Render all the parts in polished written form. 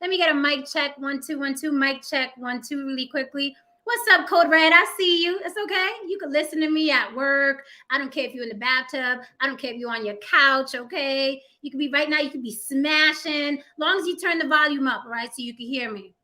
Let me get a mic check. 1, 2, 1, 2. Mic check. 1, 2 really quickly. What's up, Code Red? I see you. It's okay. You can listen to me at work. I don't care if you're in the bathtub. I don't care if you're on your couch, okay? You could be right now, you could be smashing. As long as you turn the volume up, all right, so you can hear me.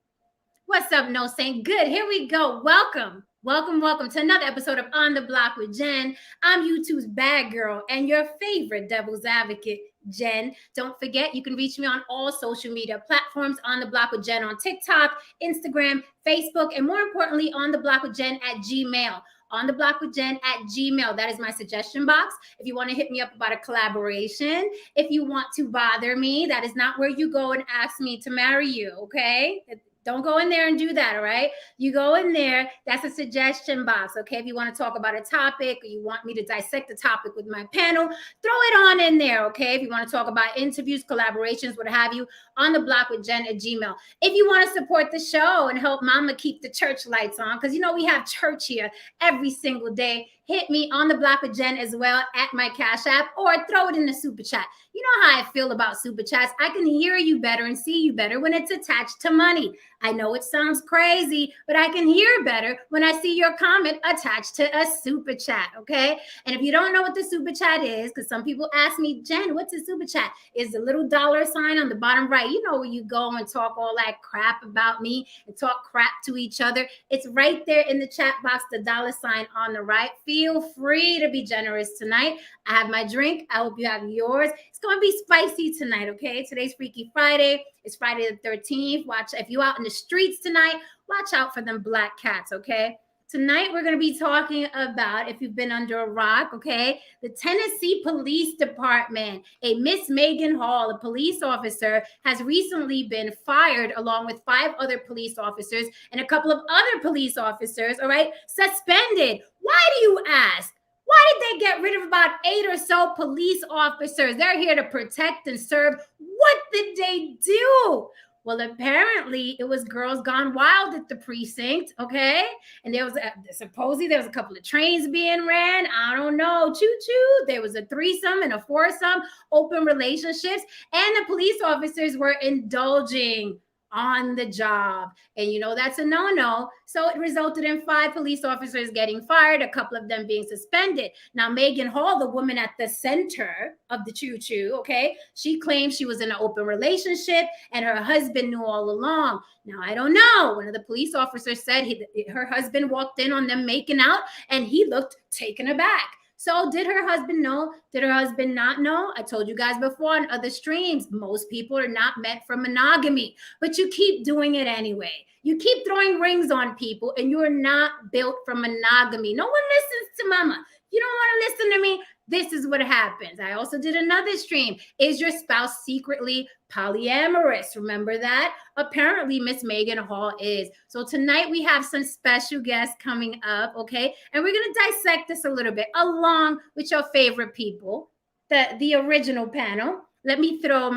What's up, No Saint? Good. Here we go. Welcome to another episode of On the Block with Jen. I'm YouTube's bad girl and your favorite devil's advocate, Jen. Don't forget, you can reach me on all social media platforms, On the Block with Jen on TikTok, Instagram, Facebook, and more importantly, On the Block with Jen at Gmail. On the Block with Jen at Gmail. That is my suggestion box. If you want to hit me up about a collaboration, if you want to bother me, that is not where you go and ask me to marry you, okay? Don't go in there and do that, all right? You go in there, that's a suggestion box, okay? If you want to talk about a topic or you want me to dissect the topic with my panel, throw it on in there, okay? If you want to talk about interviews, collaborations, what have you, On the Block with Jen at Gmail. If you want to support the show and help Mama keep the church lights on, because you know we have church here every single day, hit me On the Block with Jen as well at my Cash App or throw it in the super chat. You know how I feel about super chats. I can hear you better and see you better when it's attached to money. I know it sounds crazy, but I can hear better when I see your comment attached to a super chat, okay? And if you don't know what the super chat is, because some people ask me, Jen, what's a super chat? Is the little dollar sign on the bottom right. You know where you go and talk all that crap about me and talk crap to each other. It's right there in the chat box, the dollar sign on the right. Feel free to be generous tonight. I have my drink. I hope you have yours. It's going to be spicy tonight, okay? Today's Freaky Friday. It's Friday the 13th. Watch, if you're out in the streets tonight, watch out for them black cats, okay? Tonight, we're going to be talking about, if you've been under a rock, okay, the Tennessee Police Department. A Miss Megan Hall, a police officer, has recently been fired along with 5 other police officers and a couple of other police officers, all right, suspended. Why do you ask? Why did they get rid of about 8 or so police officers? They're here to protect and serve. What did they do? Well, apparently it was girls gone wild at the precinct, okay? And there was supposedly there was a couple of trains being ran. I don't know, choo-choo. There was a threesome and a foursome, open relationships, and the police officers were indulging on the job. And you know, that's a no-no. So it resulted in 5 police officers getting fired, a couple of them being suspended. Now, Megan Hall, the woman at the center of the choo-choo, okay, she claims she was in an open relationship and her husband knew all along. Now, I don't know. One of the police officers said her husband walked in on them making out and he looked taken aback. So did her husband know? Did her husband not know? I told you guys before on other streams, most people are not meant for monogamy, but you keep doing it anyway. You keep throwing rings on people and you're not built for monogamy. No one listens to mama. You don't want to listen to me. This is what happens. I also did another stream. Is your spouse secretly polyamorous? Remember that? Apparently, Miss Megan Hall is. So tonight we have some special guests coming up, okay? And we're going to dissect this a little bit along with your favorite people, the original panel. Let me throw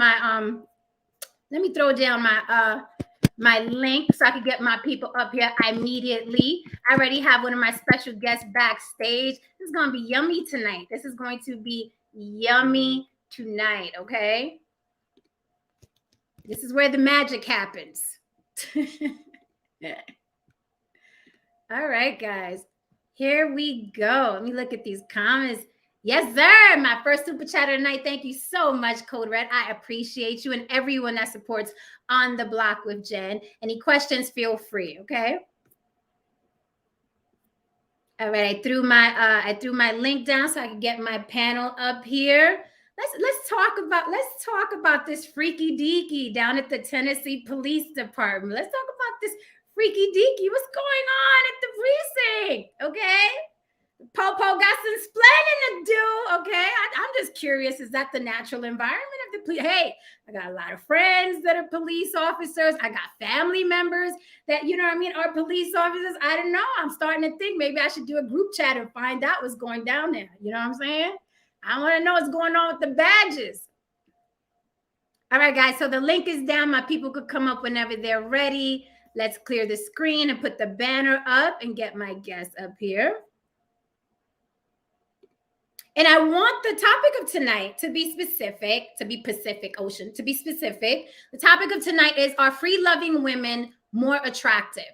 down my link so I can get my people up here immediately. I already have one of my special guests backstage. This is going to be yummy tonight. This is going to be yummy tonight, okay? This is where the magic happens. All right, guys. Here we go. Let me look at these comments. Yes, sir. My first super chatter tonight. Thank you so much, Code Red. I appreciate you and everyone that supports On the Block with Jen. Any questions, feel free, okay? All right, I threw my link down so I can get my panel up here. Let's talk about this freaky deaky down at the Tennessee Police Department. Let's talk about this freaky deaky. What's going on at the precinct? Okay. Popo got some splaining to do, okay? I'm just curious, is that the natural environment of the police? Hey, I got a lot of friends that are police officers. I got family members that, you know what I mean, are police officers. I don't know. I'm starting to think maybe I should do a group chat and find out what's going down there. You know what I'm saying? I want to know what's going on with the badges. All right, guys, so the link is down. My people could come up whenever they're ready. Let's clear the screen and put the banner up and get my guests up here. And I want the topic of tonight to be specific, to be Pacific Ocean, to be specific. The topic of tonight is, are free-loving women more attractive?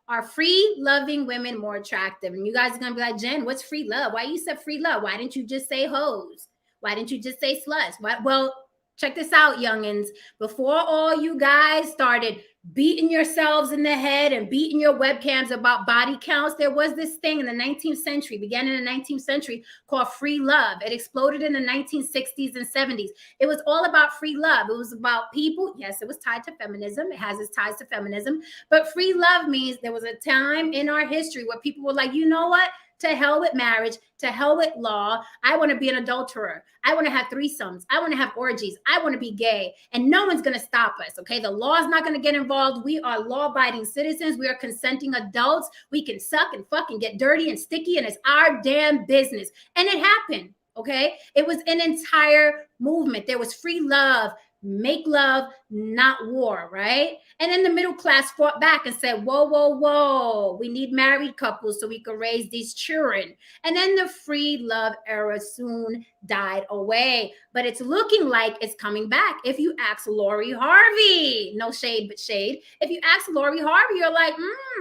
Are free-loving women more attractive? And you guys are going to be like, Jen, what's free love? Why you said free love? Why didn't you just say hoes? Why didn't you just say sluts? Well, check this out, youngins. Before all you guys started beating yourselves in the head and beating your webcams about body counts, there was this thing in the 19th century, began in the 19th century, called free love. It exploded in the 1960s and 70s. It was all about free love. It was about people. Yes, it was tied to feminism. It has its ties to feminism. But free love means there was a time in our history where people were like, you know what? To hell with marriage, to hell with law. I want to be an adulterer. I want to have threesomes. I want to have orgies. I want to be gay. And no one's going to stop us, okay? The law is not going to get involved. We are law-abiding citizens. We are consenting adults. We can suck and fuck and get dirty and sticky, and it's our damn business. And it happened, okay? It was an entire movement. There was free love. Make love, not war, right? And then the middle class fought back and said, whoa, whoa, whoa, we need married couples so we can raise these children. And then the free love era soon died away, but it's looking like it's coming back. If you ask Lori Harvey, no shade, but shade. If you ask Lori Harvey, you're like,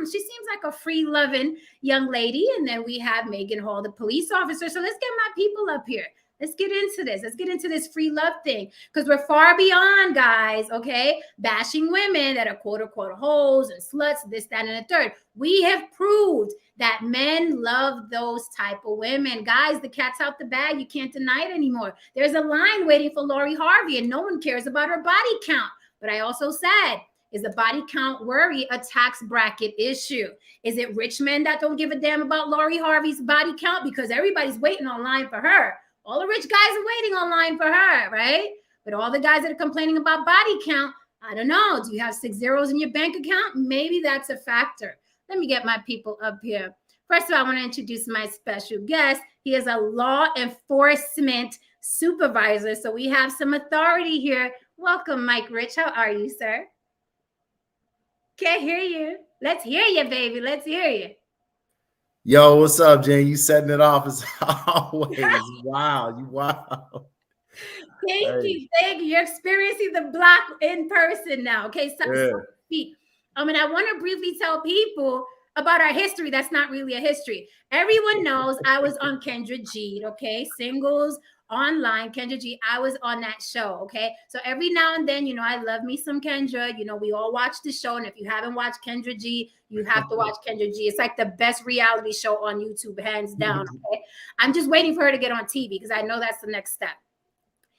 she seems like a free loving young lady. And then we have Megan Hall, the police officer. So let's get my people up here. Let's get into this. Let's get into this free love thing, because we're far beyond, guys, okay, bashing women that are quote unquote hoes and sluts, this, that, and the third. We have proved that men love those type of women. Guys, the cat's out the bag. You can't deny it anymore. There's a line waiting for Lori Harvey, and no one cares about her body count. But I also said, is the body count worry a tax bracket issue? Is it rich men that don't give a damn about Lori Harvey's body count because everybody's waiting online for her? All the rich guys are waiting online for her, right? But all the guys that are complaining about body count, I don't know. Do you have 6 zeros in your bank account? Maybe that's a factor. Let me get my people up here. First of all, I want to introduce my special guest. He is a law enforcement supervisor, so we have some authority here. Welcome, Mike Rich. How are you, sir? Can't hear you. Let's hear you, baby. Let's hear you. Yo, what's up, Jen? You setting it off as always. Wow, you wow. Thank you. You're experiencing the block in person now. Okay, so speak. And I want to briefly tell people about our history. That's not really a history. Everyone knows I was on Kendra G. Okay, Singles Online, Kendra G. I was on that show. Okay, so every now and then, I love me some Kendra. We all watch the show, and if you haven't watched Kendra G, you have to watch Kendra G. It's like the best reality show on YouTube, hands down. Okay, I'm just waiting for her to get on TV because I know that's the next step.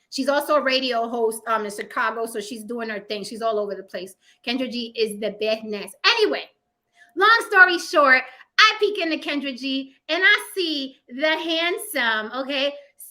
She's also a radio host in Chicago, so she's doing her thing. She's all over the place. Kendra G is the business. Anyway, long story short, I peek into Kendra G, and I see the handsome,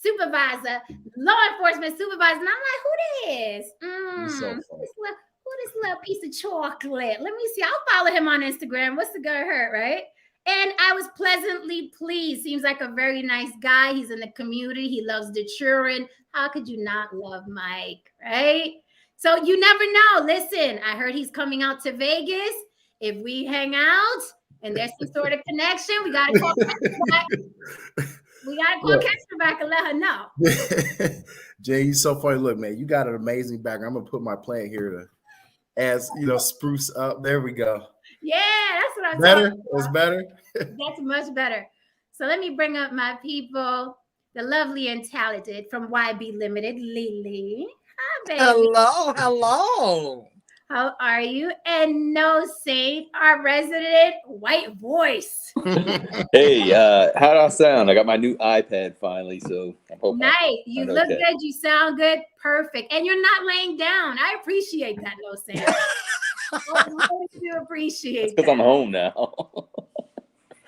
supervisor, law enforcement supervisor, and I'm like, who this? Who this little piece of chocolate? Let me see. I'll follow him on Instagram. What's the girl hurt, right? And I was pleasantly pleased. Seems like a very nice guy. He's in the community. He loves the children. How could you not love Mike, right? So you never know. Listen, I heard he's coming out to Vegas. If we hang out and there's some sort of connection, we got to call Kendra back. We got to call Kendra back and let her know. Jay, you so funny. Look, man, you got an amazing background. I'm going to put my plant here to spruce up. There we go. Yeah, that's what I'm better. About. It's better. That's much better. So let me bring up my people, the lovely and talented from YB Limited, Lily. Hi, baby. Hello. How are you? And No Saint, our resident white voice. Hey, how do I sound? I got my new iPad finally, so I'm hoping. Nice. You look good. You sound good. Perfect. And you're not laying down. I appreciate that, No Saint. I do appreciate that. Because I'm home now.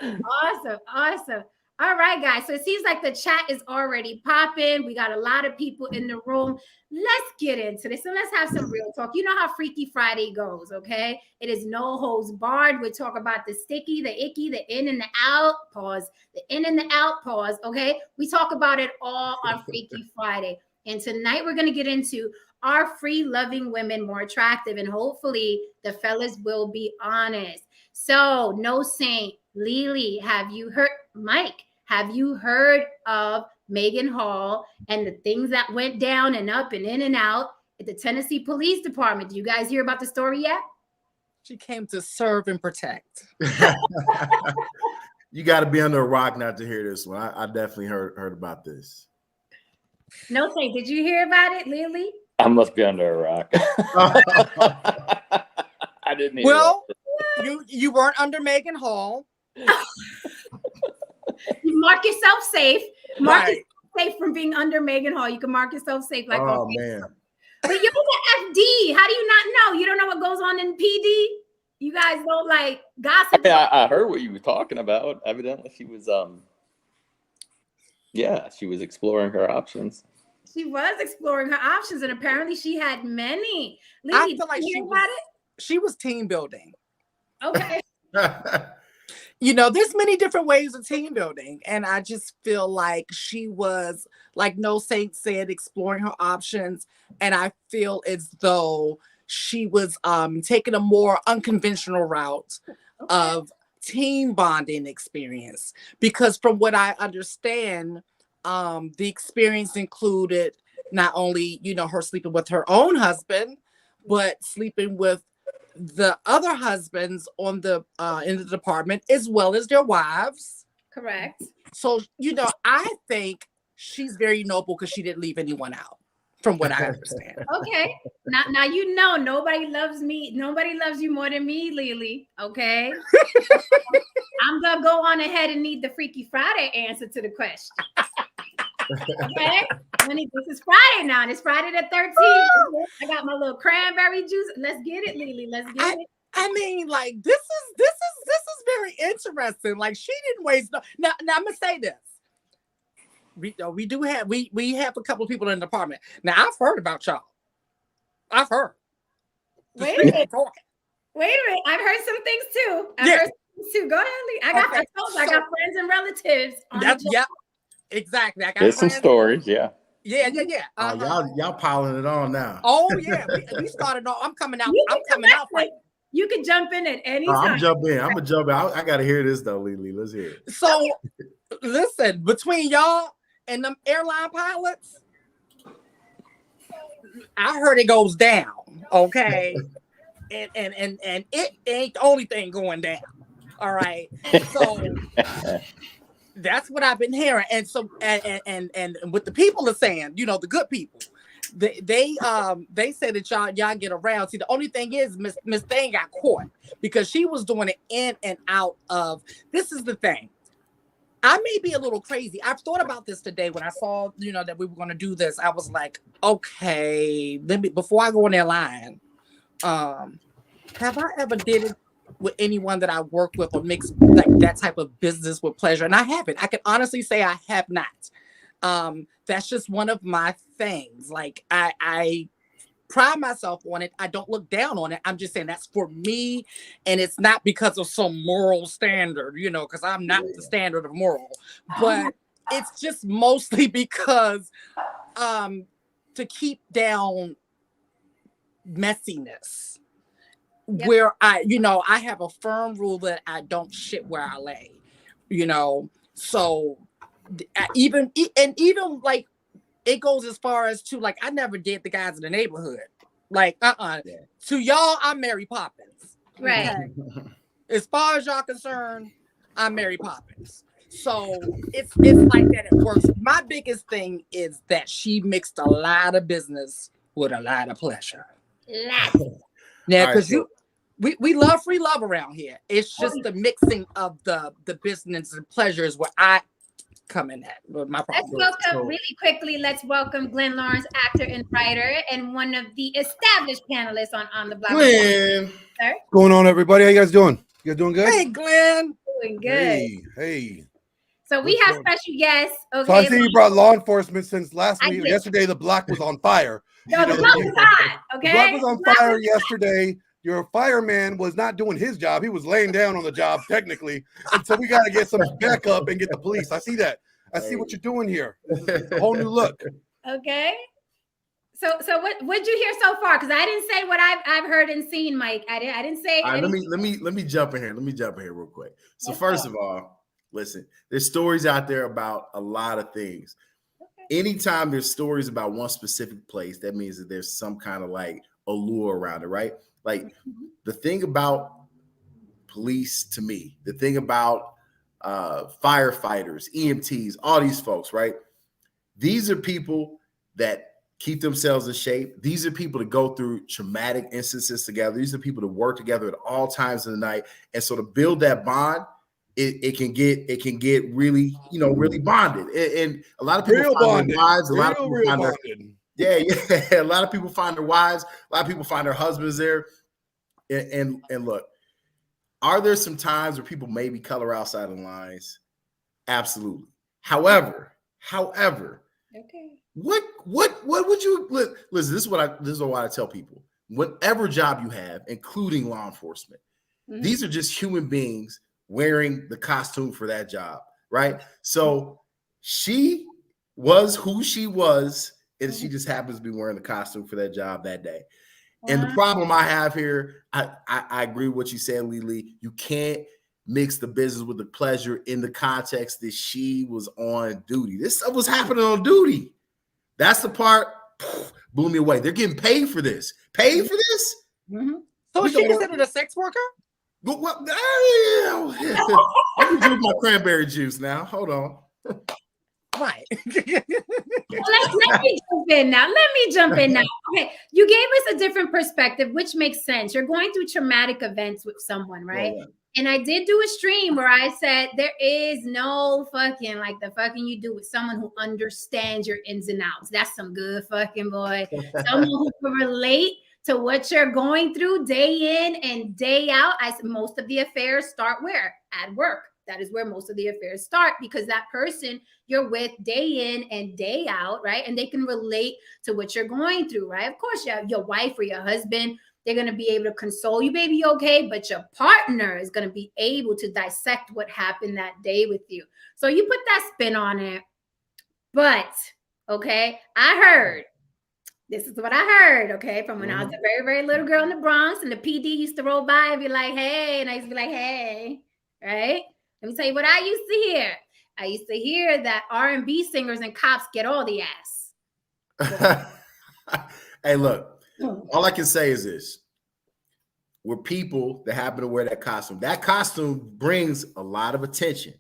Awesome. All right, guys. So it seems like the chat is already popping. We got a lot of people in the room. Let's get into this and let's have some real talk. You know how Freaky Friday goes, okay? It is no holds barred. We talk about the sticky, the icky, the in and the out, pause, the in and the out, pause, okay? We talk about it all on Freaky Friday. And tonight we're going to get into, are free loving women more attractive? And hopefully the fellas will be honest. So No Saint, Lily, have you heard, Mike, have you heard of Megan Hall and the things that went down and up and in and out at the Tennessee Police Department. Do you guys hear about the story yet? She came to serve and protect. You got to be under a rock not to hear this one. I definitely heard about this. No, say, did you hear about it, Lily? I must be under a rock. I didn't hear Well, you weren't under Megan Hall. You mark yourself safe. Mark Right. yourself safe from being under Megan Hall. You can mark yourself safe. Like, Oh, okay. man. But you're the FD. How do you not know? You don't know what goes on in PD? You guys don't like gossip? I heard what you were talking about. Evidently, she was she was exploring her options. She was exploring her options, and apparently she had many. I Lily, feel like did you she hear about she was team building. it? Okay. You know, there's many different ways of team building. And I just feel like she was, like No Saint said, exploring her options. And I feel as though she was taking a more unconventional route of team bonding experience. Because from what I understand, the experience included not only, you know, her sleeping with her own husband, but sleeping with the other husbands on the in the department, as well as their wives. Correct. So, you know, I think she's very noble because she didn't leave anyone out, from what I understand. Okay. Now you know nobody loves me. Nobody loves you more than me, Lily. Okay. I'm gonna go on ahead and need the Freaky Friday answer to the question. Okay. This is Friday now. It's Friday the 13th. I got my little cranberry juice. Let's get it, Lily. Let's get it. I mean, like, this is very interesting. Like, she didn't waste now I'm gonna say this. We have a couple of people in the department. Now, I've heard about y'all. I've heard. Wait a minute. I've heard some things too. I've heard some things too. Go ahead, Lee. I got friends and relatives. Yep. Exactly. I got There's some stories, yeah. Yeah. Y'all piling it on now. Oh yeah, we started off. I'm coming out fighting. You can jump in at any time. I'm gonna jump in. I gotta hear this though, Lily. Let's hear it. So listen, between y'all and them airline pilots, I heard it goes down. Okay. and it ain't the only thing going down. All right. So that's what I've been hearing. And so and what the people are saying, you know, the good people, they say that y'all get around. See, the only thing is Miss Thing got caught because she was doing it in and out of. This is the thing. I may be a little crazy. I've thought about this today when I saw, you know, that we were going to do this. I was like, okay, before I go on their line, have I ever did it with anyone that I work with or mix like that type of business with pleasure? And I haven't. I can honestly say I have not. That's just one of my things. Like I pride myself on it. I don't look down on it. I'm just saying that's for me. And it's not because of some moral standard, you know, because I'm not the standard of moral, but it's just mostly because to keep down messiness. Yep. Where I have a firm rule that I don't shit where I lay, you know. So even like it goes as far as to like I never did the guys in the neighborhood. Like to y'all, I'm Mary Poppins. Right. Okay? As far as y'all concerned, I'm Mary Poppins. So it's like that. It works. My biggest thing is that she mixed a lot of business with a lot of pleasure. Now, because we love free love around here. It's just the mixing of the business and pleasure is where I come in at. My problem. Let's welcome Glenn Lawrence, actor and writer, and one of the established panelists on the Block. Glenn, sir. What's going on, everybody? How you guys doing? You guys doing good? Hey, Glenn. Doing good. Hey. So we have special guests. Okay. So I see you brought law enforcement since last week. Yesterday, the block was on fire. No, the block was hot. Okay. The block was on fire yesterday. Your fireman was not doing his job. He was laying down on the job, technically. And so we got to get some backup and get the police. I see that. I see what you're doing here. It's a whole new look. Okay. So what'd you hear so far? Because I didn't say what I've heard and seen, Mike. I didn't say. All right, let me jump in here. Let me jump in here real quick. So first of all, listen, there's stories out there about a lot of things. anytime there's stories about one specific place, that means that there's some kind of like allure around it, right? Like the thing about police to me, the thing about firefighters, EMTs, all these folks, right? These are people that keep themselves in shape. These are people that go through traumatic instances together. These are people that work together at all times of the night. And so to build that bond, it can get really, really bonded. And a lot of people Real find bonded. their wives. A lot of Real, people real find their, bonded. yeah. A lot of people find their wives. A lot of people find their husbands there. And look, are there some times where people maybe color outside the lines? Absolutely. However, Okay. what would you listen? This is what I tell people. Whatever job you have, including law enforcement, these are just human beings wearing the costume for that job, right? So she was who she was, and she just happens to be wearing the costume for that job that day. And the problem I have here, I agree with what you said, Lily. You can't mix the business with the pleasure in the context that she was on duty. This stuff was happening on duty. That's the part blew me away. They're getting paid for this. Paid for this? So is she considered a sex worker? What? Let me drink my cranberry juice now. Hold on. Right. Let me jump in now. Okay, you gave us a different perspective, which makes sense. You're going through traumatic events with someone, right? Yeah. And I did do a stream where I said there is no fucking like the fucking you do with someone who understands your ins and outs. That's some good fucking boy. Someone who can relate to what you're going through day in and day out. Most of the affairs start where? At work. That is where most of the affairs start, because that person you're with day in and day out, right? And they can relate to what you're going through, right? Of course, your wife or your husband, they're going to be able to console you, baby, you okay? But your partner is going to be able to dissect what happened that day with you. So you put that spin on it. But, okay, this is what I heard, okay, from when I was a very, very little girl in the Bronx, and the PD used to roll by and be like, hey, and I used to be like, hey, right? Let me tell you what I used to hear. I used to hear that R&B singers and cops get all the ass. Hey, look, all I can say is this. We're people that happen to wear that costume. That costume brings a lot of attention.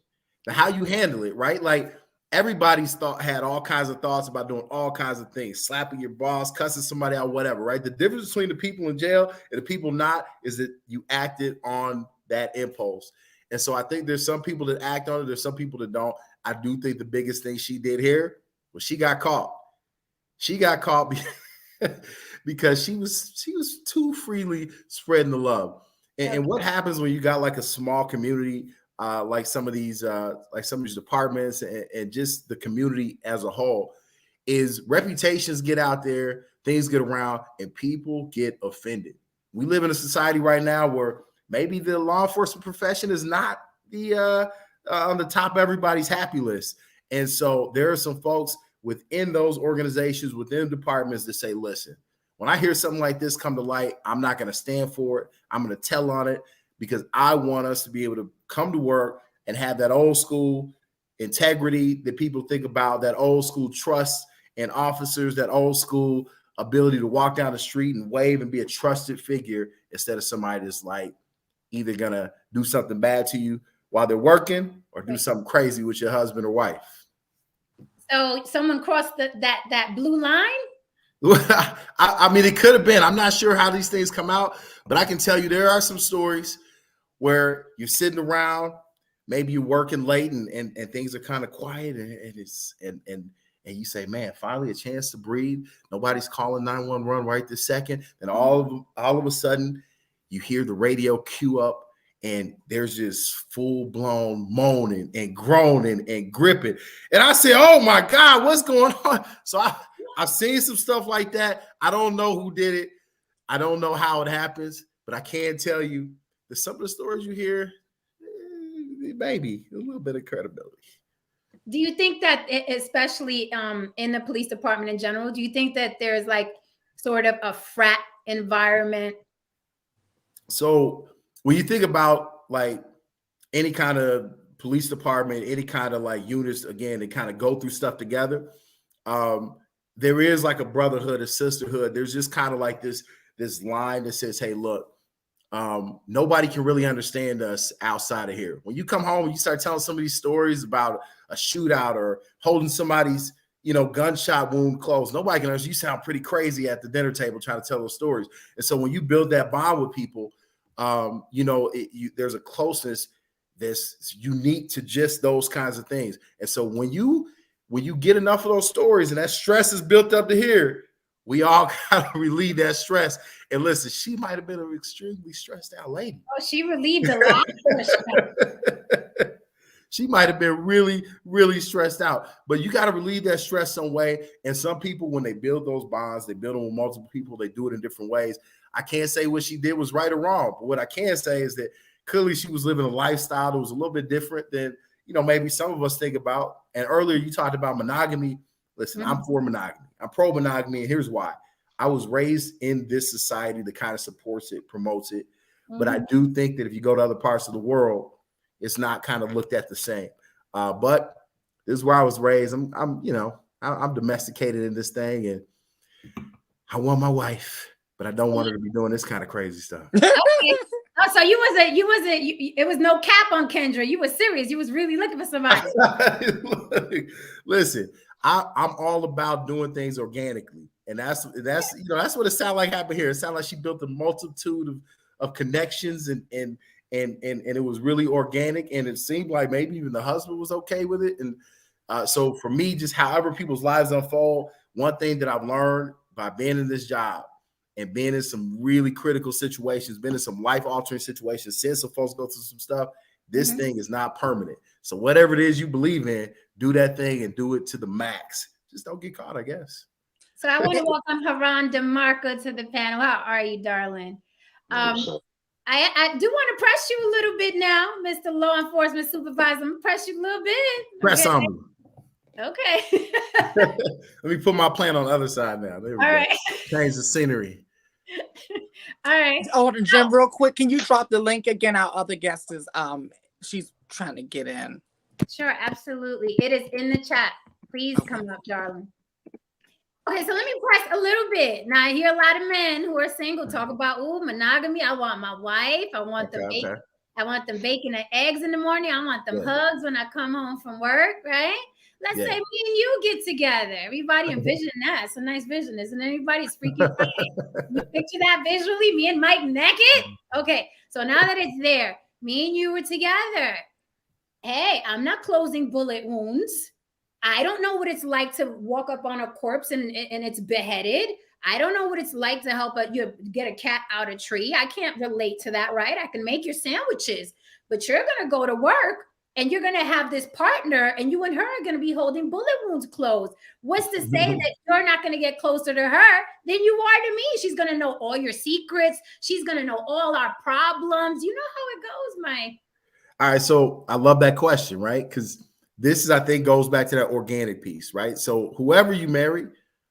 Now, how you handle it, right? Like, everybody's had all kinds of thoughts about doing all kinds of things, slapping your boss, cussing somebody out, whatever, right? The difference between the people in jail and the people not is that you acted on that impulse. And so I think there's some people that act on it. There's some people that don't. I do think the biggest thing she did here was she got caught. She got caught because she was too freely spreading the love. And what happens when you got like a small community, like some of these departments and just the community as a whole, is reputations get out there, things get around, and people get offended. We live in a society right now where maybe the law enforcement profession is not on the top of everybody's happy list. And so there are some folks within those organizations, within departments that say, listen, when I hear something like this come to light, I'm not going to stand for it. I'm going to tell on it, because I want us to be able to come to work and have that old school integrity that people think about, that old school trust in officers, that old school ability to walk down the street and wave and be a trusted figure, instead of somebody that's like either gonna do something bad to you while they're working or do something crazy with your husband or wife. So someone crossed that blue line? I mean, it could have been. I'm not sure how these things come out, but I can tell you there are some stories where you're sitting around, maybe you're working late and things are kind of quiet, and you say, man, finally a chance to breathe. Nobody's calling 911 right this second. And all of a sudden, you hear the radio cue up, and there's just full-blown moaning and groaning and gripping. And I say, oh my God, what's going on? So I've seen some stuff like that. I don't know who did it. I don't know how it happens, but I can tell you that some of the stories you hear, maybe a little bit of credibility. Do you think that, especially in the police department in general, do you think that there's like sort of a frat environment? So when you think about like any kind of police department, any kind of like units, again, they kind of go through stuff together. there is like a brotherhood, a sisterhood. There's just kind of like this line that says, hey, look, nobody can really understand us outside of here. When you come home and you start telling some of these stories about a shootout or holding somebody's, gunshot wound close, nobody can understand. You sound pretty crazy at the dinner table trying to tell those stories. And so when you build that bond with people, there's a closeness that's unique to just those kinds of things. And so when you get enough of those stories and that stress is built up to here, we all kind of relieve that stress. And listen, she might have been an extremely stressed out lady. Oh, she relieved a lot of stress. She might have been really, really stressed out. But you got to relieve that stress some way. And some people, when they build those bonds, they build them with multiple people. They do it in different ways. I can't say what she did was right or wrong. But what I can say is that clearly she was living a lifestyle that was a little bit different than, maybe some of us think about. And earlier you talked about monogamy. Listen, I'm for monogamy. I'm pro monogamy. And here's why. I was raised in this society that kind of supports it, promotes it. But I do think that if you go to other parts of the world, it's not kind of looked at the same. But this is where I was raised. I'm domesticated in this thing, and I want my wife, but I don't want her to be doing this kind of crazy stuff. Okay. Oh, so it was no cap on Kendra. You were serious. You was really looking for somebody. Listen, I'm all about doing things organically. And that's what it sounded like happened here. It sounded like she built a multitude of connections and it was really organic, and it seemed like maybe even the husband was okay with it. And so for me, just however people's lives unfold, one thing that I've learned by being in this job and being in some really critical situations, been in some life-altering situations, seeing some folks go through some stuff, this thing is not permanent. So whatever it is you believe in, do that thing and do it to the max. Just don't get caught, I guess. So I want to welcome Haran DeMarco to the panel. How are you, darling? I do want to press you a little bit now, Mr. Law Enforcement Supervisor. I'm going to press you a little bit. Press on me. Okay. Let me put my plant on the other side now. There we go. Right. Change the scenery. All right. Oh, Jim, real quick, can you drop the link again? Our other guest is she's trying to get in. Sure, absolutely. It is in the chat. Please come up, darling. Okay, so let me press a little bit. Now, I hear a lot of men who are single talk about, monogamy. I want my wife. I want them bacon. I want them bacon and eggs in the morning. I want them hugs when I come home from work, right? Let's say me and you get together. Everybody envision that. It's a nice vision, isn't it? Everybody's freaking funny. You picture that visually, me and Mike naked? Okay, so now that it's there, me and you were together. Hey, I'm not closing bullet wounds. I don't know what it's like to walk up on a corpse and it's beheaded. I don't know what it's like to help you get a cat out of a tree. I can't relate to that, right? I can make your sandwiches, but you're going to go to work and you're going to have this partner and you and her are going to be holding bullet wounds closed. What's to say that you're not going to get closer to her than you are to me? She's going to know all your secrets. She's going to know all our problems. You know how it goes, Mike. All right. So I love that question, right? Because this is, I think, goes back to that organic piece, right? So whoever you marry,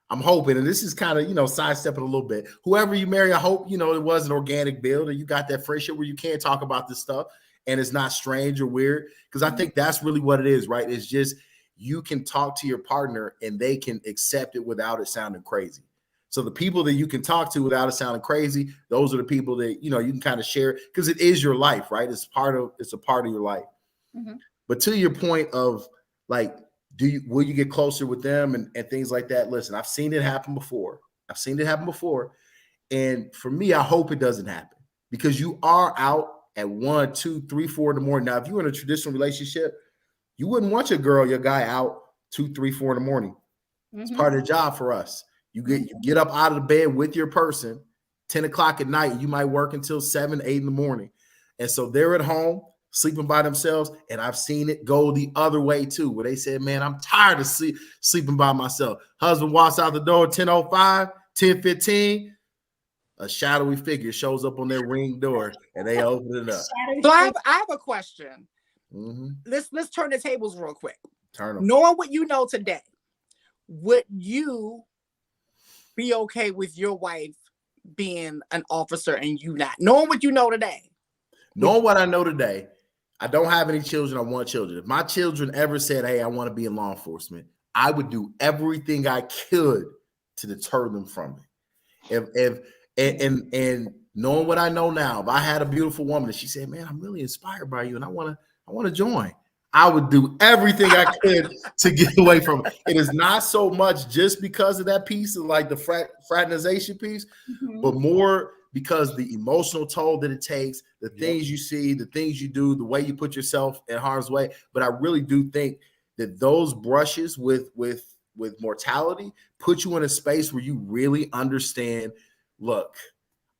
I'm hoping, and this is kind of, sidestepping a little bit. Whoever you marry, I hope, it was an organic build and you got that friendship where you can talk about this stuff and it's not strange or weird. Because I think that's really what it is, right? It's just you can talk to your partner and they can accept it without it sounding crazy. So the people that you can talk to without it sounding crazy, those are the people that, you can kind of share because it is your life, right? It's a part of your life. Mm-hmm. But to your point of like, will you get closer with them and things like that? Listen, I've seen it happen before. And for me, I hope it doesn't happen because you are out at 1, 2, 3, 4 in the morning. Now, if you're in a traditional relationship, you wouldn't want your guy out 2, 3, 4 in the morning. Mm-hmm. It's part of the job for us. You get up out of the bed with your person 10 o'clock at night. You might work until 7, 8 in the morning. And so they're at home sleeping by themselves. And I've seen it go the other way too, where they said, man, I'm tired of sleeping by myself. Husband walks out the door 10:05, 10:15. A shadowy figure shows up on their ring door and they open it up. So I have a question. Mm-hmm. Let's turn the tables real quick. Turn them. Knowing what you know today, would you be okay with your wife being an officer and you not? Knowing what you know today. Knowing what I know today, I don't have any children. I want children. If my children ever said, hey, I want to be in law enforcement, I would do everything I could to deter them from it. And knowing what I know now, if I had a beautiful woman and she said, "Man, I'm really inspired by you, and I want to join," I would do everything I could to get away from it. It is not so much just because of that piece of like the fraternization piece, but more because the emotional toll that it takes, the things you see, the things you do, the way you put yourself in harm's way. But I really do think that those brushes with mortality put you in a space where you really understand, look,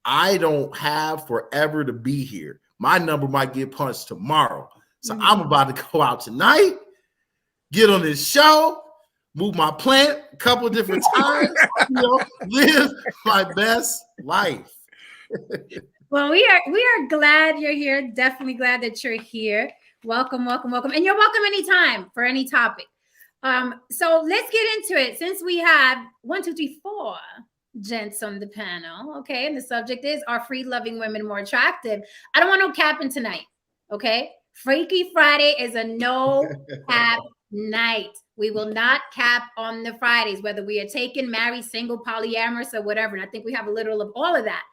I don't have forever to be here. My number might get punched tomorrow. So I'm about to go out tonight, get on this show, move my plant a couple of different times, live my best life. Well, we are glad you're here. Definitely glad that you're here. Welcome. And you're welcome anytime for any topic. So let's get into it. Since we have 1, 2, 3, 4 gents on the panel, okay, and the subject is, are free-loving women more attractive? I don't want no capping tonight, okay? Freaky Friday is a no cap night. We will not cap on the Fridays, whether we are taken, married, single, polyamorous, or whatever. And I think we have a little of all of that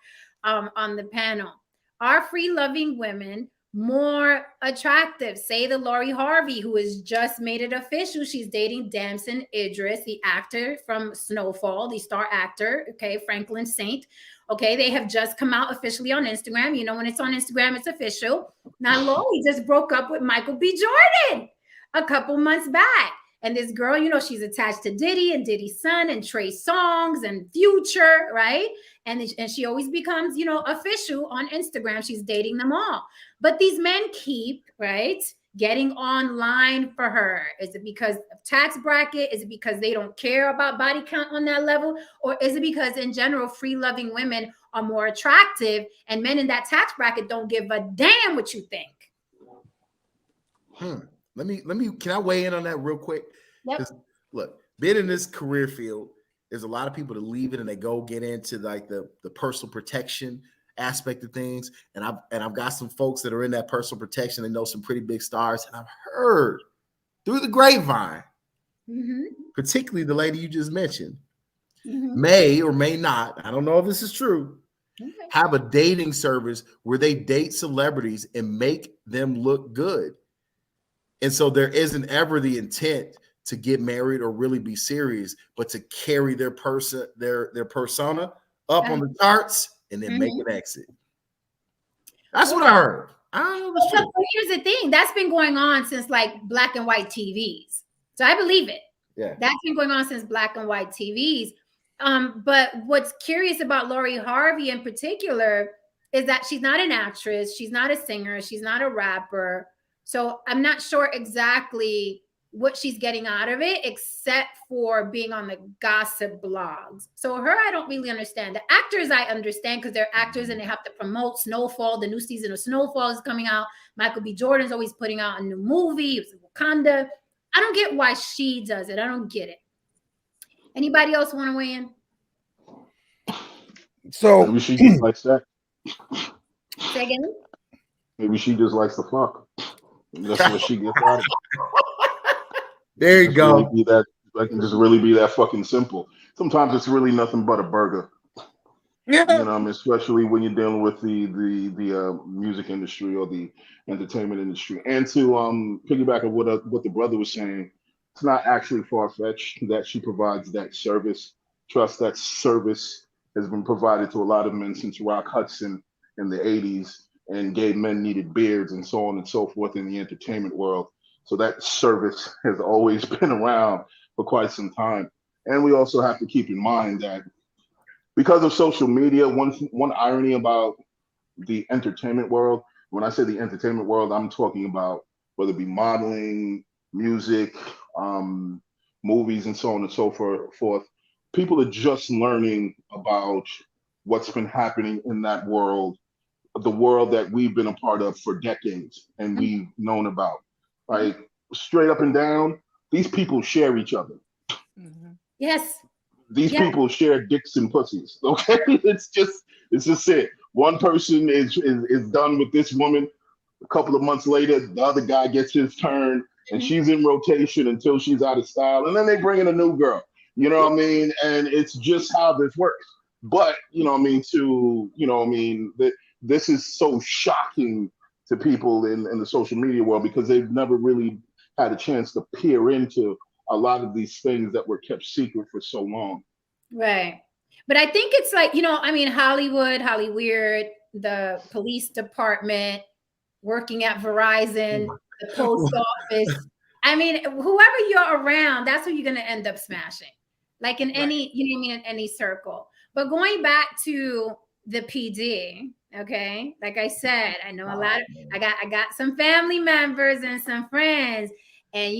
on the panel. Are free-loving women more attractive? Say the Lori Harvey, who has just made it official. She's dating Damson Idris, the actor from Snowfall, the star actor, okay, Franklin Saint. Okay, they have just come out officially on Instagram. You know, when it's on Instagram, it's official. Now, Lori just broke up with Michael B. Jordan a couple months back. And this girl, you know, she's attached to Diddy and Diddy's son and Trey Songz and Future, right? And she always becomes, you know, official on Instagram. She's dating them all. But these men keep, right, getting online for her. Is it because of tax bracket? Is it because they don't care about body count on that level? Or is it because in general, free-loving women are more attractive and men in that tax bracket don't give a damn what you think? Let me, can I weigh in on that real quick? Yep. Look, being in this career field, there's a lot of people that leave it and they go get into like the personal protection aspect of things. And I've got some folks that are in that personal protection. They know some pretty big stars. And I've heard through the grapevine, particularly the lady you just mentioned, may or may not, I don't know if this is true, have a dating service where they date celebrities and make them look good. And so there isn't ever the intent to get married or really be serious, but to carry their persona up on the charts and then make an exit. That's what I heard. I don't know if it's true. So here's the thing. That's been going on since like black and white TVs. So I believe it. Yeah. That's been going on since black and white TVs. But what's curious about Lori Harvey in particular is that she's not an actress. She's not a singer. She's not a rapper. So I'm not sure exactly what she's getting out of it, except for being on the gossip blogs. So her, I don't really understand. The actors, I understand because they're actors and they have to promote Snowfall. The new season of Snowfall is coming out. Michael B. Jordan's always putting out a new movie. It was Wakanda. I don't get why she does it. I don't get it. Anybody else want to weigh in? So maybe she just likes that. Say again? Maybe she just likes the fuck. That's what she gets out of it. There you go. Really that, I can just really be that fucking simple. Sometimes it's really nothing but a burger. You know, especially when you're dealing with the music industry or the entertainment industry. And to piggyback on what the brother was saying, it's not actually far-fetched that she provides that service. Trust that service has been provided to a lot of men since Rock Hudson in the 80s, and gay men needed beards and so on and so forth in the entertainment world. So that service has always been around for quite some time. And we also have to keep in mind that because of social media, one irony about the entertainment world, when I say the entertainment world, I'm talking about whether it be modeling, music, movies, and so on and so forth. People are just learning about what's been happening in that world, the world that we've been a part of for decades and we've known about. Like straight up and down, these people share each other. Yes. These people share dicks and pussies. Okay, it's just it. One person is done with this woman. A couple of months later, the other guy gets his turn. and she's in rotation until she's out of style, and then they bring in a new girl. You know what I mean? And it's just how this works. But that this is so shocking to people in the social media world because they've never really had a chance to peer into a lot of these things that were kept secret for so long. Right. But I think it's like, Hollywood, Hollyweird, the police department, working at Verizon, the post office. I mean, whoever you're around, that's who you're going to end up smashing. Like in any, in any circle. But going back to the PD, okay, like I said, I know I got some family members and some friends, and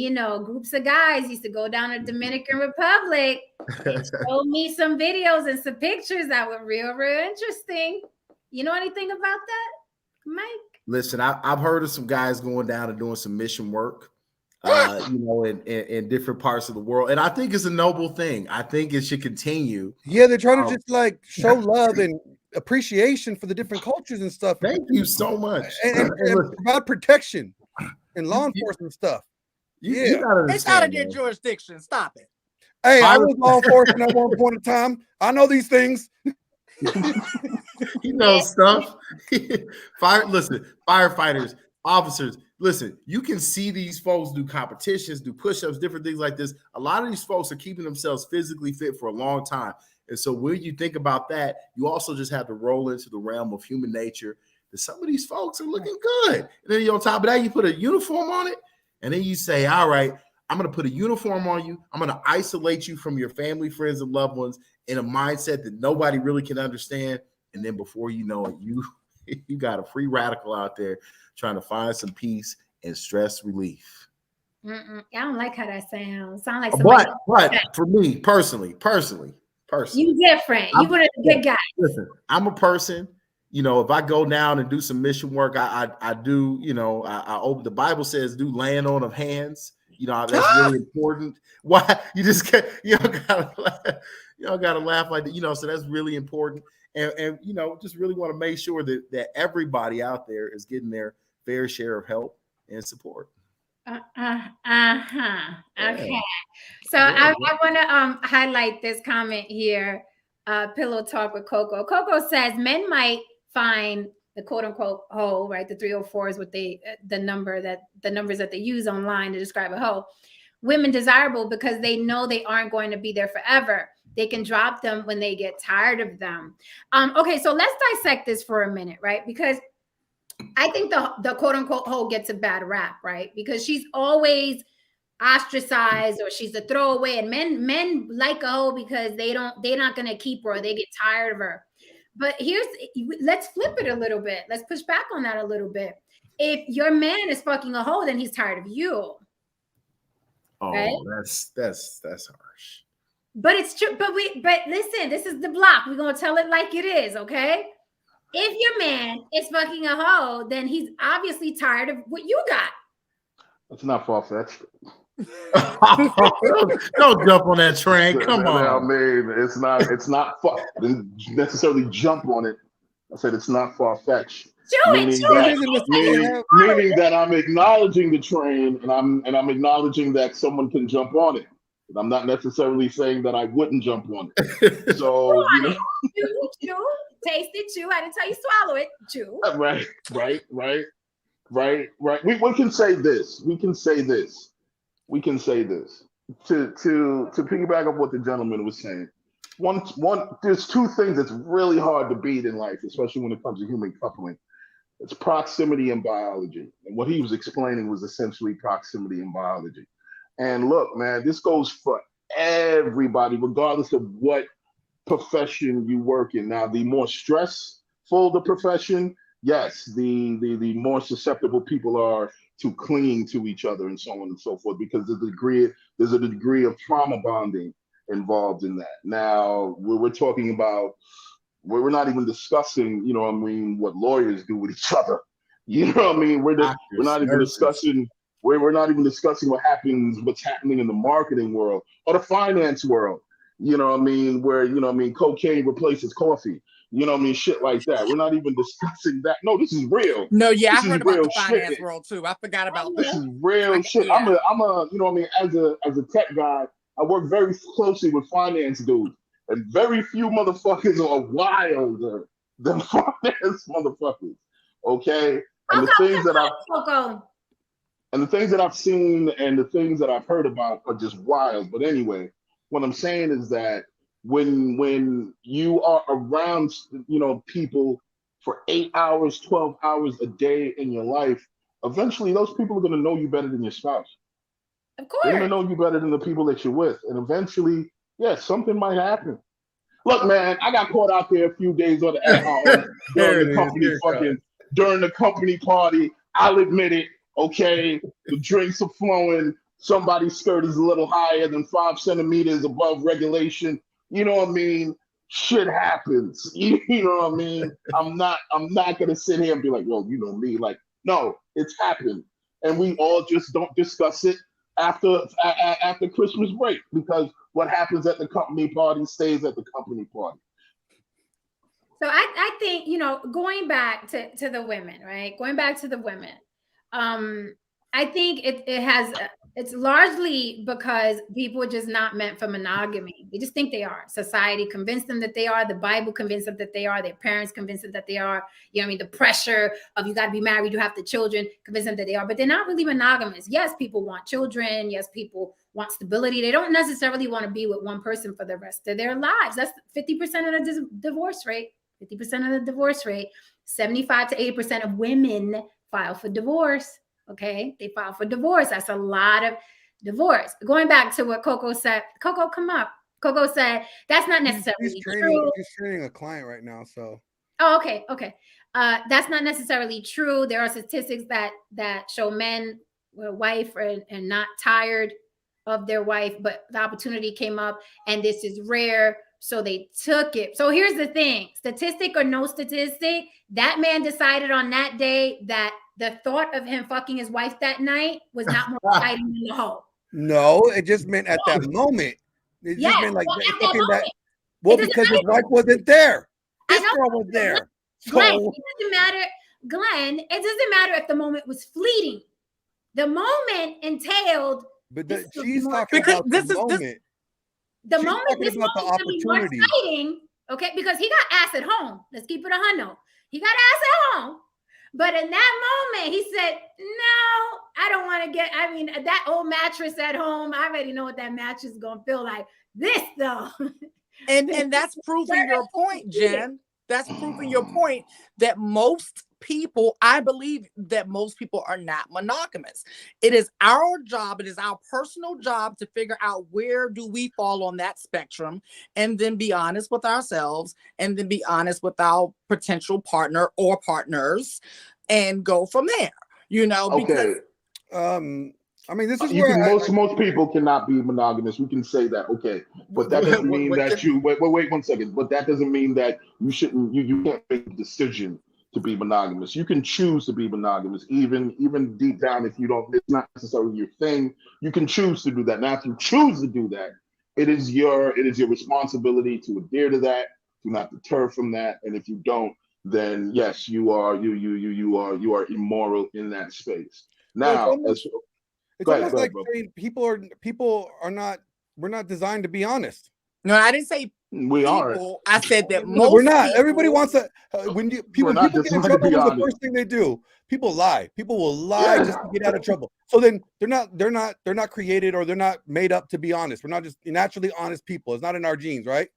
groups of guys used to go down to Dominican Republic and show me some videos and some pictures that were real interesting. You know anything about that, Mike? Listen, I've heard of some guys going down and doing some mission work, in different parts of the world. And I think it's a noble thing. I think it should continue. Yeah, they're trying to just like show love and appreciation for the different cultures and stuff. Thank you so much. And provide protection and law enforcement stuff. You gotta it's out of their jurisdiction. Stop it. Hey, I was law enforcement at one point in time. I know these things. He knows stuff. Firefighters, officers, listen, you can see these folks do competitions, do push-ups, different things like this. A lot of these folks are keeping themselves physically fit for a long time. And so when you think about that, you also just have to roll into the realm of human nature that some of these folks are looking good. And then on top of that, you put a uniform on it, and then you say, all right, I'm going to put a uniform on you. I'm going to isolate you from your family, friends, and loved ones in a mindset that nobody really can understand. And then before you know it, you got a free radical out there trying to find some peace and stress relief. I don't like how that sounds. Sound like somebody. But for me, personally, you different. You would have a good guy. Listen, I'm a person. If I go down and do some mission work, I do. I open. The Bible says do laying on of hands. That's really important. Why you just can't, gotta laugh like that. So that's really important. And just really want to make sure that everybody out there is getting their fair share of help and support. Okay. So I want to highlight this comment here. Pillow Talk with Coco. Coco says men might find the quote unquote hoe, right? The 304 is what the numbers that they use online to describe a hoe. Women desirable because they know they aren't going to be there forever. They can drop them when they get tired of them. Okay, so let's dissect this for a minute, right? Because I think the quote unquote hoe gets a bad rap, right? Because she's always ostracized or she's a throwaway, and men like a hoe because they're not gonna keep her or they get tired of her. But let's flip it a little bit. Let's push back on that a little bit. If your man is fucking a hoe, then he's tired of you. Oh, right? That's harsh. But it's true. But listen, this is the block. We're gonna tell it like it is, okay? If your man is fucking a hoe, then he's obviously tired of what you got. That's not far-fetched. Don't jump on that train. Come on. I mean, it's not necessarily jump on it. I said it's not far-fetched. Meaning that I'm acknowledging the train and I'm acknowledging that someone can jump on it. But I'm not necessarily saying that I wouldn't jump on it. So chew, taste it, chew. I didn't tell you swallow it, chew. Right. We can say this. To piggyback up what the gentleman was saying. One, there's two things that's really hard to beat in life, especially when it comes to human coupling. It's proximity and biology. And what he was explaining was essentially proximity and biology. And look, man, this goes for everybody, regardless of what profession you work in. Now, the more stressful the profession, yes, the more susceptible people are to clinging to each other and so on and so forth, because there's a degree of trauma bonding involved in that. Now, we're talking about, we're not even discussing, what lawyers do with each other. We're not even discussing what's happening in the marketing world or the finance world. Where cocaine replaces coffee. You know what I mean? Shit like that. We're not even discussing that. No, this is real. No, yeah, This I is heard about real the finance shit. world too. I forgot about This that. is real shit. Yeah. I'm a, you know what I mean? As a tech guy, I work very closely with finance dudes, and very few motherfuckers are wilder than finance motherfuckers. Okay, and the things that I've seen and the things that I've heard about are just wild. But anyway, what I'm saying is that when you are around, you know, people for 8 hours, 12 hours a day in your life, eventually those people are going to know you better than your spouse. Of They're going to course. know you better than the people that you're with. And eventually, yeah, something might happen. Look, man, I got caught out there a few days on There during it the is. company Here it comes. during the company party. I'll admit it. Okay, the drinks are flowing. Somebody's skirt is a little higher than 5 centimeters above regulation. You know what I mean? Shit happens. You know what I mean? I'm not gonna sit here and be like, yo, you know me. Like, no, it's happened, and we all just don't discuss it after Christmas break, because what happens at the company party stays at the company party. So I think, you know, going back to the women, right? Going back to the women, I think it's largely because people are just not meant for monogamy. They just think they are. Society convinced them that they are. The Bible convinced them that they are. Their parents convinced them that they are. You know what I mean? The pressure of you got to be married, you have the children, convince them that they are. But they're not really monogamous. Yes, people want children. Yes, people want stability. They don't necessarily want to be with one person for the rest of their lives. That's 50% of the divorce rate. 50% of the divorce rate. 75 to 80% of women file for divorce. Okay, they file for divorce. That's a lot of divorce. Going back to what Coco said, Coco, come up. Coco said that's not necessarily true. He's training a client right now, so. Oh, okay. That's not necessarily true. There are statistics that show men with a wife and not tired of their wife, but the opportunity came up, and this is rare, so they took it. So here's the thing: statistic or no statistic, that man decided on that day that the thought of him fucking his wife that night was not more exciting than the hoe. No, it just meant at that moment. It just meant like fucking that. Well, because his wife wasn't there. This girl was there. Glenn, So it doesn't matter. Glenn, it doesn't matter if the moment was fleeting. The moment entailed. but she's talking because about this the is moment. The She's moment, talking this about the moment is more opportunity. exciting, okay? Because he got ass at home. Let's keep it 100. He got ass at home. But in that moment, he said, no, I don't want to get, I mean, that old mattress at home, I already know what that mattress is going to feel like. This, though. And that's proving your point, Jen. That's proving your point that most people, I believe that most people are not monogamous. It is our job, it is our personal job to figure out where do we fall on that spectrum, and then be honest with ourselves, and then be honest with our potential partner or partners, and go from there. You know, because I mean, this is you where can, most people cannot be monogamous. We can say that, okay, but that doesn't mean that you wait 1 second. But that doesn't mean that you shouldn't. You can't make a decision to be monogamous. You can choose to be monogamous, even deep down. If you don't, it's not necessarily your thing. You can choose to do that. Now, if you choose to do that, it is your responsibility to adhere to that. Do not deter from that. And if you don't, then yes, you are immoral in that space. Now, it's almost like saying people are not. We're not designed to be honest. No, I didn't say we are. I said that No, we're not. people, Everybody wants to. When people get in trouble, what's the first thing they do? People lie. People will lie just to get out of trouble. So then they're not created, or they're not made up to be honest. We're not just naturally honest people. It's not in our genes, right?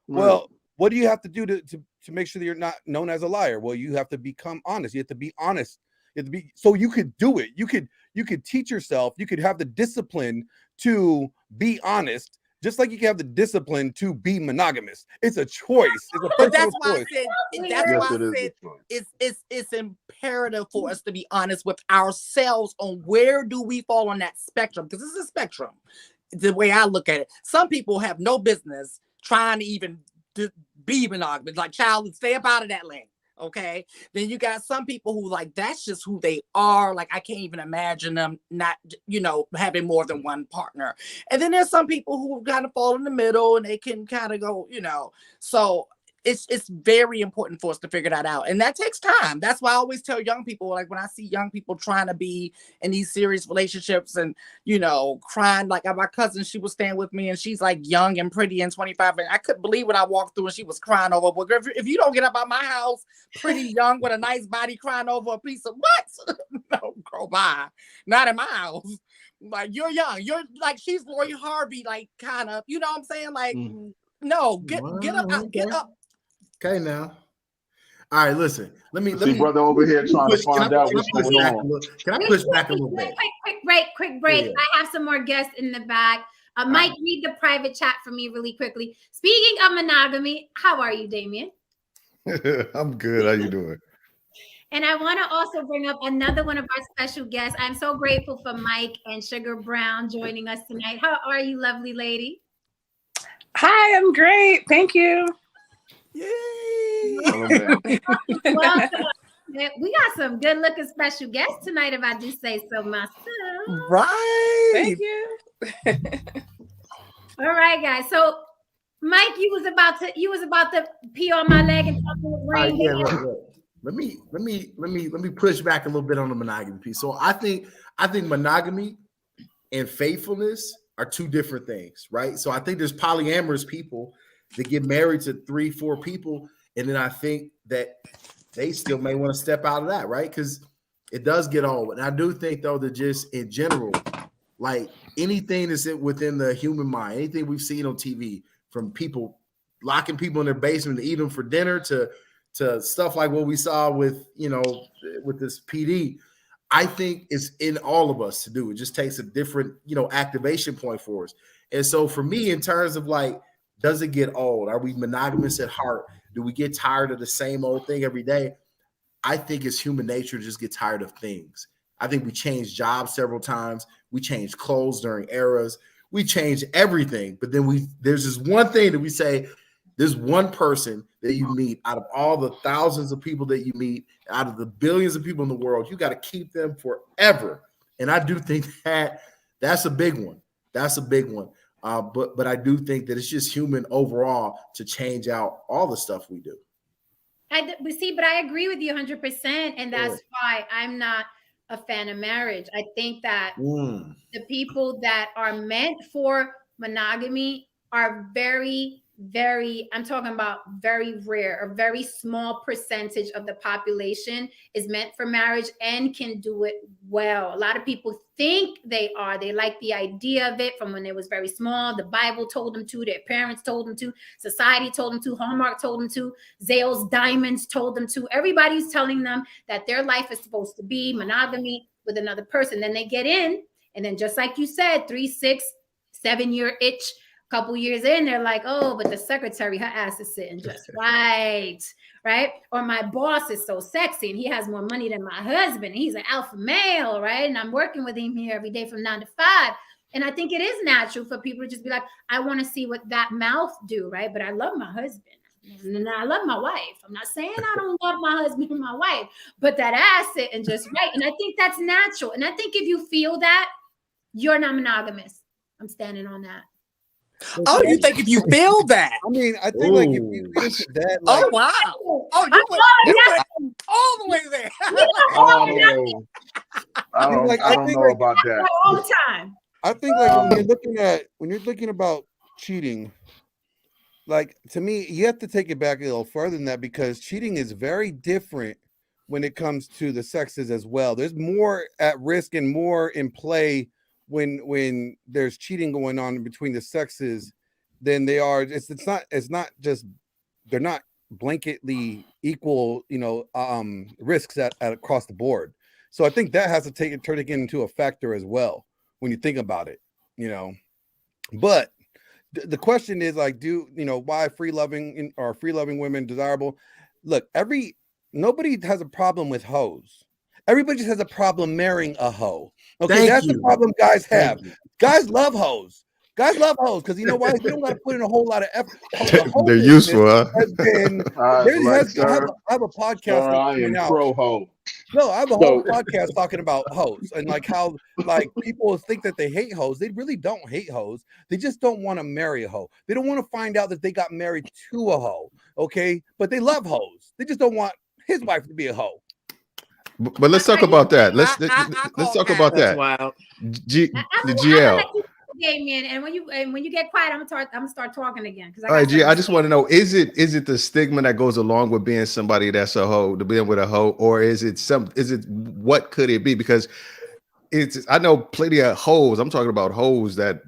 Well, what do you have to do to make sure that you're not known as a liar? Well, you have to become honest. You have to be honest. You have to be, so you could do it. You could teach yourself. You could have the discipline to be honest, just like you can have the discipline to be monogamous. It's a choice. It's a but that's personal why choice. I said it's imperative for us to be honest with ourselves on where do we fall on that spectrum, because it's a spectrum. The way I look at it, some people have no business trying to even be monogamous. Like, child, stay up out of that lane. Okay, then you got some people who, like, that's just who they are. Like, I can't even imagine them not, having more than one partner. And then there's some people who kind of fall in the middle, and they can kind of go, so it's very important for us to figure that out. And that takes time. That's why I always tell young people, like when I see young people trying to be in these serious relationships and, you know, crying, like my cousin, she was staying with me and she's like young and pretty and 25. And I couldn't believe what I walked through and she was crying over, well, if you don't get up out my house, pretty young with a nice body crying over a piece of what? No, go by. Not in my house. Like, you're young. You're like, she's Lori Harvey, like, kind of, you know what I'm saying? Like, no, get up, get up. Okay, now. All right, listen. Let me brother over here trying to find out what's going on. Can I push back a little bit? Quick break. Yeah. I have some more guests in the back. Mike, read the private chat for me really quickly. Speaking of monogamy, how are you, Damien? I'm good. How you doing? And I want to also bring up another one of our special guests. I'm so grateful for Mike and Sugar Brown joining us tonight. How are you, lovely lady? Hi, I'm great. Thank you. Yay! Welcome. We got some good looking special guests tonight, if I do say so myself. Right. Thank you. All right, guys. So Mike, you was about to pee on my leg and tell me it was rain. Yeah, look. Let me push back a little bit on the monogamy piece. So I think monogamy and faithfulness are two different things, right? So I think there's polyamorous people that get married to 3-4 people, and then I think that they still may want to step out of that, right? Because it does get old. And I do think, though, that just in general, like anything that's within the human mind, anything we've seen on TV, from people locking people in their basement to eat them for dinner to stuff like what we saw with, you know, with this PD, I think it's in all of us to do. It just takes a different, you know, activation point for us. And so for me, in terms of like, does it get old? Are we monogamous at heart? Do we get tired of the same old thing every day? I think it's human nature to just get tired of things. I think we changed jobs several times. We changed clothes during eras. We changed everything. But then there's this one thing that we say, there's one person that you meet out of all the thousands of people that you meet, out of the billions of people in the world, you got to keep them forever. And I do think that that's a big one. That's a big one. But I do think that it's just human overall to change out all the stuff we do. But I agree with you 100%. And that's why I'm not a fan of marriage. I think that the people that are meant for monogamy are very, I'm talking about very rare, a very small percentage of the population is meant for marriage and can do it well. A lot of people think they like the idea of it from when they was very small. The Bible told them to, their parents told them to, society told them to, Hallmark told them to, Zales Diamonds told them to. Everybody's telling them that their life is supposed to be monogamy with another person. Then they get in, and then just like you said, 3, 6, 7 year itch. Couple years in, they're like, oh, but the secretary, her ass is sitting just right? Or my boss is so sexy and he has more money than my husband. And he's an alpha male, right? And I'm working with him here every day from 9 to 5. And I think it is natural for people to just be like, I want to see what that mouth do, right? But I love my husband and I love my wife. I'm not saying I don't love my husband and my wife, but that ass sitting just right. And I think that's natural. And I think if you feel that, you're not monogamous. I'm standing on that. Oh, you think if you feel that? I mean, I think like if you get into that, like, oh wow! Oh, you went all the way there. I don't know about that. All the time. I think like when you're looking about cheating, like to me, you have to take it back a little further than that, because cheating is very different when it comes to the sexes as well. There's more at risk and more in play when there's cheating going on between the sexes than they are. It's not just, they're not blanketly equal, you know, risks at across the board. So I think that has to turn it into a factor as well when you think about it, you know. But the question is like, why free loving women desirable? Look, nobody has a problem with hoes. Everybody just has a problem marrying a hoe. Okay, that's the problem guys have. Guys love hoes. Guys love hoes because you know why? They don't got to put in a whole lot of effort. They're useful, huh? I have a podcast. I am pro hoe. No, I have a whole podcast talking about hoes and like how like people think that they hate hoes. They really don't hate hoes. They just don't want to marry a hoe. They don't want to find out that they got married to a hoe. Okay, but they love hoes. They just don't want his wife to be a hoe. But let's talk about that. Let's talk about That's that. wild. The I'm gonna GL. let you Damien, and when you get quiet, I'm gonna start talking again. All right, G. I just want to know: is it the stigma that goes along with being somebody that's a hoe, to being with a hoe, or is it what could it be? Because I know plenty of hoes. I'm talking about hoes that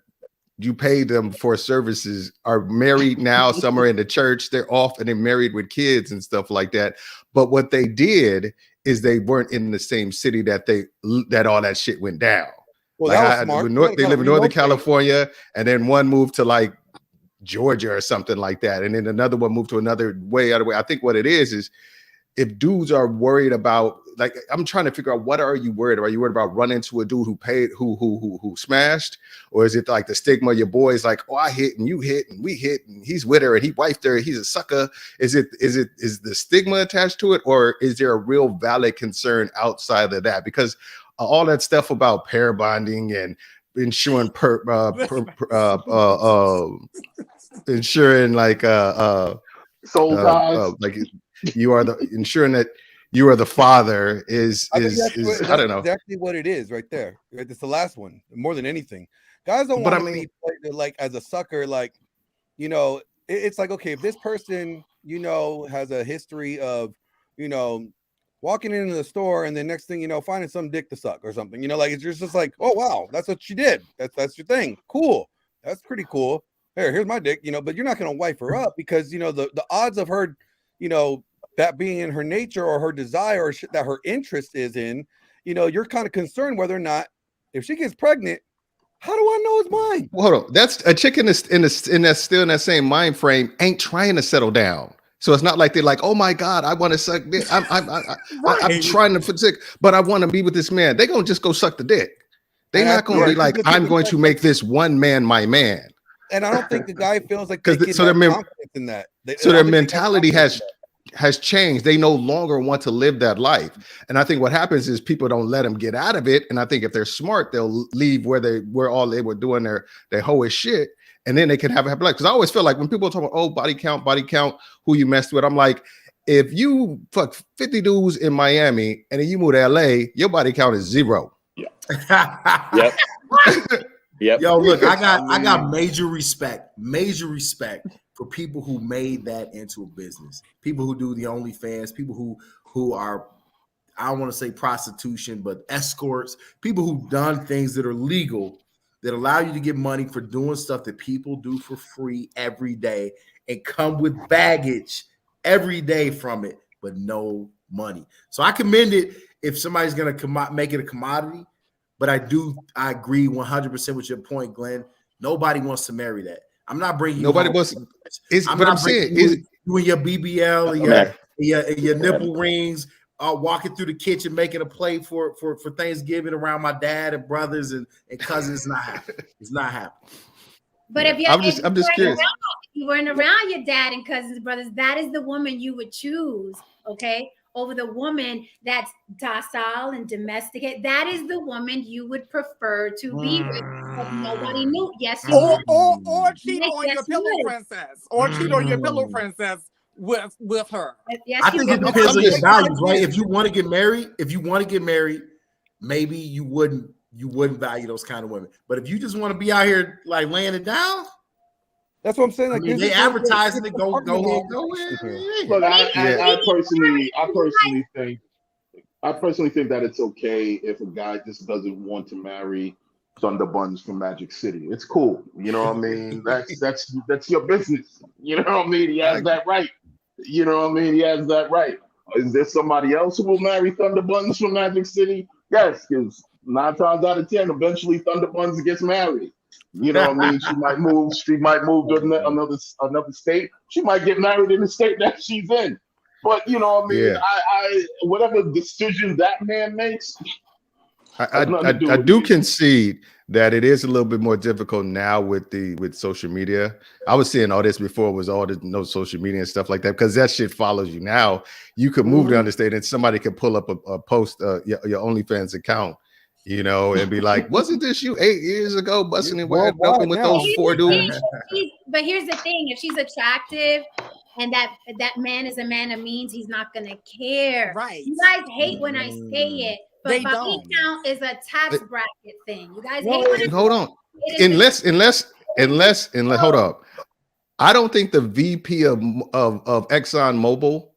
you pay them for services, are married now. Some are in the church. They're off and they're married with kids and stuff like that. But what they did is they weren't in the same city that all that shit went down. Well, like that was smart. They live in Northern California, and then one moved to like Georgia or something like that, and then another one moved to another way out of way. I think what it is if dudes are worried about, like, I'm trying to figure out, what are you worried about? Are you worried about running into a dude who smashed, or is it like the stigma? Your boy's like, oh, I hit and you hit and we hit and he's with her and he wifed her. He's a sucker. Is the stigma attached to it, or is there a real valid concern outside of that? Because all that stuff about pair bonding and insuring ensuring like soul ties, like you are ensuring that you are the father is I don't know exactly what it is right there. It's the last one more than anything. Guys don't want to be played like as a sucker. Like, it's like, okay, if this person has a history of walking into the store and the next thing finding some dick to suck or something, like it's just like, oh wow, that's what she did. That's your thing. Cool. That's pretty cool. Here's my dick, but you're not gonna wife her up because the odds of her, that being in her nature or her desire or shit that her interest is in, you're kind of concerned whether or not, if she gets pregnant, how do I know it's mine? Well, hold on. That's a chick in that still in that same mind frame ain't trying to settle down. So it's not like they're like, oh my God, I want to suck dick. I'm trying to sick, but I want to be with this man. They're gonna just go suck the dick. They're not gonna be like, I'm going to make this one man my man. And I don't think the guy feels like because their confidence in that. So their mentality has changed. They no longer want to live that life. And I think what happens is people don't let them get out of it. And I think if they're smart, they'll leave where all they were doing their hoish shit. And then they can have a happy life. Because I always feel like when people talk about, oh, body count, who you messed with, I'm like, if you fuck 50 dudes in Miami and then you move to LA, your body count is 0. Yeah. Yep. Yep. Yo, look, I got major respect for people who made that into a business. People who do the OnlyFans, people who are, I don't want to say prostitution, but escorts, people who've done things that are legal that allow you to get money for doing stuff that people do for free every day and come with baggage every day from it, but no money. So I commend it if somebody's going to make it a commodity. But I agree 100% with your point, Glenn. Nobody wants to marry that. I'm not bringing nobody wants. I'm saying you and your BBL and your nipple rings, walking through the kitchen making a plate for Thanksgiving around my dad and brothers and cousins. It's not happening. It's not happening. But if you're, I'm just curious. If you weren't around your dad and cousins and brothers, that is the woman you would choose. Okay. Over the woman that's docile and domesticated. That is the woman you would prefer to be with. But nobody knew. Yes, you or cheat on your pillow princess. Or cheat on your pillow princess with her. Yes, I think it depends on your values, right? If you want to get married, maybe you wouldn't value those kind of women. But if you just want to be out here like laying it down, that's what I'm saying. Like, they advertising it. Go in. Look, I personally think that it's okay if a guy just doesn't want to marry Thunder Buns from Magic City. It's cool. You know what I mean? That's your business. You know what I mean? He has that right. You know what I mean? He has that right. Is there somebody else who will marry Thunder Buns from Magic City? Yes, because 9 times out of 10, eventually Thunder Buns gets married. You know what I mean? She might move to another state. She might get married in the state that she's in. But you know what I mean? Yeah. I whatever decision that man makes. I do concede that it is a little bit more difficult now with social media. I was seeing all this before it was all this no social media and stuff like that, because that shit follows you now. You could move to understand and somebody could pull up a post your OnlyFans account you know, and be like, wasn't this you 8 years ago busting and wide Worldwide open with now. those 4 dudes? But here's the thing: if she's attractive, and that man is a man of means, he's not gonna care. Right. You guys hate when I say it, but They body don't. count is a tax bracket thing. You guys No, hate when I Hold on. it is Unless hold up. I don't think the VP of Exxon Mobil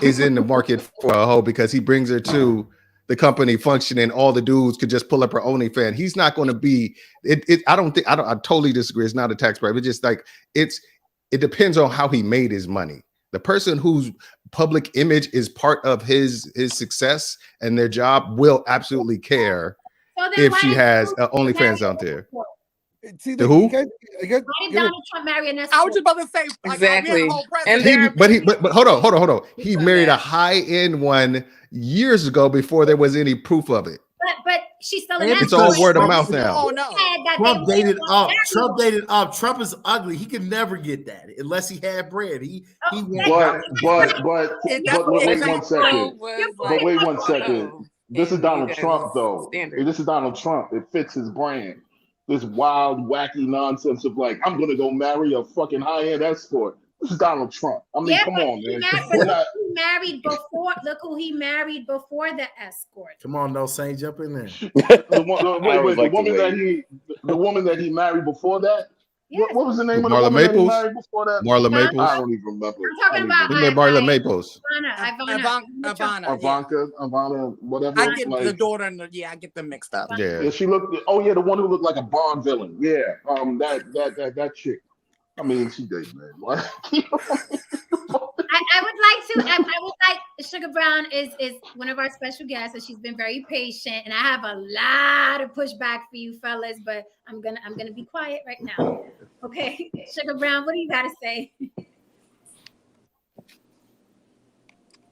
is in the market for a hoe because he brings her to the company functioning. All the dudes could just pull up her OnlyFans. He's not going to be it. I totally disagree. It's not a tax bracket. It's just like it depends on how he made his money. The person whose public image is part of his success and their job will absolutely care So then if why she did has Donald OnlyFans Trump out there. See, The who? Why did Donald Trump marry an escort? I was just about to say, like, Exactly. we had a whole And president. But hold on. He said married a that. high-end one years ago before there was any proof of it. But she's still an And It's escort. all word of Trump- mouth now. Oh no. Trump dated up. Trump dated up. Trump is ugly. He could never get that unless he had bread. He But wait one Exactly. second. Was But like, wait 1 oh, second. This is and Donald you guys' Trump, though. standard. This is Donald Trump. It fits his brand. This wild, wacky nonsense of like, I'm gonna go marry a fucking high-end escort. This is Donald Trump. I mean, Yeah, come but on, he man. married, We're but not- he married before. Look who he married before the escort. come on, no Saint, jump in there. the woman that he married before that. Yes. What was the name of the Marla woman that he Maples? married before that? Marla I Maples. don't even remember. I'm talking about Isn't there Marla Maples? Ivana. Ivana, whatever. I get like, the daughter and I get them mixed up. Yeah, she looked. Oh yeah, the one who looked like a Bond villain. Yeah, that chick. I mean, she did, man. What? I would like Sugar Brown is one of our special guests, and she's been very patient. And I have a lot of pushback for you fellas, but I'm gonna be quiet right now. Okay, Sugar Brown, what do you got to say?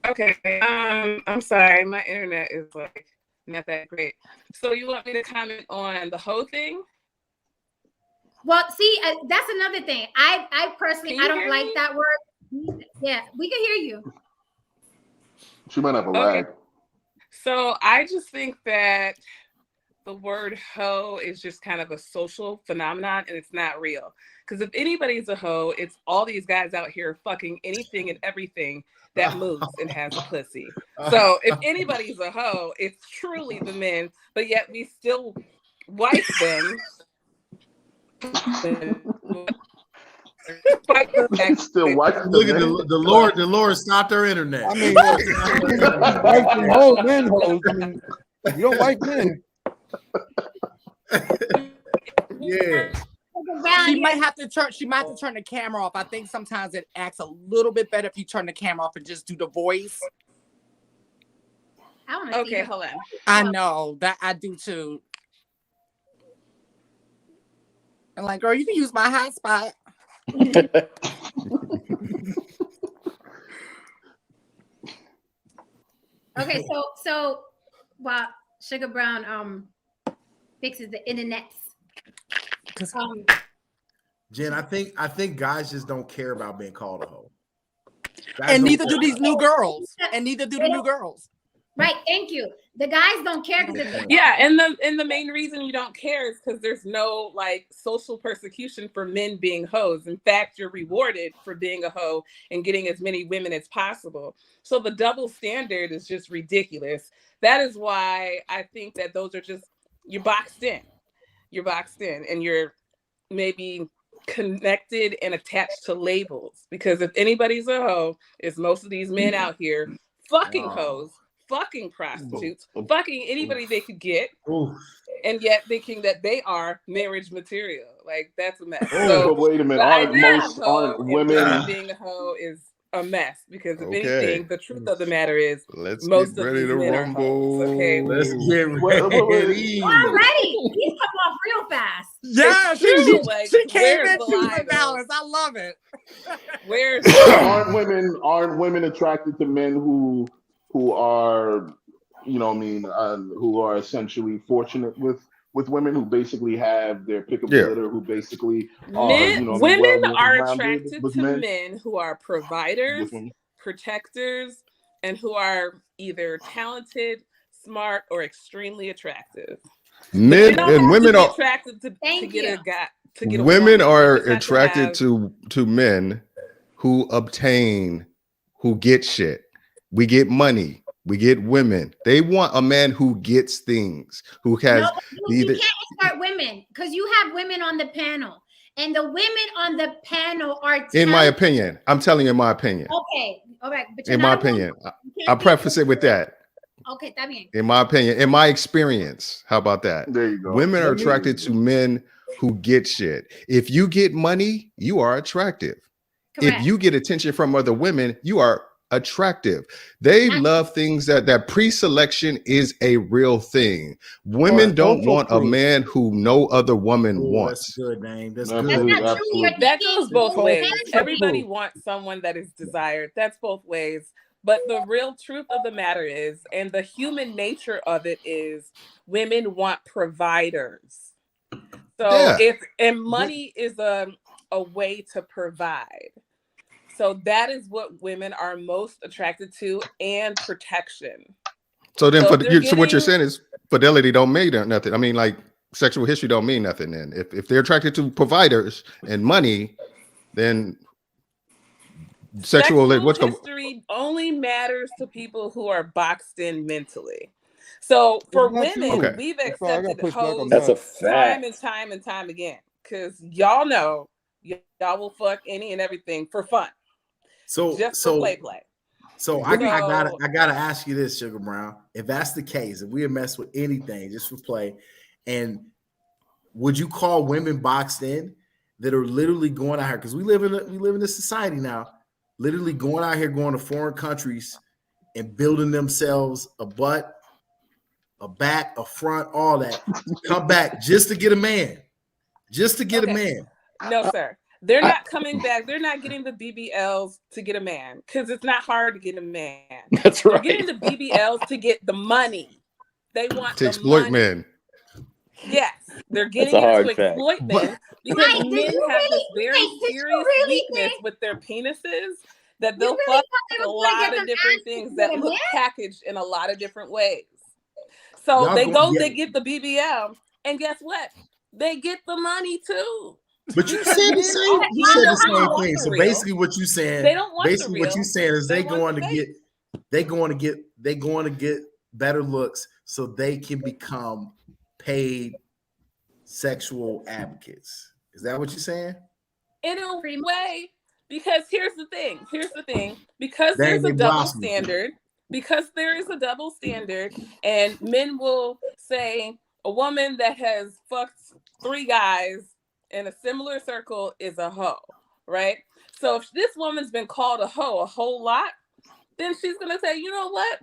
Okay. I'm sorry, my internet is like not that great. So you want me to comment on the whole thing? Well, see, that's another thing. I personally, Can you I don't hear like me? that word. Yeah, we can hear you. She might have a lag. So I just think that the word hoe is just kind of a social phenomenon and it's not real. Because if anybody's a hoe, it's all these guys out here fucking anything and everything that moves and has a pussy. So if anybody's a hoe, it's truly the men, but yet we still wife them. Still watching. Look at the Lord stopped her internet. I mean, wife and hoes, men hoes. I mean, you don't like men. Yeah. She might have to turn the camera off. I think sometimes it acts a little bit better if you turn the camera off and just do the voice. Okay, hold on. I know that I do too. I'm like, girl, you can use my hotspot. Okay, so while Sugar Brown fixes the internets. Jen, I think guys just don't care about being called a hoe. Guys And don't neither care. do these new girls. And neither do the new girls. Right, thank you. The guys don't care. Yeah, and the main reason you don't care is because there's no like social persecution for men being hoes. In fact, you're rewarded for being a hoe and getting as many women as possible. So the double standard is just ridiculous. That is why I think that those are just, you're boxed in. You're boxed in and you're maybe connected and attached to labels. Because if anybody's a hoe, it's most of these men out here fucking hoes, fucking prostitutes, fucking anybody they could get, and yet thinking that they are marriage material. Like, that's a mess. So but wait a minute, aren't women being a hoe is a mess, because if Okay. anything, the truth of the matter is Let's most get of ready these to men are rumble. hoes, okay? Let's get ready. Already, he's come off real fast. Yeah, It's true. she Like, came where's in the to lie, the balance. I love it. Where's aren't women attracted to men who are, you know what I mean, who are essentially fortunate with women who basically have their pick of litter, who basically are, men, you know, women are well-rounded attracted with to men. men who are providers, With women. protectors, and who are either talented, smart, or extremely attractive. Men and women are attracted to get a guy. To get a women woman. are attracted to men who obtain, who get shit. We get money. We get women. They want a man who gets things, who has. You can't start women because you have women on the panel, and the women on the panel are. In my opinion, I'm telling you, in my opinion. Okay, all right, but in my opinion, I preface it with that. Okay, está bien. In my opinion, in my experience, how about that? There you go. Women are attracted to men who get shit. If you get money, you are attractive. Correct. If you get attention from other women, you are attractive. They love things that pre-selection is a real thing. Women don't want a man who no other woman wants. That's good, name. That's good. That goes both ways. Everybody wants someone that is desired. That's both ways. But the real truth of the matter is, and the human nature of it is, women want providers. So money is a way to provide. So that is what women are most attracted to, and protection. So then, so what you're saying is fidelity don't mean nothing. I mean, like sexual history don't mean nothing. Then, if they're attracted to providers and money, then sexual history only matters to people who are boxed in mentally. So for women, we've accepted hoes time and time and time again, because y'all know y'all will fuck any and everything for fun. So play. So I gotta ask you this, Sugar Brown. If that's the case, if we mess with anything just for play, and would you call women boxed in that are literally going out here? Because we live in a society now, literally going out here, going to foreign countries and building themselves a butt, a back, a front, all that. Come back just to get a man. Just to get a man. No, sir. They're not coming back. They're not getting the BBLs to get a man, because it's not hard to get a man. That's right. They're getting the BBLs to get the money. They want to exploit men. Yes, they're getting it to exploit men, because men have this very serious weakness with their penises that they'll fuck a lot of different things that look packaged in a lot of different ways. So they get the BBL, and guess what? They get the money too. But you said the same thing. So basically, what you saying? They don't want basically what you saying is they going to get better looks so they can become paid sexual advocates. Is that what you're saying? In a way, because here's the thing. Because there's a double standard. Because there is a double standard, and men will say a woman that has fucked 3 guys in a similar circle is a hoe, right? So if this woman's been called a hoe a whole lot, then she's gonna say, you know what?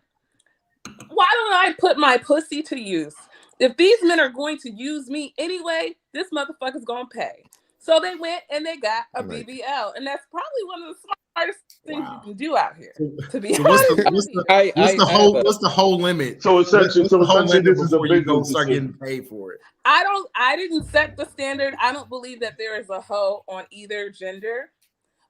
Why don't I put my pussy to use? If these men are going to use me anyway, this motherfucker's gonna pay. So they went and they got a BBL, and that's probably one of the smartest things you can do out here. To be honest, what's the whole limit? So essentially, this is a big go start getting paid for it. I didn't set the standard. I don't believe that there is a hoe on either gender.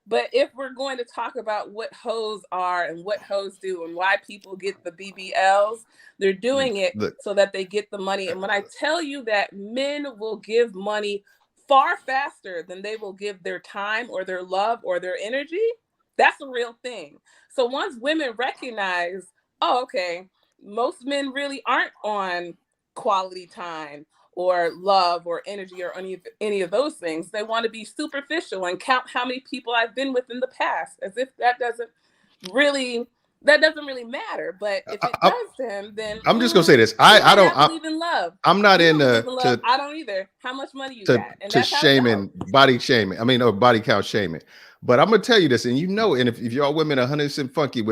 But if we're going to talk about what hoes are and what hoes do and why people get the BBLs, they're doing it so that they get the money. And when I tell you that men will give money far faster than they will give their time or their love or their energy, that's a real thing. So once women recognize, oh, okay, most men really aren't on quality time or love or energy or any of those things. They want to be superficial and count how many people I've been with in the past, as if that doesn't really matter. But if it does to him, then I'm just gonna say this. I don't believe in love. I'm not into I don't either. How much money you got? And to shaming, body shaming. I mean, or body count shaming. But I'm gonna tell you this, and and if y'all women 100% funky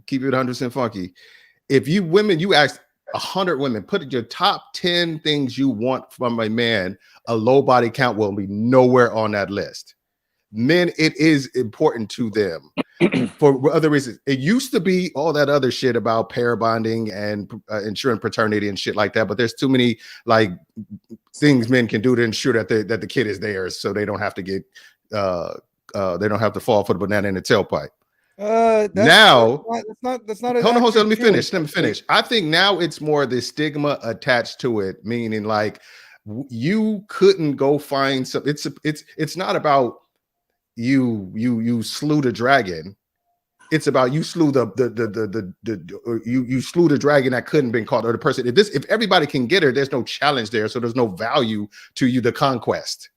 keep it 100% funky. If you women, you ask 100 women, put your top 10 things you want from a man, a low body count will be nowhere on that list. Men, it is important to them for other reasons. It used to be all that other shit about pair bonding and ensuring paternity and shit like that, but there's too many like things men can do to ensure that the kid is theirs, so they don't have to get they don't have to fall for the banana in the tailpipe. Now, that's not. hold on. Let me finish. I think now it's more the stigma attached to it, meaning like you couldn't go find some. It's not about you slew the dragon. It's about you slew you slew the dragon that couldn't been caught, or the person. If everybody can get her, there's no challenge there, so there's no value to you. The conquest.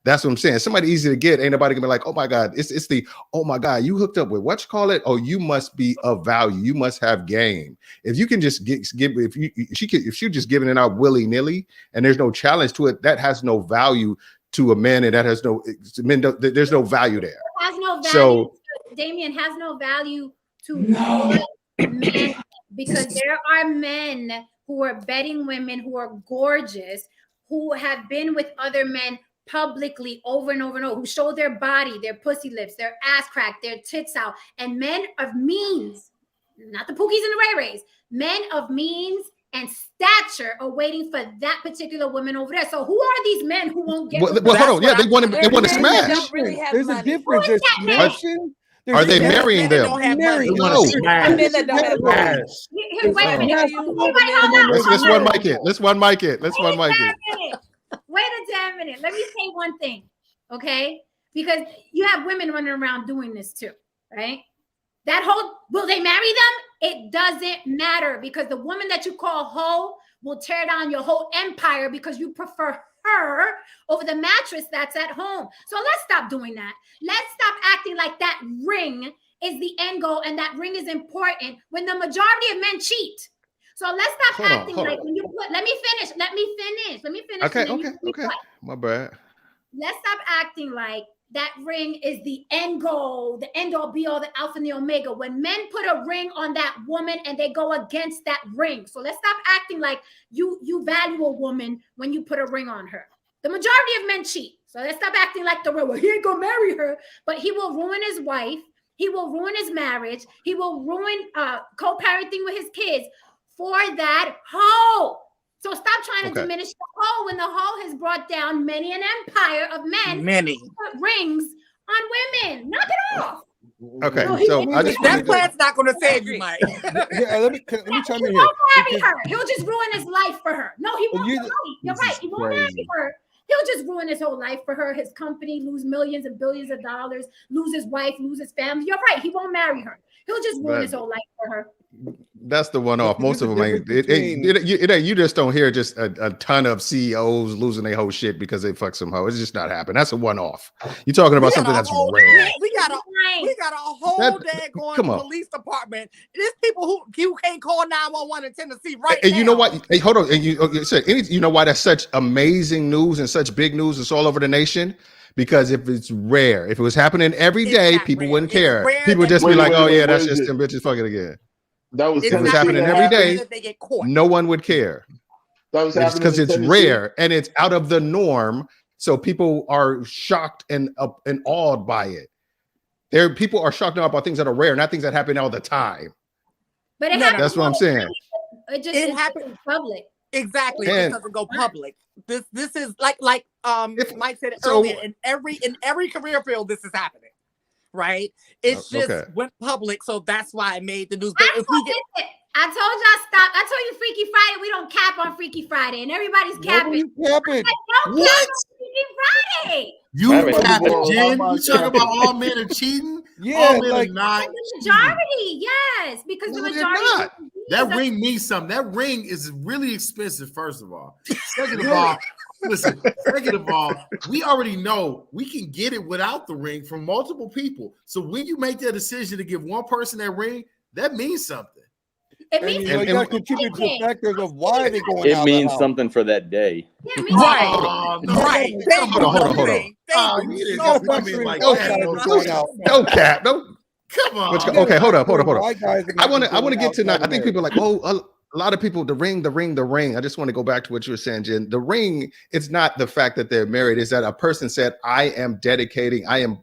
That's what I'm saying. Somebody easy to get. Ain't nobody gonna be like, oh my God, it's the oh my God, you hooked up with what you call it? Oh, you must be of value. You must have game. If you can just if she's just giving it out willy nilly and there's no challenge to it, that has no value to a man, and that has no there's no value there. It has no value. So Damien has no value to men, because there are men who are betting women who are gorgeous, who have been with other men publicly over and over and over, who show their body, their pussy lips, their ass crack, their tits out, and men of means, not the Pookies and the Ray Rays, men of means and stature are waiting for that particular woman over there. So who are these men who won't get? Well, hold on. Yeah, they want to smash. There's a difference. There's smashing. Are they marrying them? Wait a minute. Let's one mic it. Wait a damn minute. Let me say one thing, okay? Because you have women running around doing this too, right? That whole, will they marry them? It doesn't matter, because the woman that you call hoe will tear down your whole empire because you prefer her over the mattress that's at home. So let's stop doing that. Let's stop acting like that ring is the end goal and that ring is important when the majority of men cheat. So let's stop acting like when you put, let me finish. Okay. My bad. Let's stop acting like that ring is the end goal, the end all be all, the alpha and the omega. When men put a ring on that woman and they go against that ring. So let's stop acting like you value a woman when you put a ring on her. The majority of men cheat. So let's stop acting like well, he ain't gonna marry her, but he will ruin his wife. He will ruin his marriage. He will ruin co-parenting with his kids for that hoe. So stop trying to diminish the hoe when the hoe has brought down many an empire of men. Many put rings on women. Knock it off. Okay, so I just that plan's not going to save you, Mike. Yeah, let me chime in here. He won't marry her. He'll just ruin his life for her. No, he won't. You're right. He won't marry her. He'll just ruin his whole life for her, his company, lose millions and billions of dollars, lose his wife, lose his family. You're right. He won't marry her. He'll just ruin his whole life for her. That's the one off. Most of them ain't. You just don't hear just a ton of CEOs losing their whole shit because they fuck some hoe. It's just not happening. That's a one off. You're talking about something that's rare. We got a whole daggone police department. There's people who you can't call 911 in Tennessee right now. And you know what? Hey, hold on. And you know why that's such amazing news and such big news? It's all over the nation. Because if it's rare, if it was happening every day, people wouldn't care. People would just be like, "Oh yeah, that's just them bitches fucking again." That was if it was happening every day. No one would care. That was because it's rare and it's out of the norm, so people are shocked and awed by it. People are shocked now about things that are rare, not things that happen all the time. But that's what I'm saying. It happens in public. Exactly. It doesn't go public. This is like Mike said earlier. In every career field, this is happening. Right? It's just went public, so that's why I made the news. But I told y'all stop. I told you Freaky Friday. We don't cap on Freaky Friday, and everybody's capping. What? Freaky Friday. You capping, Jen? You talking about all men are cheating? Yeah, all men are not. The majority, yes, because the majority. That ring means something. That ring is really expensive. First of all, second of all. Listen, second of all, we already know we can get it without the ring from multiple people. So when you make that decision to give one person that ring, that means something. It means you got to contribute to factors of why they're going out. It means something for that day. Yeah, right. No cap. No. Come on. Okay, hold up. I want to get to. I think people are like, a lot of people, the ring. I just want to go back to what you were saying, Jen. The ring, it's not the fact that they're married. It's that a person said, I am dedicating, I am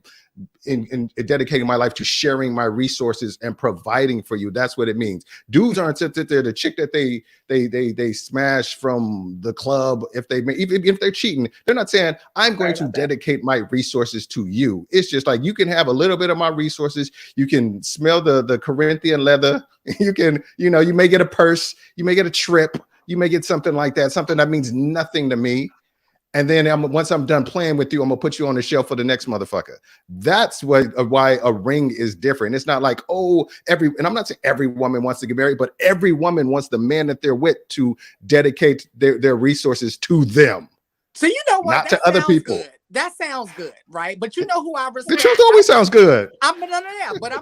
in dedicating my life to sharing my resources and providing for you. That's what it means. Dudes aren't sit there. The chick that they smash from the club, even if they're cheating, they're not saying I'm going to dedicate my resources to you. It's just like, you can have a little bit of my resources. You can smell the Corinthian leather. You can, you may get a purse, you may get a trip, you may get something like that, something that means nothing to me. And then once I'm done playing with you, I'm gonna put you on the shelf for the next motherfucker. That's why a ring is different. It's not like, and I'm not saying every woman wants to get married, but every woman wants the man that they're with to dedicate their resources to them. So you know what? Not to other people. Good. That sounds good, right? But you know who I respect? The truth always sounds good. But I'm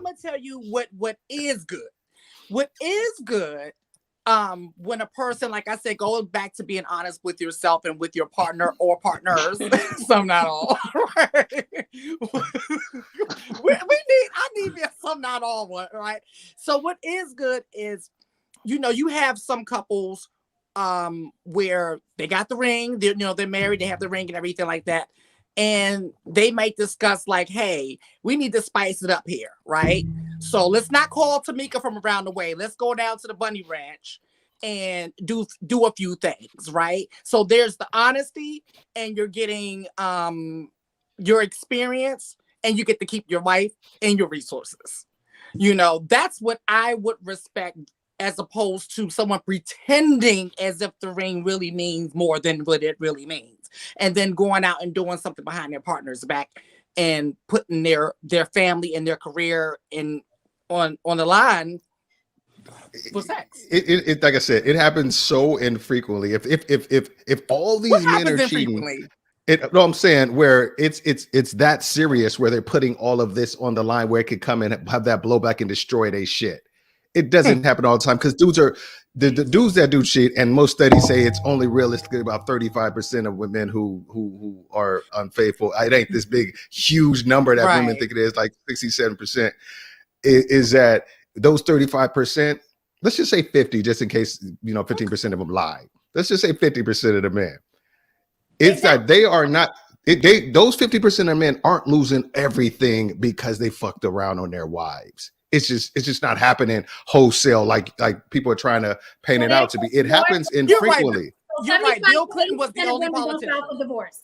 gonna tell you what is good. What is good, when a person, like I said, going back to being honest with yourself and with your partner or partners, some not all, right? I need some not all one, right? So what is good is, you have some couples where they got the ring, they're married, they have the ring and everything like that. And they might discuss like, hey, we need to spice it up here, right? So let's not call Tamika from around the way. Let's go down to the Bunny Ranch and do a few things, right? So there's the honesty, and you're getting your experience, and you get to keep your wife and your resources. That's what I would respect, as opposed to someone pretending as if the ring really means more than what it really means. And then going out and doing something behind their partner's back and putting their family and their career on the line for sex. It like I said, it happens so infrequently. If all these men are cheating, I'm saying where it's that serious, where they're putting all of this on the line, where it could come and have that blowback and destroy their shit. It doesn't happen all the time, because dudes are the dudes that do cheat, and most studies say it's only realistically about 35% of women who are unfaithful. It ain't this big, huge number that women think it is, like 67%. Is that those 35%? Let's just say 50, just in case 15% of them lie. Let's just say 50% of the men. It's that they are not. Those 50% of men aren't losing everything because they fucked around on their wives. It's just not happening wholesale like people are trying to paint it out to be. It happens infrequently. You're right. Bill Clinton was the only politician. Don't file for divorce.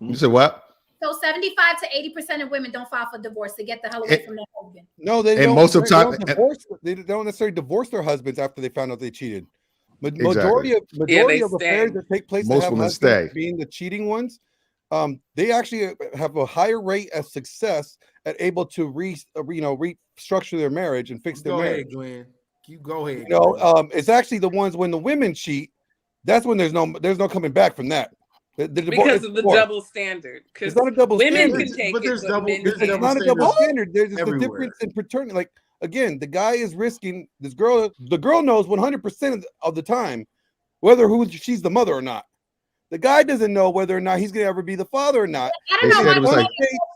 You said what? So 75 to 80% of women don't file for divorce to get the hell away from their husband. No, they and don't. Most of the time, they don't necessarily divorce their husbands after they found out they cheated. Exactly. Majority of affairs that take place most that have women husbands stay. being the cheating ones, they actually have a higher rate of success at able to restructure their marriage and fix their marriage. Glenn. You go ahead. It's actually the ones when the women cheat. That's when there's no coming back from that. Because of the double standard. It's not a double women standard. can take but there's it, double. men There's can't. It's not a double standard. There's everywhere. the difference in paternity. Like, again, the guy is risking this girl. The girl knows 100% of the time whether she's the mother or not. The guy doesn't know whether or not he's going to ever be the father or not. I don't know why like,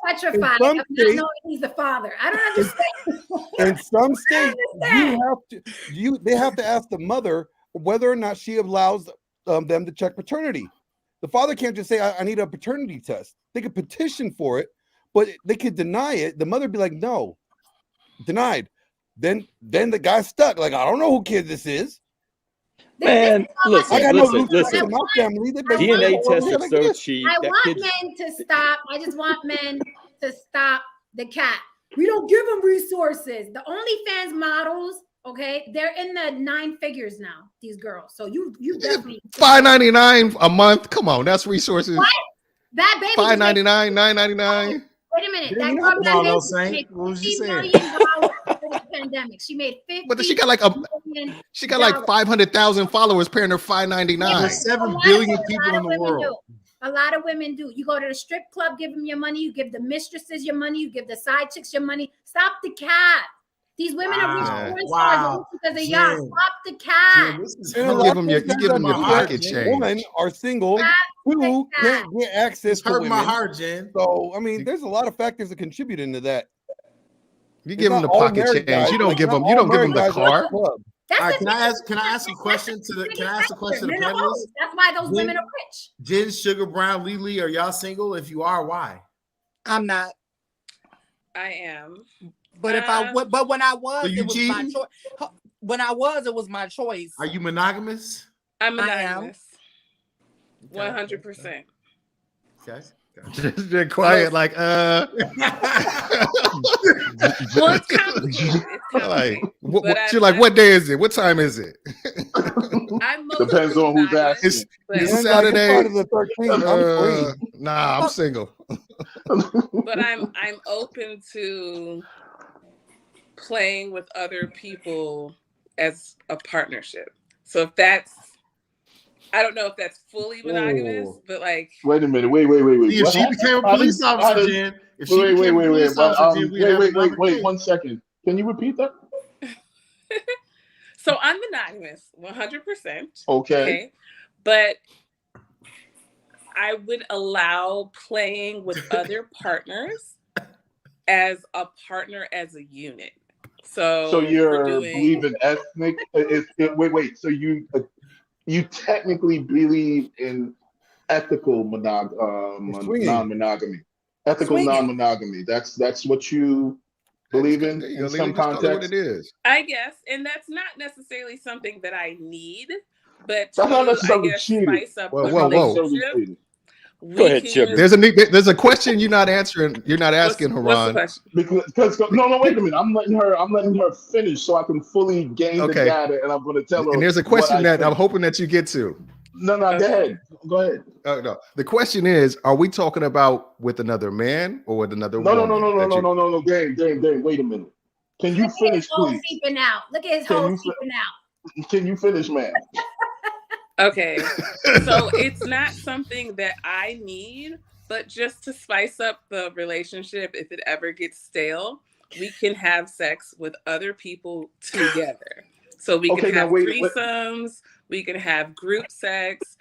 petrified of not knowing he's the father. I don't understand. In some states, they have to ask the mother whether or not she allows them to check paternity. The father can't just say, I need a paternity test. They could petition for it, but they could deny it. The mother would be like, no, denied. Then the guy's stuck. Like, I don't know who kid this is. Man, listen. I got no roots Listen. in my family. DNA tests are so cheap. I want men to stop. I just want men to stop the cat. We don't give them resources. The OnlyFans models, okay, they're in the 9 figures now, these girls. So you definitely $5.99 a month. Come on, that's resources. What? That baby $5.99, $9.99. Wait a minute. That Girl, come on, no Saint. What was you saying? The pandemic. She made $50 But she got like 500,000 followers paying her $5.99. There's 7 billion people in the world. A lot of women do. You go to the strip club, give them your money. You give the mistresses your money. You give the side chicks your money. Stop the cat. These women are reaching porn stars because of y'all. Stop the cat. You give them your pocket change. Women are single who can't get access to women. My heart, Jen. So, I mean, there's a lot of factors that contribute into that. You give them the pocket change. You don't give them the car. All right, can I ask a question to the panelists? That's why those women are rich. Jen, Sugar Brown, Lily, are y'all single? If you are, why? I'm not. I am. But if I would, but when I was, So you it was my cheating? choice. When I was, it was my choice. Are you monogamous? I'm I am. monogamous. 100%. Okay. Just been quiet, like Well, it's complicated. like But you're like, what day is it? What time is it? I'm mostly Depends on who's monogamous, asking. but- It's Like, Saturday. Friday the 13th, I'm free. Nah, I'm single. but I'm open to playing with other people as a partnership. So if that's, I don't know if that's fully monogamous, Oh. but like, Wait a minute. Wait. If What she happened? became a How police does- how officer, does- Jen, if she Wait. became a police officer, Jen, we'd have another Wait. kid. 1 second. Can you repeat that? so I'm monogamous, 100%. Okay. But I would allow playing with other partners as a partner as a unit. So you're we're doing- believe in ethnic? Wait. So you technically believe in ethical Swinging. non-monogamy? Ethical Swinging. non-monogamy. That's what you believe in There you go, in some Lily, just call it what context. it is. I guess, and that's not necessarily something that I need, but That's not to, necessarily I guess, cheating. spice up Whoa, the whoa, whoa. relationship. Go ahead, we Sugar. There's a question you're not answering. You're not asking, What's the Haran. question? Because no, wait a minute. I'm letting her finish so I can fully gain the Okay. data, and I'm going to tell her. And there's a what question I that think. I'm hoping that you get to. No, go ahead. Go ahead. No. The question is, are we talking about with another man or with another No. woman? Dame. Wait a minute. Can you Look at finish, his hole please? seeping out. Look at his Can hole you seeping out. Can you finish, man? Okay, so it's not something that I need, but just to spice up the relationship, if it ever gets stale, we can have sex with other people together. So we Okay, can now have wait. threesomes, we can have group sex.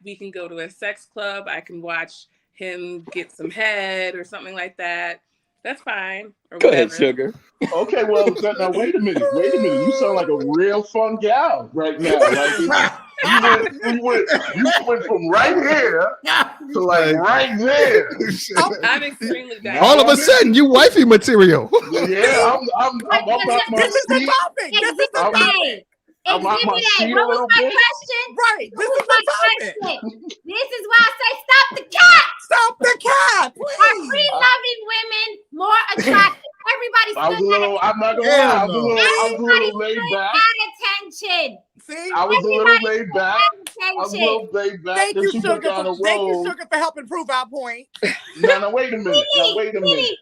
We can go to a sex club. I can watch him get some head or something like that. That's fine. Or Go whatever. ahead, Sugar. Okay, well, now wait a minute. You sound like a real fun gal right now. Like you went from right here to like right there. I'm extremely down. All of a sudden, you wifey material. Yeah, I'm up my This is the seat. topic. This is the Exhibit topic. A. I'm out my Exhibit A. seat a What was little my bit. question? Right. This What is was my the topic. question? This is why I say stop the cat. Stop the cat, Are please. free-loving women more attractive? Everybody's I'm not gonna lie, I was a little laid back. attention. See? I was a little laid back. Attention. Thank you, Then Sugar. down the Thank you, road. Sugar, for helping prove our point. Now, wait a minute.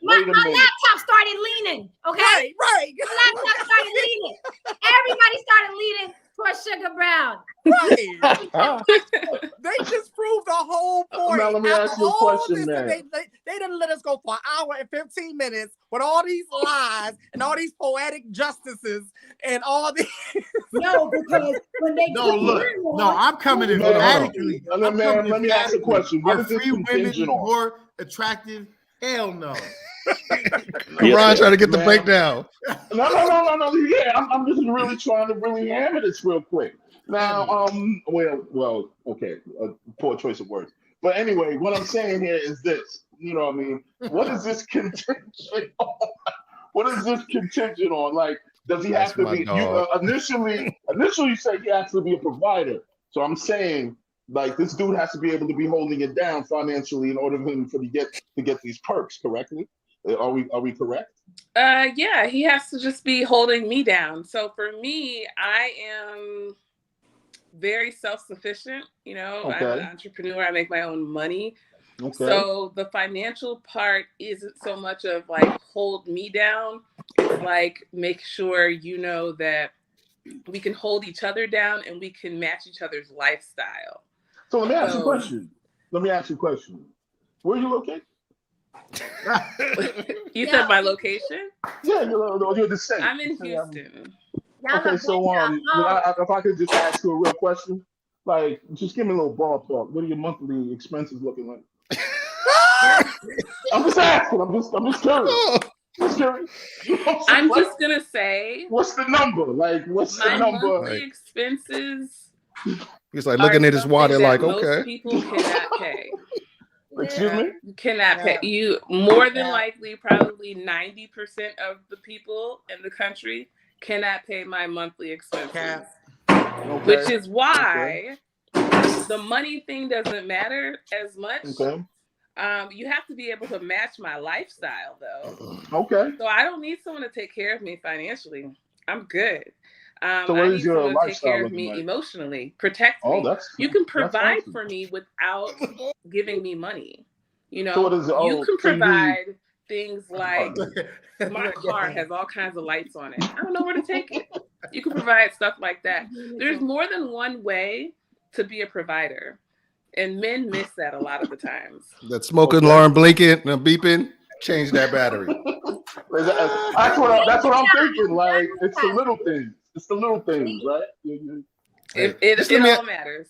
My laptop started leaning. Okay. Right. My laptop started leaning. Everybody started leaning towards Sugar Brown. Right. They just proved the whole point. Now, let me After ask you a all question, this, man. They didn't let us go for an hour and 15 minutes with all these lies and all these poetic justices and all these. No, because when they No, look. No, I'm coming in radically. Man, let me ask a question. What Are is this free women contingent on? more attractive? Hell no. Ron trying to get the Man. breakdown. No. Yeah, I'm just really trying to hammer this real quick. Now, well, okay, poor choice of words. But anyway, what I'm saying here is this. You know what I mean? What is this contingent on? What is this contingent on? Like, does he have to be? You initially you said he has to be a provider. So I'm saying, like, this dude has to be able to be holding it down financially in order for him to get these perks. Correctly? Are we correct? Yeah, he has to just be holding me down. So for me, I am very self-sufficient. You know, Okay. I'm an entrepreneur. I make my own money. Okay. So the financial part isn't so much of like hold me down. It's like make sure you know that we can hold each other down and we can match each other's lifestyle. So let me ask you a question. Where are you located? You said my location? Yeah, you're the same. I'm in Houston. Okay, so if I could just ask you a real question, like, just give me a little ballpark. What are your monthly expenses looking like? I'm just asking. I'm just curious. I'm just gonna say. What's the number? Like, what's the number? My monthly expenses. He's like looking at his water, like, most okay. people cannot pay. Excuse me? You cannot pay. You more than likely, probably 90% of the people in the country cannot pay my monthly expenses. Okay. Which is why the money thing doesn't matter as much. Okay. You have to be able to match my lifestyle, though. Okay. So I don't need someone to take care of me financially. I'm good. So what I is need your someone to take lifestyle care of looking me like? emotionally, protect Oh, me. that's You can that's provide awesome. for me without giving me money. You know, So what is it? you Oh, can so you need- provide things like my car has all kinds of lights on it. I don't know where to take it. You can provide stuff like that. There's more than one way to be a provider, and men miss that a lot of the times. That smoking alarm blinking and beeping, change that battery. That's what I'm thinking. Like, it's the little things. It's the little things, right? It all matters.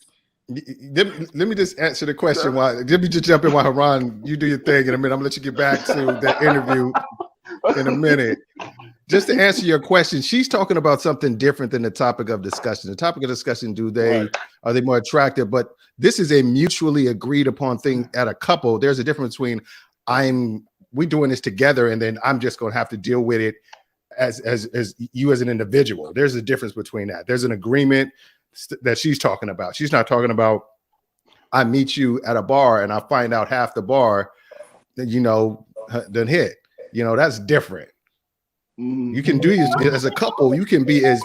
Let me just answer the question. Let me just jump in while Haran, you do your thing in a minute. I'm gonna let you get back to that interview in a minute. Just to answer your question, she's talking about something different than the topic of discussion. The topic of discussion, are they more attractive? But this is a mutually agreed upon thing at a couple. There's a difference between we doing this together, and then I'm just gonna have to deal with it as you as an individual. There's a difference between that. There's an agreement that she's talking about. She's not talking about I meet you at a bar and I find out half the bar, done hit. That's different. You can do as a couple. You can be as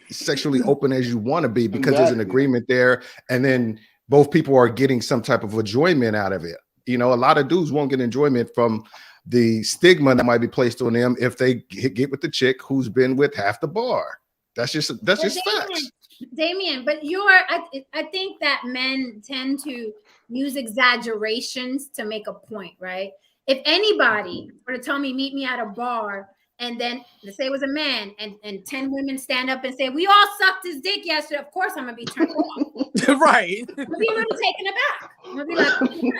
sexually open as you want to be because there's an agreement there, and then both people are getting some type of enjoyment out of it. A lot of dudes won't get enjoyment from the stigma that might be placed on them if they get with the chick who's been with half the bar. That's just facts. Damien, but I think that men tend to use exaggerations to make a point, right? If anybody were to tell me, meet me at a bar, and then let's say it was a man, and 10 women stand up and say, we all sucked his dick yesterday, of course I'm gonna be turned on. Right. I'm gonna be a little taken aback. I'm gonna be like,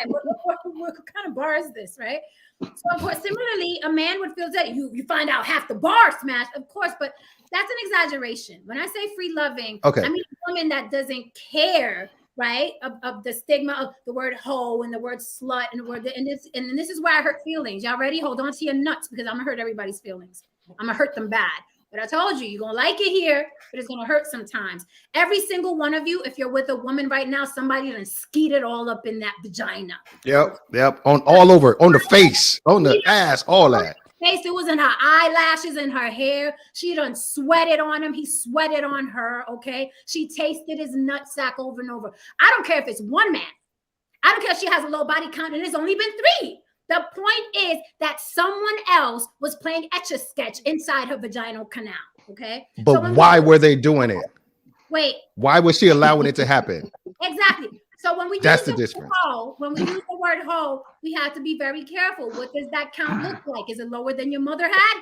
what kind of bar is this, right? So of course, similarly, a man would feel that you find out half the bar smashed, of course, but that's an exaggeration. When I say free loving, I mean a woman that doesn't care, right, of the stigma of the word hoe and the word slut and the word and this is where I hurt feelings. Y'all ready? Hold on to your nuts because I'm gonna hurt everybody's feelings. I'm gonna hurt them bad. But I told you, you're gonna like it here, but it's gonna hurt sometimes. Every single one of you, if you're with a woman right now, somebody done skeeted all up in that vagina. Yep. On all over, on the face, on the ass, all that. Face, it was in her eyelashes and her hair. She done sweated on him. He sweated on her. Okay. She tasted his nutsack over and over. I don't care if it's one man. I don't care if she has a low body count and it's only been 3. The point is that someone else was playing Etch-a-Sketch inside her vaginal canal. Okay. But so why were they doing it? Wait. Why was she allowing it to happen? Exactly. So when we use the word hoe, we have to be very careful. What does that count look like? Is it lower than your mother had?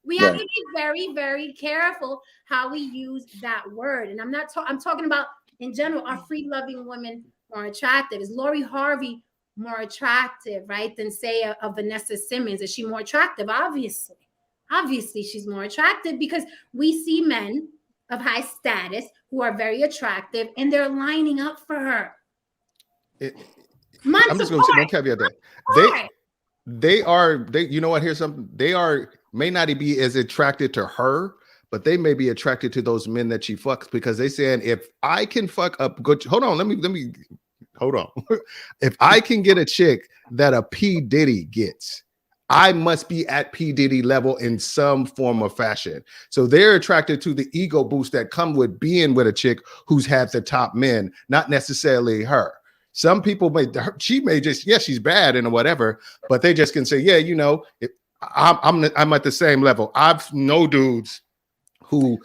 We have to be very, very careful how we use that word. And I'm talking about in general, are free loving women more attractive? Is Lori Harvey more attractive, right, than say a Vanessa Simmons? Is she more attractive? Obviously she's more attractive because we see men of high status who are very attractive and they're lining up for her. I'm just going to say one caveat there. They you know what, here's something. They may not be as attracted to her, but they may be attracted to those men that she fucks because they saying, if I can fuck up good, hold on. If I can get a chick that a P. Diddy gets, I must be at P. Diddy level in some form or fashion. So they're attracted to the ego boost that come with being with a chick who's had the top men, not necessarily her. Some people she may just, she's bad and whatever, but they just can say, I'm at the same level. I've no dudes who,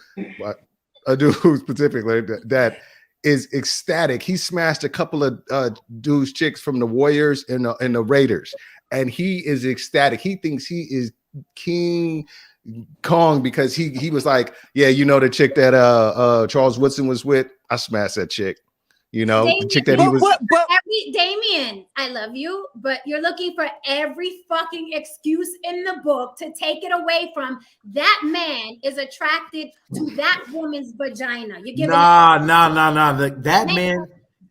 a dude who specifically that is ecstatic. He smashed a couple of dudes, chicks from the Warriors and the Raiders, and he is ecstatic. He thinks he is King Kong because he was like, the chick that Charles Woodson was with, I smashed that chick. The chick that he was. Damien, I love you, but you're looking for every fucking excuse in the book to take it away from that man is attracted to that woman's vagina. You're giving nah. That man,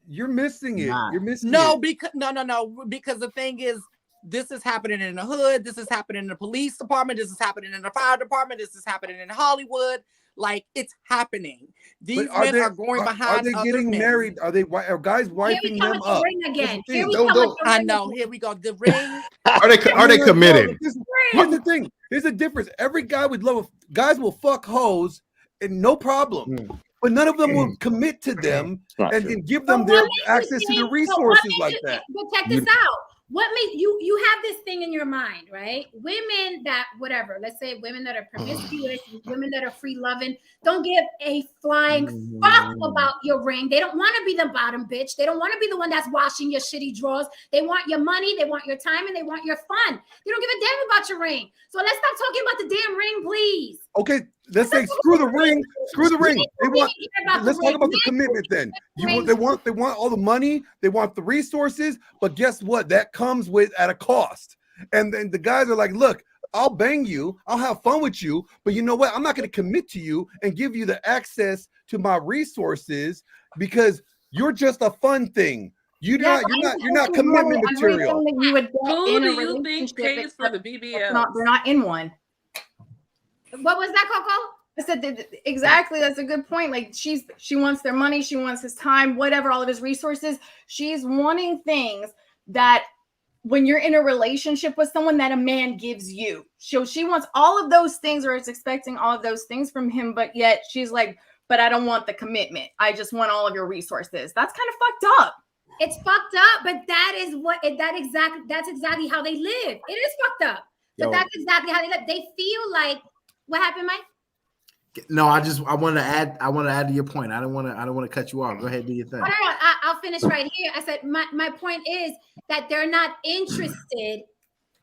You're missing it. Nah. You're missing No, it. because the thing is, this is happening in the hood. This is happening in the police department. This is happening in the fire department. This is happening in Hollywood. Like, it's happening. These men are going behind. Are they other getting men. married? Are guys Here wiping we come them with the up? ring again. Here we Don't- come don't- with the I ring know. again. Here we go. The ring. Are they committed? Here's the thing. There's a difference. Every guy would love. Guys will fuck hoes and no problem, but none of them will commit to them not and true. then give But them what their makes you access to the think- but what resources makes like you that. think- But check this out. What makes you have this thing in your mind, right? Women that whatever, let's say women that are promiscuous, women that are free loving, don't give a flying fuck about your ring. They don't want to be the bottom bitch. They don't want to be the one that's washing your shitty drawers. They want your money, they want your time, and they want your fun. They don't give a damn about your ring. So let's stop talking about the damn ring, please. Okay, let's say screw the ring. Screw the ring. Let's talk about the commitment then. They want all the money. They want the resources. But guess what? That comes with at a cost. And then the guys are like, look, I'll bang you. I'll have fun with you. But you know what? I'm not going to commit to you and give you the access to my resources because you're just a fun thing. You're not commitment material. That you would get Who in do a you think relationship, pays for the except BBL? they're not in one. What was that, Coco? I said that exactly. That's a good point. Like she wants their money, she wants his time, whatever, all of his resources. She's wanting things that when you're in a relationship with someone that a man gives you. So she wants all of those things or is expecting all of those things from him, but yet she's like, but I don't want the commitment. I just want all of your resources. That's kind of fucked up. It's fucked up, but that's exactly how they live. It is fucked up. But that's exactly how they live. They feel like what happened, Mike? No, I want to add to your point. I don't want to cut you off. Go ahead, do your thing. Oh, no, I'll finish right here. I said my point is that they're not interested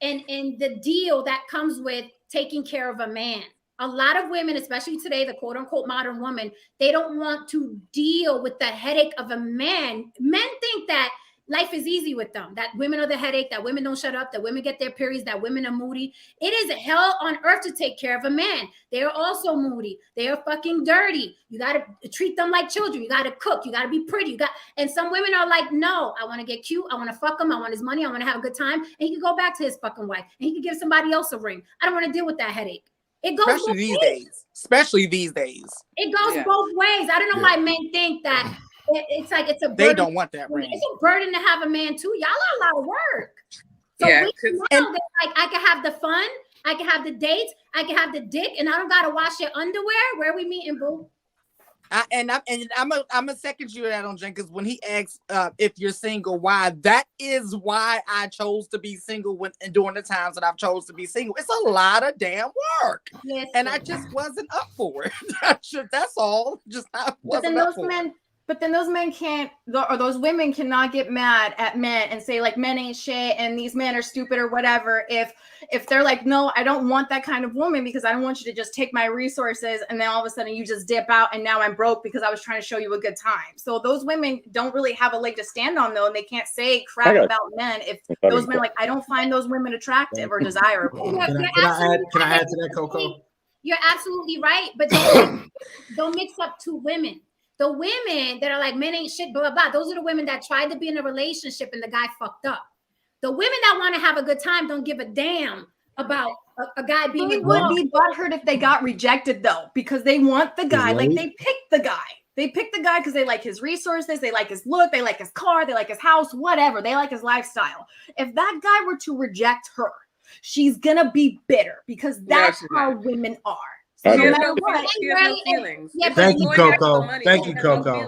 in the deal that comes with taking care of a man. A lot of women, especially today, the quote unquote modern woman, they don't want to deal with the headache of a man. Men think that life is easy with them, that women are the headache, that women don't shut up, that women get their periods, that women are moody. It is hell on earth to take care of a man. They are also moody. They are fucking dirty. You got to treat them like children. You got to cook. You got to be pretty. And some women are like, no, I want to get cute. I want to fuck him. I want his money. I want to have a good time. And he can go back to his fucking wife and he can give somebody else a ring. I don't want to deal with that headache. It goes Especially these days. Especially these days. It goes both ways. I don't know why men think that it's like it's a burden. They don't want that ring. It's a burden to have a man too. Y'all are a lot of work. So Yeah, we know that like I can have the fun, I can have the dates, I can have the dick, and I don't gotta wash your underwear. Where are we meeting, boo? I'm a second you that on Jen, because when he asks if you're single, why, that is why I chose to be single during the times that I've chose to be single. It's a lot of damn work. Yes, and I just wasn't up for it. That's all. Just I wasn't up for it. But then those men can't, or those women cannot get mad at men and say like men ain't shit and these men are stupid or whatever. If they're like, no, I don't want that kind of woman because I don't want you to just take my resources and then all of a sudden you just dip out and now I'm broke because I was trying to show you a good time. So those women don't really have a leg to stand on though, and they can't say crap about men if those men like, I don't find those women attractive or desirable. Can I add to that, Coco? You're absolutely right, but don't mix up two women. The women that are like, men ain't shit, blah, blah, blah. Those are the women that tried to be in a relationship and the guy fucked up. The women that want to have a good time don't give a damn about a guy being They would be butthurt if they got rejected though, because they want the guy. Like they picked the guy. They picked the guy because they like his resources, they like his look, they like his car, they like his house, whatever. They like his lifestyle. If that guy were to reject her, she's gonna be bitter because that's how women are. So no matter what, she has no feelings. Yeah, thank you, Coco. Thank you, Coco.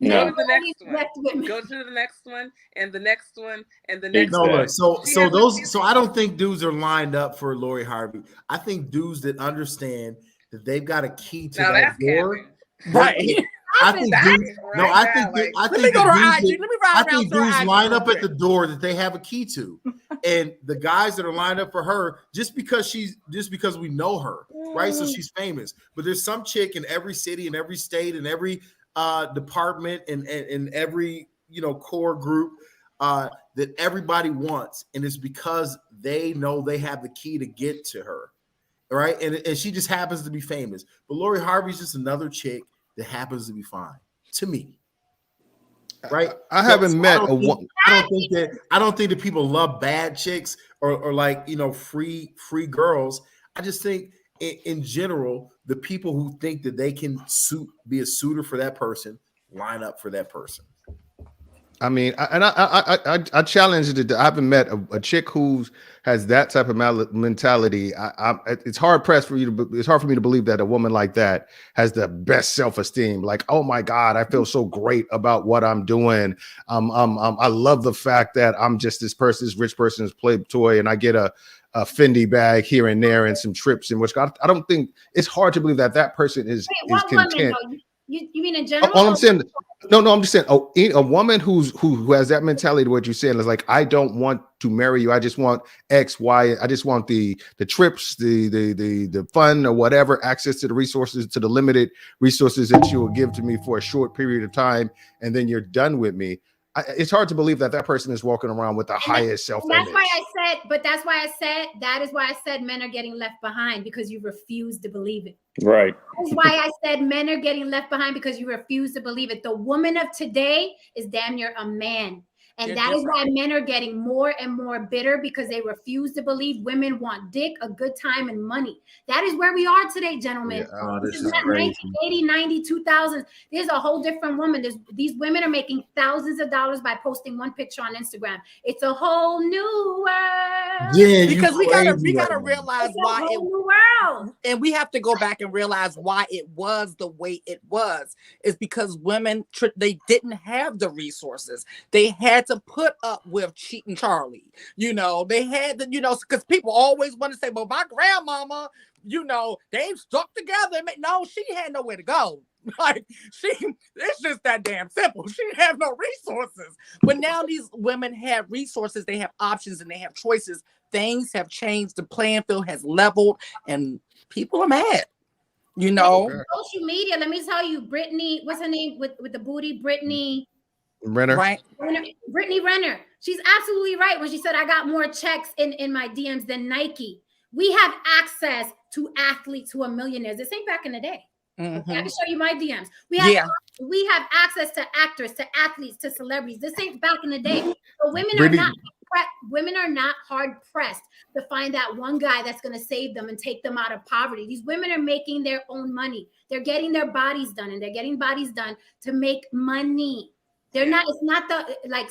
Go to the next one. Go to the next one, and the next one, and the next one. Look, so I don't think dudes are lined up for Lori Harvey. I think dudes that understand that they've got a key to that door. Right. I think dudes, I think dudes line up at the door that they have a key to, and the guys that are lined up for her just because we know her, right? So she's famous. But there's some chick in every city, in every state, in every department, and every core group that everybody wants, and it's because they know they have the key to get to her, right? And she just happens to be famous. But Lori Harvey's just another chick that happens to be fine, to me. right? I haven't met a woman. I don't think that people love bad chicks or like, you know, free girls. I just think in general, the people who think that they can be a suitor for that person line up for that person. I mean, I challenge it. I haven't met a chick who has that type of mentality. It's hard pressed for you to. It's hard for me to believe that a woman like that has the best self-esteem. Like, oh my God, I feel so great about what I'm doing. I love the fact that I'm just this rich person's play toy, and I get a Fendi bag here and there and some trips in which I don't think it's hard to believe that person is content. Woman, you mean in general? All I'm saying. No, I'm just saying. Oh, a woman who has that mentality, what you're saying is like, I don't want to marry you. I just want X, Y. I just want the trips, the fun or whatever, access to the resources, to the limited resources that you will give to me for a short period of time, and then you're done with me. It's hard to believe that person is walking around with the highest self-image. That's why I said men are getting left behind because you refuse to believe it. Right. That's why I said men are getting left behind because you refuse to believe it. The woman of today is damn near a man. And that is why men are getting more and more bitter because they refuse to believe women want dick, a good time, and money. That is where we are today, gentlemen. Yeah, this is not 1980, 90, 2000. There's a whole different woman. These women are making thousands of dollars by posting one picture on Instagram. It's a whole new world. Yeah, because we gotta realize why it new world. And we have to go back and realize why it was the way it was. Is because women, they didn't have the resources. They had to put up with cheating Charlie. You know, they had to, you know, because people always want to say, well, my grandmama, you know, they stuck together. No, she had nowhere to go. Like, it's just that damn simple. She didn't have no resources. But now these women have resources, they have options, and they have choices. Things have changed. The playing field has leveled, and people are mad. You know, social media. Let me tell you, Brittany, what's her name with the booty? Brittany Renner. Right. Brittany Renner. She's absolutely right when she said, I got more checks in my DMs than Nike. We have access to athletes who are millionaires. This ain't back in the day. Mm-hmm. I can show you my DMs. We have access to actors, to athletes, to celebrities. This ain't back in the day. So women are not hard pressed to find that one guy that's going to save them and take them out of poverty. These women are making their own money. They're getting their bodies done, and they're getting bodies done to make money. They're not, it's not the, like,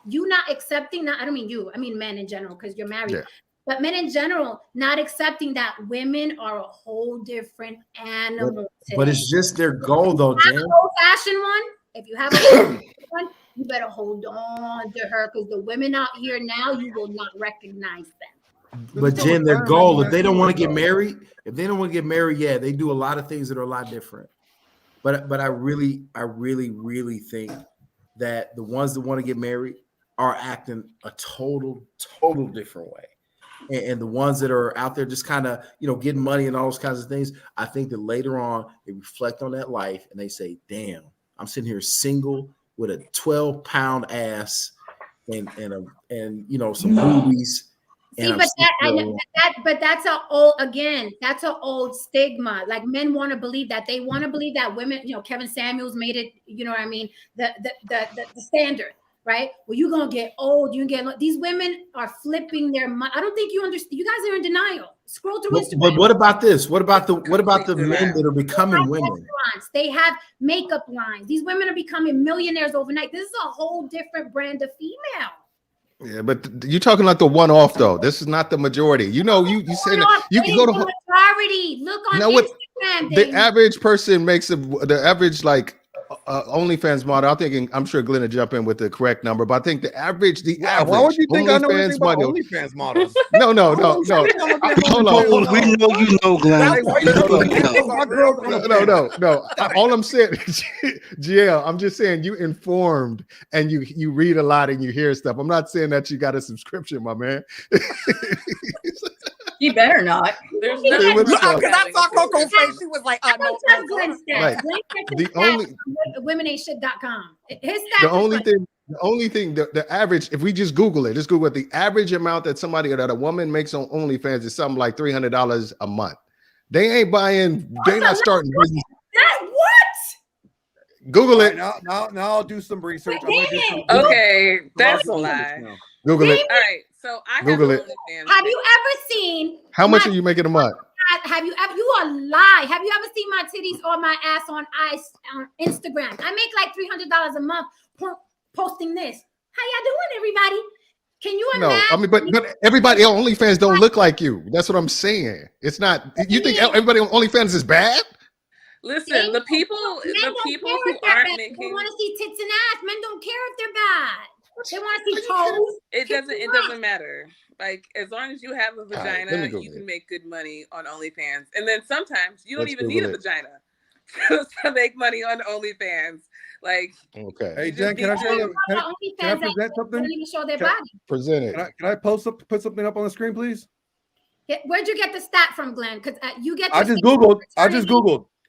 you not accepting, I don't mean you, I mean men in general, because you're married. Yeah. But men in general, not accepting that women are a whole different animal. But it's just their goal, though, Jen. Old-fashioned one, if you have a one, you better hold on to her, because the women out here now, you will not recognize them. But Jen, their goal, if they don't want to get married, yeah, they do a lot of things that are a lot different. But I really think that the ones that want to get married are acting a total different way. And the ones that are out there just kind of, you know, getting money and all those kinds of things, I think that later on they reflect on that life and they say, damn, I'm sitting here single with a 12-pound ass and you know, some boobies. See, but that's an old stigma. Like, men want to believe that. They want to believe that women, you know, Kevin Samuels made it, you know what I mean? The standard, right? Well, you're going to get old. These women are flipping their mind. I don't think you understand. You guys are in denial. Scroll through Instagram. But what about this? What about the men that are becoming women? They have makeup lines. These women are becoming millionaires overnight. This is a whole different brand of female. Yeah, but you're talking like the one-off though. This is not the majority. You know, you say you can go to majority. Look on Instagram. The average person makes the average like OnlyFans model. I'm sure Glenn will jump in with the correct number, but I think the average. Why would you think I know anything about OnlyFans models? No. Hold on. We know you know, Glenn. No. All I'm saying, GL, I'm just saying you informed and you read a lot and you hear stuff. I'm not saying that you got a subscription, my man. You better not. There's no because I saw Coco's face. She was like, no. Glenn stats. The only womenaintshit.com. His stats. The only thing, the average, if we just Google it, the average amount that a woman makes on OnlyFans is something like $300 a month. They ain't buying, they're not starting business. That what? Google it. Now I'll do some research. I'm gonna do some. Okay, that's a I'll do lie. this now. Google it. All right, so I have Google it. OnlyFans. Have you ever seen? How much my- are you making a month? Have you ever? You are lie. Have you ever seen my titties or my ass on Instagram? I make like $300 a month posting this. How y'all doing, everybody? Can you No, imagine? I mean, but everybody on OnlyFans don't look like you. That's what I'm saying. It's not. You think everybody on OnlyFans is bad? Listen, the people Men who don't care if they're aren't bad. They making want to see tits and ass. Men don't care if they're bad. They want to see toes. it doesn't matter. Like, as long as you have a right, let me vagina, Google you it. can make good money on OnlyFans. And then sometimes you don't Let's even need a Google it. vagina to make money on OnlyFans. Like, Okay. Hey you Jen, just can I need show to- you? Can I OnlyFans present that something? don't even show their Can- body. Present it. Can I put something up on the screen, please? Where'd you get the stat from, Glenn? Because you get. I just Googled.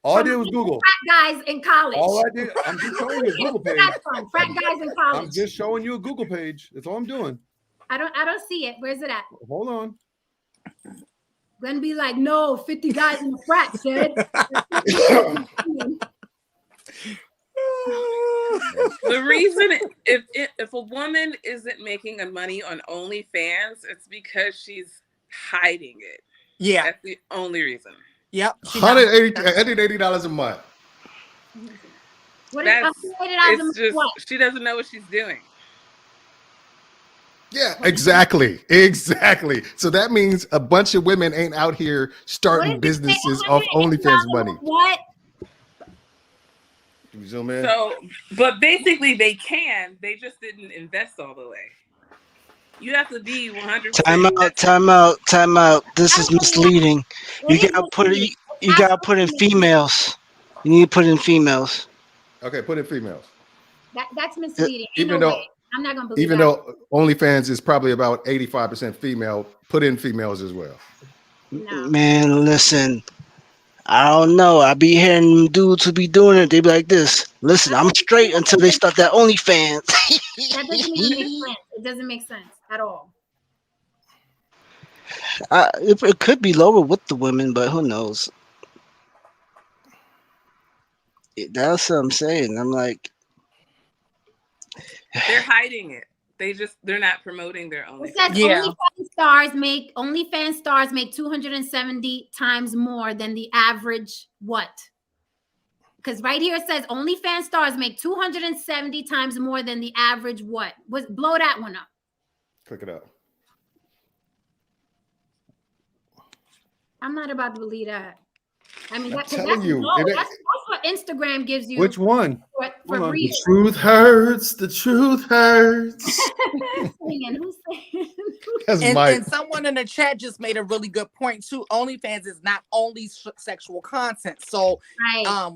All I did was Google. Frat guys in college. All I did, I'm just showing you a Google page. That's fun. Frat guys in college. I'm just showing you a Google page. That's all I'm doing. I don't see it. Where's it at? Hold on. Glenn be like, no, 50 guys in the frat said. the reason if a woman isn't making a money on OnlyFans, it's because she's hiding it. Yeah. That's the only reason. Yep. $180 a month. What is That's $180 it's just what? she doesn't know what she's doing. Yeah, exactly. Exactly. So that means a bunch of women ain't out here starting businesses off OnlyFans money. What? Can you zoom in? So, but basically they can. They just didn't invest all the way. You have to be 100%. Time out. This is misleading. You gotta put in females. You need to put in females. Okay, put in females. That's misleading. Even though I'm not gonna believe even that. though OnlyFans is probably about 85% female, put in females as well. No. Man, listen. I don't know. I be hearing dudes who be doing it. They be like this. Listen, I'm straight until they start that OnlyFans. That doesn't even make sense. It doesn't make sense at all. It could be lower with the women, but who knows? That's what I'm saying. I'm like, They're hiding it. They're not promoting their own. It says OnlyFans stars make 270 times more than the average what? Because right here it says OnlyFans stars make 270 times more than the average what? Blow that one up. Click it up. I'm not about to believe that. I mean, that's telling low. you, That's what Instagram gives you. Which one? For reading. The truth hurts. The truth hurts. Who's saying? That's And someone in the chat just made a really good point too. OnlyFans is not only sexual content, so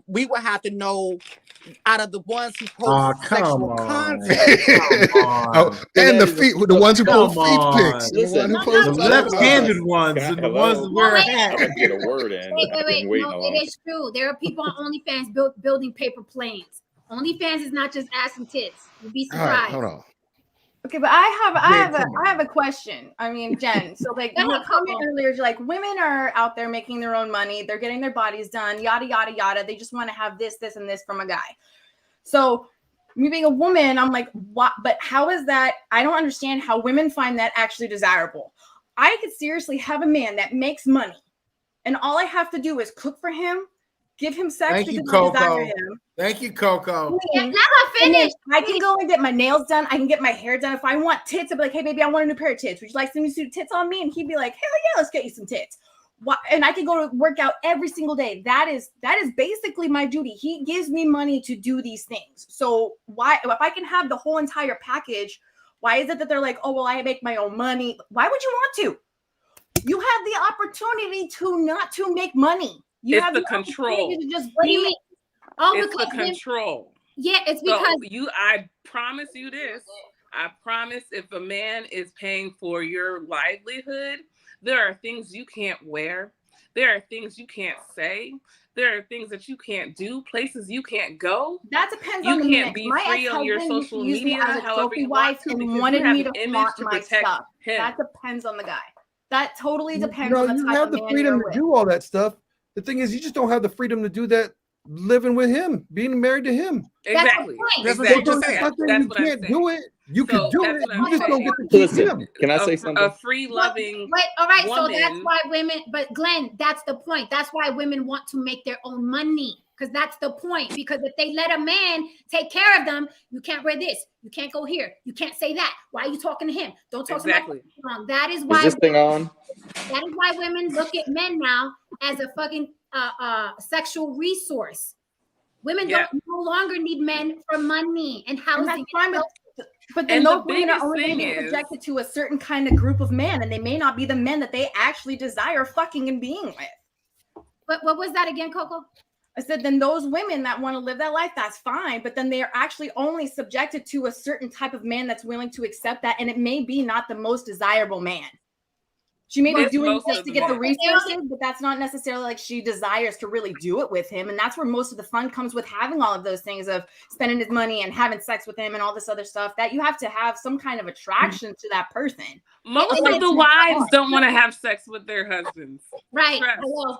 we would have to know out of the ones who post sexual content. And the ones who post feet pics. Listen, The left-handed ones and the ones that wear a hat. I get a word in. Wait. No, it is true. There are people on OnlyFans building paper planes. OnlyFans is not just ass and tits. You'd be surprised. All right, hold on. Okay, but I have a question. I mean, Jen, so like you were comment earlier, you're like women are out there making their own money, they're getting their bodies done, yada yada yada. They just want to have this, and this from a guy. So me being a woman, I'm like, what? But how is that? I don't understand how women find that actually desirable. I could seriously have a man that makes money, and all I have to do is cook for him, give him sex. Thank you, because I desire Coco. him. Thank you, Coco. Let her finish. I can go and get my nails done. I can get my hair done. If I want tits, I'll be like, hey, baby, I want a new pair of tits. Would you like some new tits on me? And he'd be like, hell yeah, let's get you some tits. And I can go to work out every single day. That is basically my duty. He gives me money to do these things. So why, if I can have the whole entire package, why is it that they're like, oh, well, I make my own money? Why would you want to? You have the opportunity to not to make money. You have the control. To just be. It's the control. Yeah, it's because I promise you this. I promise if a man is paying for your livelihood, there are things you can't wear. There are things you can't say. There are things that you can't do, places you can't go. That depends you on the can't man. be My free on your social media, as a however trophy you wife, want to, and because wanted you have me an to image flaunt to my protect stuff. him. That depends on the guy. That totally depends No, on the you type have of the man freedom you're to with. do all that stuff. The thing is, you just don't have the freedom to do that living with him, being married to him. Exactly. That's Exactly. That's Yeah, not saying that's you what I'm can't saying. do it. You So can do that's it. what I'm You just don't saying. get to keep Listen, him. can I say A something? free loving Wait, all right. So woman. that's why women, but Glenn, that's the point. That's why women want to make their own money. Because that's the point. Because if they let a man take care of them, you can't wear this. You can't go here. You can't say that. Why are you talking to him? Don't talk Exactly. to my That is Is why this thing on? that is why women look at men now as a fucking sexual resource. Women Yeah. don't no longer need men for money and housing. And that's fine, but then And those the women are biggest only going to thing be is- subjected to a certain kind of group of men, and they may not be the men that they actually desire fucking and being with. But what was that again, Coco? I said, then those women that want to live that life, that's fine. But then they are actually only subjected to a certain type of man that's willing to accept that. And it may be not the most desirable man. She may be It's doing most this of to the get the men. resources, but that's not necessarily like she desires to really do it with him. And that's where most of the fun comes with having all of those things of spending his money and having sex with him and all this other stuff, that you have to have some kind of attraction to that person. Most And of it's the not wives hard. don't want to have sex with their husbands. Right. Trust. Hello.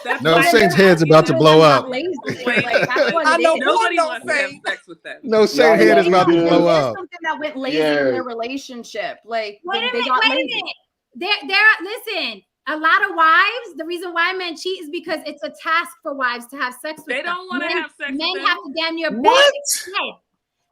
That's No, why Saint's they're head's about to not- blow up. Lazy. Wait, Like, that's what I it know is. Nobody Don't wants to have say. sex with them. No, Saint head is about to Yeah. blow There's up. something that went lazy Yeah. in their relationship. Like Wait a they minute. got Wait a lazy. minute. Listen. A lot of wives, the reason why men cheat is because it's a task for wives to have sex with They them. don't want to Men- have sex Men with have them. to damn near beg What? to get head.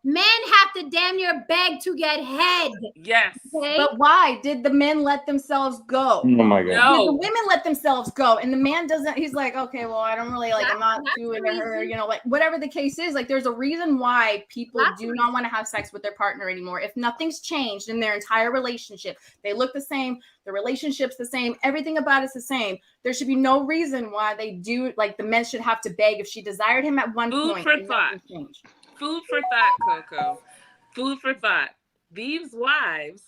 Men have to damn near beg to get head. Yes. Okay? But why did the men let themselves go? Oh my god. Did the No. women let themselves go, and the man doesn't? He's like, okay, well, I don't really like. I'm not That's doing the to her, reason. you know, like whatever the case is. Like, there's a reason why people That's do the not want to have sex with their partner anymore. If nothing's changed in their entire relationship, they look the same. The relationship's the same. Everything about it's the same. There should be no reason why they do. Like, the men should have to beg if she desired him at one Food point. for and thought. nothing changed. Food for thought, Coco. Food for thought. These wives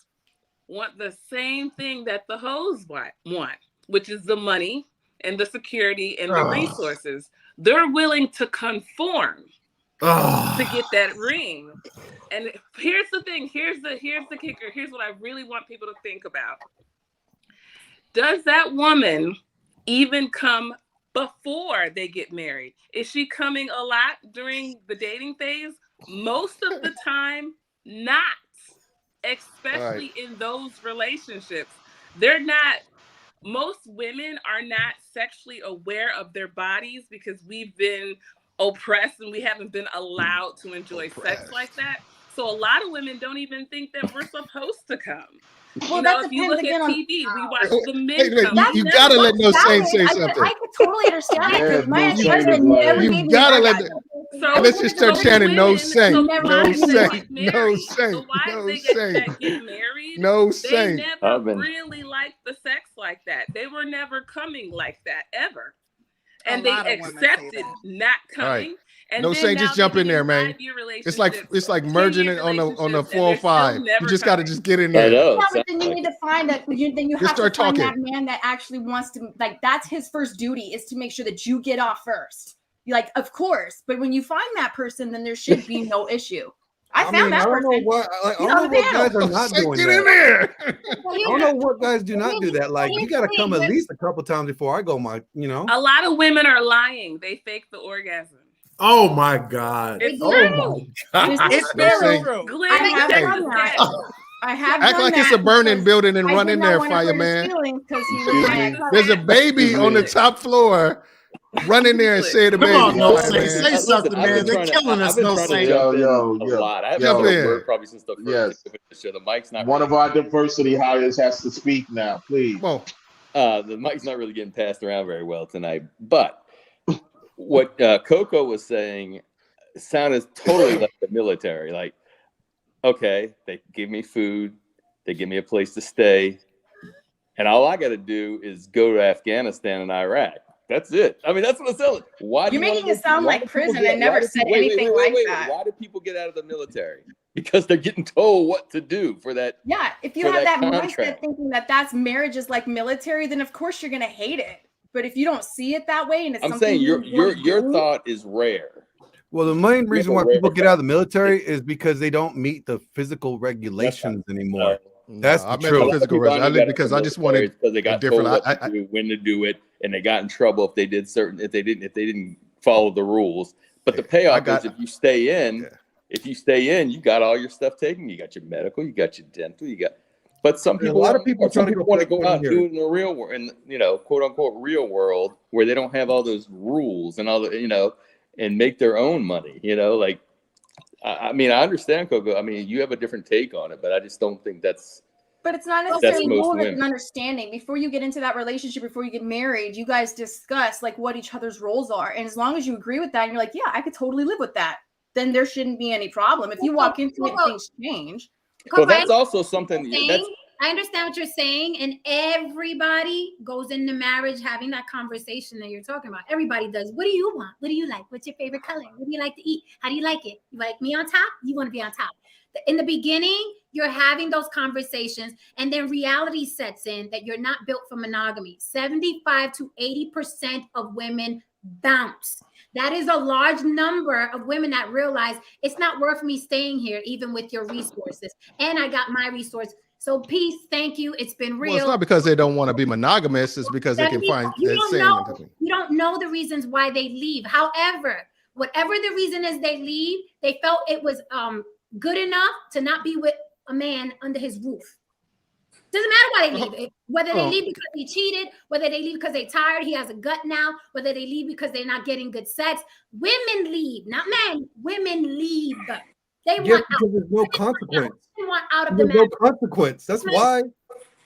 want the same thing that the hoes want, which is the money and the security and the resources. They're willing to conform to get that ring. And here's the thing. Here's the kicker. Here's what I really want people to think about. Does that woman even come before they get married? Is she coming a lot during the dating phase? Most of the time, not. Especially in those relationships. They're not, most women are not sexually aware of their bodies because we've been oppressed and we haven't been allowed to enjoy sex like that. So a lot of women don't even think that we're supposed to come. Well, You know, that if you look depends at again TV, we watch the men Wait, come. you gotta let no Saint say I something. could totally understand that, Yeah, because my no ex-husband Saint is like- never You gave me gotta an let orgasm. So Let's just start so chanting no women- Saint, so no wives that Saint, get no married, Saint, the wives no that Saint, get married, no they Saint. never I've been- really liked the sex like that. They were never coming like that ever. A And they lot of women say accepted that. not coming. All right. And No then Saint, now just jump they in get there, man. 5-year It's like relationships, merging 10-year it on the relationships, and they're 405. still You never just got to coming. just get in I there. know. Yeah, but sounds then you like need to find that. Then you Just have to start find talking. that man that actually wants to. Like, that's his first duty, is to make sure that you get off first. Like, of course, but when you find that person, then there should be no issue. I found mean, that I don't person. know what. I He's don't on know the what panel. guys are not Saint, doing get in that. there. I don't know what guys do not do that. Like, you got to come at least a couple times before I go. A lot of women are lying. They fake the orgasm. Oh my God. It's Oh true. my God. It's No very Saint. true. Glenn, I have check done this that. out. I have Act done like that it's a burning because building and I run did in not there, want to hurt his fireman. feelings because he was Excuse my me. ex-husband. There's a baby Excuse on the me. top floor. Run in there and say the Come baby, on, no, fireman. Say something, I've been man. They're trying to- killing us, I've been no trying to Saint. jump in Yo, a lot. I haven't Jump said a in. word probably since the first Yes. of the show. The mic's not One of our diversity hires has to speak now, please. Come on. the mic's not really getting passed around very well tonight. But what Coco was saying sounded totally like the military. Like, okay, they give me food, they give me a place to stay, and all I got to do is go to Afghanistan and Iraq. That's it. I mean, that's what it sounds like. Why do You're you wanna making it go- sound why like do people prison. get- I never why do said people- anything like that. Why do people get out of the military? Because they're getting told what to do for that. Yeah, if you for have that that mindset contract. thinking that that's marriage is like military, then of course you're gonna hate it. But if you don't see it that way, and it's I'm something saying your you wanna do, thought is rare. Well, the main reason why a rare people get out of the military is because they don't meet the physical regulations anymore. That's I the meant truth. the physical People resume. Because I just wanted because they a got different. told what to do, when to do it, and they got in trouble if they did certain if they didn't follow the rules. But the payoff is if you stay in, you got all your stuff taken. You got your medical, you got your dental, you got. But some people, a lot of people want to go out and do it in the real world, and quote unquote real world, where they don't have all those rules and all the, and make their own money. Like, I mean, I understand, Coco. I mean, you have a different take on it, but I just don't think that's. But it's not necessarily more than an understanding. Before you get into that relationship, before you get married, you guys discuss like what each other's roles are, and as long as you agree with that, and you're like, yeah, I could totally live with that, then there shouldn't be any problem. If you walk into it and things change. Well, that's also something. I understand what you're saying, and everybody goes into marriage having that conversation that you're talking about. Everybody does. What do you want? What do you like? What's your favorite color? What do you like to eat? How do you like it? You like me on top? You want to be on top? In the beginning, you're having those conversations, and then reality sets in that you're not built for monogamy. 75 to 80% of women bounce. That is a large number of women that realize it's not worth me staying here, even with your resources. And I got my resource. So peace, thank you. It's been real. Well, it's not because they don't want to be monogamous. It's because they can find that same. You don't know the reasons why they leave. However, whatever the reason is they leave, they felt it was good enough to not be with a man under his roof. Doesn't matter why they leave. Whether they leave because he cheated, whether they leave because they're tired, he has a gut now, whether they leave because they're not getting good sex. Women leave, not men. Women leave. They want out. Because there's no consequence. They want out of the marriage. No consequence. That's why.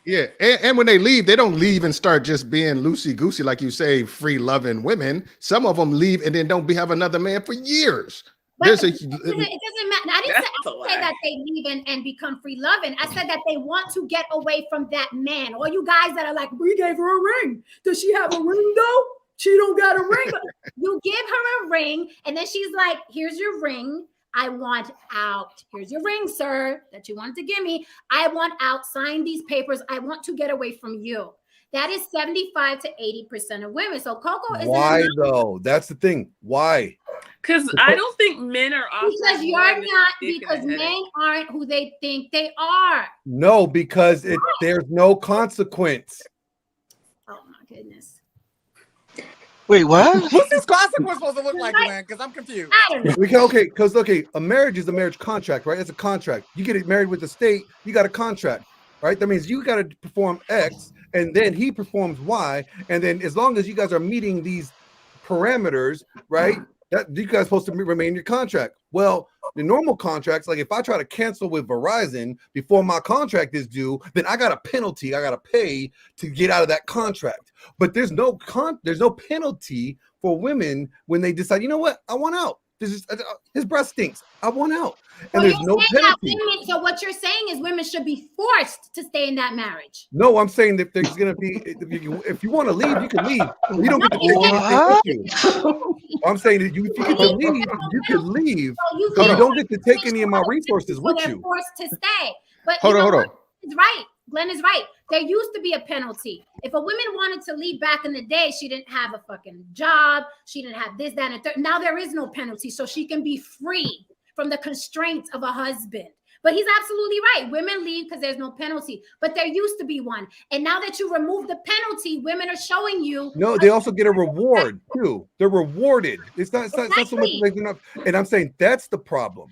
Yeah, and when they leave, they don't leave and start just being loosey-goosey, like you say, free-loving women. Some of them leave and then don't have another man for years. It doesn't matter. I didn't say that they leave and become free loving. I said that they want to get away from that man. All you guys that are like, we gave her a ring. Does she have a ring though? She don't got a ring. You give her a ring, and then she's like, here's your ring. I want out. Here's your ring, sir, that you wanted to give me. I want out. Sign these papers. I want to get away from you. That is 75 to 80% of women. So Coco is why though? That's the thing. Why? Because I don't think men are because you're not because men aren't who they think they are. No, because there's no consequence. Oh my goodness. Wait, what? What's this consequence supposed to look like, Glenn? Because I'm confused. Okay, a marriage is a marriage contract, right? It's a contract. You get married with the state, you got a contract, right? That means you got to perform X, and then he performs Y, and then as long as you guys are meeting these parameters, right? That you guys are supposed to remain your contract. Well, the normal contracts, like if I try to cancel with Verizon before my contract is due, then I got a penalty. I got to pay to get out of that contract. But there's no penalty for women when they decide, you know what, I want out. His breath stinks. I want out. And there's no penalty. So what you're saying is women should be forced to stay in that marriage. No, I'm saying that there's going to be, if you want to leave, you can leave. You don't get to take anything with you. I'm saying that if you get to leave, you can leave. So you don't get to take any of my resources with you. They're forced to stay. But hold on. It's right. Glenn is right. There used to be a penalty. If a woman wanted to leave back in the day, she didn't have a fucking job. She didn't have this, that, and third. Now there is no penalty, so she can be free from the constraints of a husband. But he's absolutely right. Women leave because there's no penalty. But there used to be one. And now that you remove the penalty, women are showing you. No, they also get a reward too. They're rewarded. It's not so much like enough. And I'm saying that's the problem.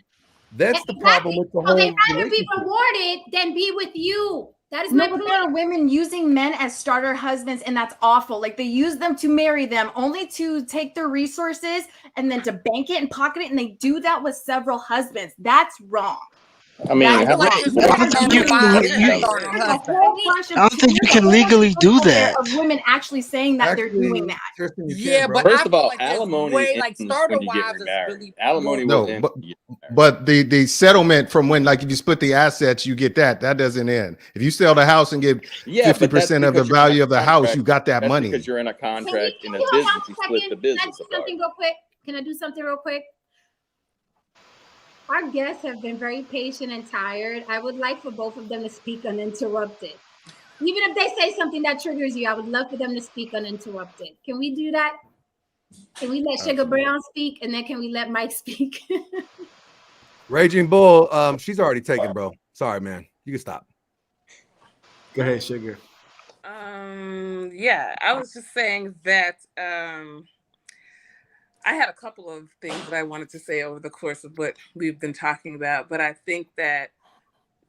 That's the problem with the whole. They'd rather be rewarded than be with you. That is my point. There are women using men as starter husbands, and that's awful. Like they use them to marry them, only to take their resources and then to bank it and pocket it. And they do that with several husbands. That's wrong. I mean, I don't think you can legally do that. Of women actually saying that they're doing that. Yeah, but first of all, alimony like starter wives is really alimony. No, but the settlement from when, like, if you split the assets, you get that. That doesn't end. If you sell the house and get 50% of the value of the house, you got that money. Because you're in a contract in a business, you split the business apart. Can I do something real quick? Our guests have been very patient and tired. I would like for both of them to speak uninterrupted. Even if they say something that triggers you, I would love for them to speak uninterrupted. Can we do that? Can we let Sugar Brown speak, and then can we let Mike speak? Raging Bull, she's already taken, bro. Sorry, man. You can stop. Go ahead, Sugar. Yeah, I was just saying that I had a couple of things that I wanted to say over the course of what we've been talking about, but I think that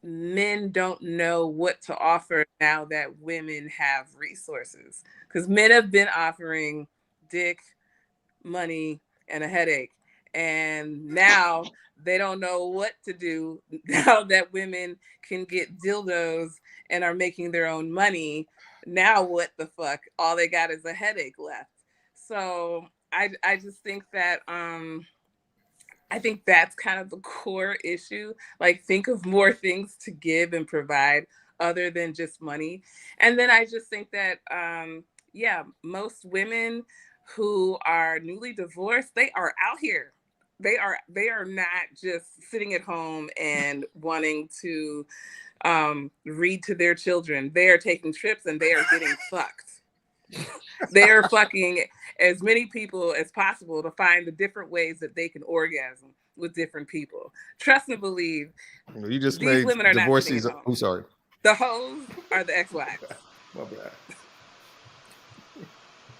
men don't know what to offer now that women have resources, because men have been offering dick, money, and a headache, and now they don't know what to do now that women can get dildos and are making their own money. Now what the fuck? All they got is a headache left. So I just think that I think that's kind of the core issue. Like, think of more things to give and provide other than just money. And then I just think that, yeah, most women who are newly divorced, they are out here. They are not just sitting at home and wanting to read to their children. They are taking trips and they are getting fucked. They are fucking as many people as possible to find the different ways that they can orgasm with different people. Trust and believe. You just These made women are not divorcees. sitting at home. I'm sorry. The hoes are the ex-wives. My bad.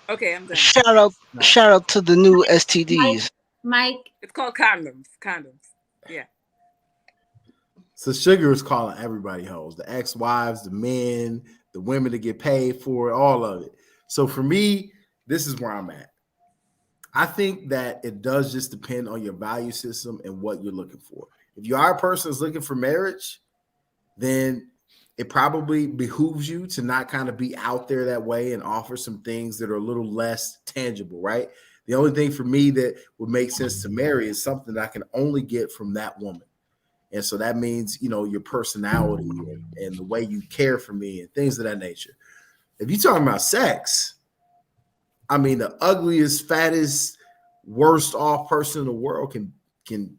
Okay, I'm done. Shout out to the new STDs. Mike. It's called condoms. Condoms. Yeah. So Sugar is calling everybody hoes, the ex-wives, the men, the women that get paid for it, all of it. So for me, this is where I'm at. I think that it does just depend on your value system and what you're looking for. If you are a person that's looking for marriage, then it probably behooves you to not kind of be out there that way and offer some things that are a little less tangible, right? The only thing for me that would make sense to marry is something that I can only get from that woman. And so that means, you know, your personality and the way you care for me and things of that nature. If you're talking about sex, I mean, the ugliest, fattest, worst off person in the world can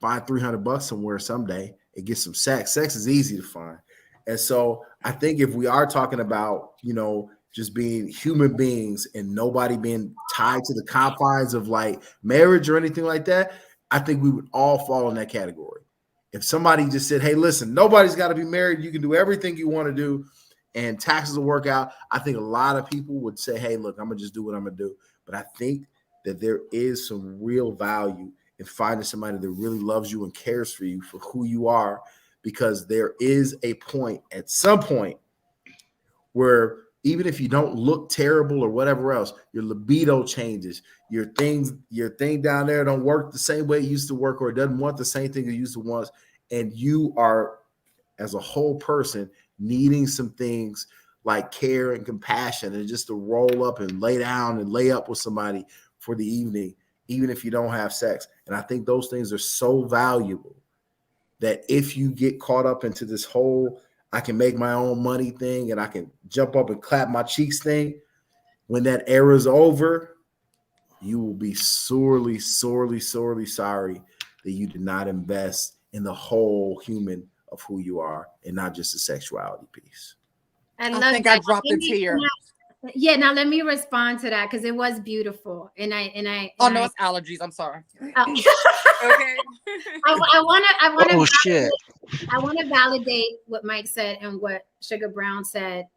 find $300 somewhere someday and get some sex. Sex is easy to find. And so I think if we are talking about, you know, just being human beings and nobody being tied to the confines of like marriage or anything like that, I think we would all fall in that category. If somebody just said, hey, listen, nobody's got to be married. You can do everything you want to do and taxes will work out. I think a lot of people would say, hey, look, I'm going to just do what I'm going to do. But I think that there is some real value in finding somebody that really loves you and cares for you for who you are, because there is a point at some point where even if you don't look terrible or whatever else, your libido changes. Your thing down there don't work the same way it used to work, or it doesn't want the same thing it used to want. And you are, as a whole person, needing some things like care and compassion and just to roll up and lay down and lay up with somebody for the evening, even if you don't have sex. And I think those things are so valuable that if you get caught up into this whole I can make my own money thing and I can jump up and clap my cheeks thing, when that era is over, you will be sorely, sorely, sorely sorry that you did not invest in the whole human of who you are and not just the sexuality piece. I think I dropped a tear. Yeah, now let me respond to that because it was beautiful, and I. Oh no, it's allergies. I'm sorry. Okay. I want to. Oh shit! I want to validate what Mike said and what Sugar Brown said.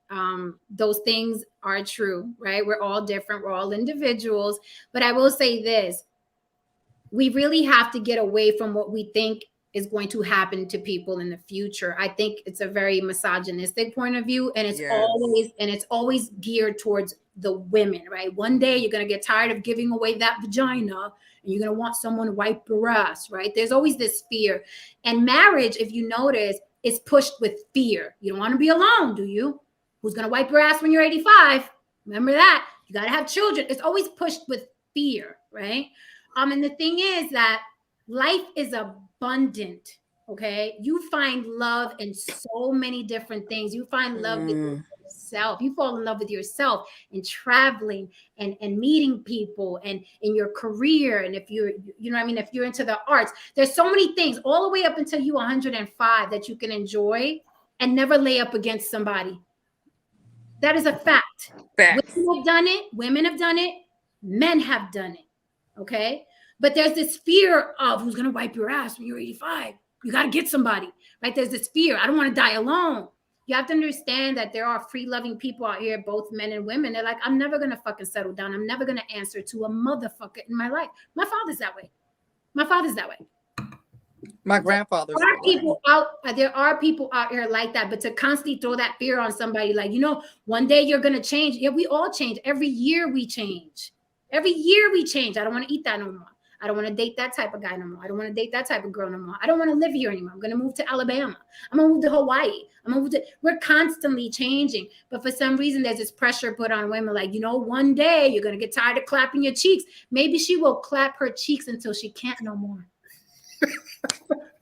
Those things are true, right? We're all different. We're all individuals. But I will say this: we really have to get away from what we think is going to happen to people in the future. I think it's a very misogynistic point of view, and it's always geared towards the women, right? One day you're going to get tired of giving away that vagina and you're going to want someone to wipe your ass, right? There's always this fear. And marriage, if you notice, is pushed with fear. You don't want to be alone, do you? Who's going to wipe your ass when you're 85? Remember that. You got to have children. It's always pushed with fear, right? And the thing is that life is abundant, okay? You find love in so many different things. You find love with yourself. You fall in love with yourself in traveling and meeting people and in your career. And if you're, you know what I mean? If you're into the arts, there's so many things all the way up until you 105 that you can enjoy and never lay up against somebody. That is a fact. Women have done it. Women have done it. Men have done it. Okay. But there's this fear of who's going to wipe your ass when you're 85. You got to get somebody, right? There's this fear. I don't want to die alone. You have to understand that there are free-loving people out here, both men and women. They're like, I'm never gonna fucking settle down. I'm never gonna answer to a motherfucker in my life. My father's that way. My father's that way. My grandfather's There are people out here like that, but to constantly throw that fear on somebody, like, you know, one day you're gonna change. Yeah, we all change. Every year we change. Every year we change. I don't want to eat that no more. I don't want to date that type of guy no more. I don't want to date that type of girl no more. I don't want to live here anymore. I'm going to move to Alabama. I'm going to move to Hawaii. We're constantly changing. But for some reason, there's this pressure put on women like, you know, one day you're going to get tired of clapping your cheeks. Maybe she will clap her cheeks until she can't no more.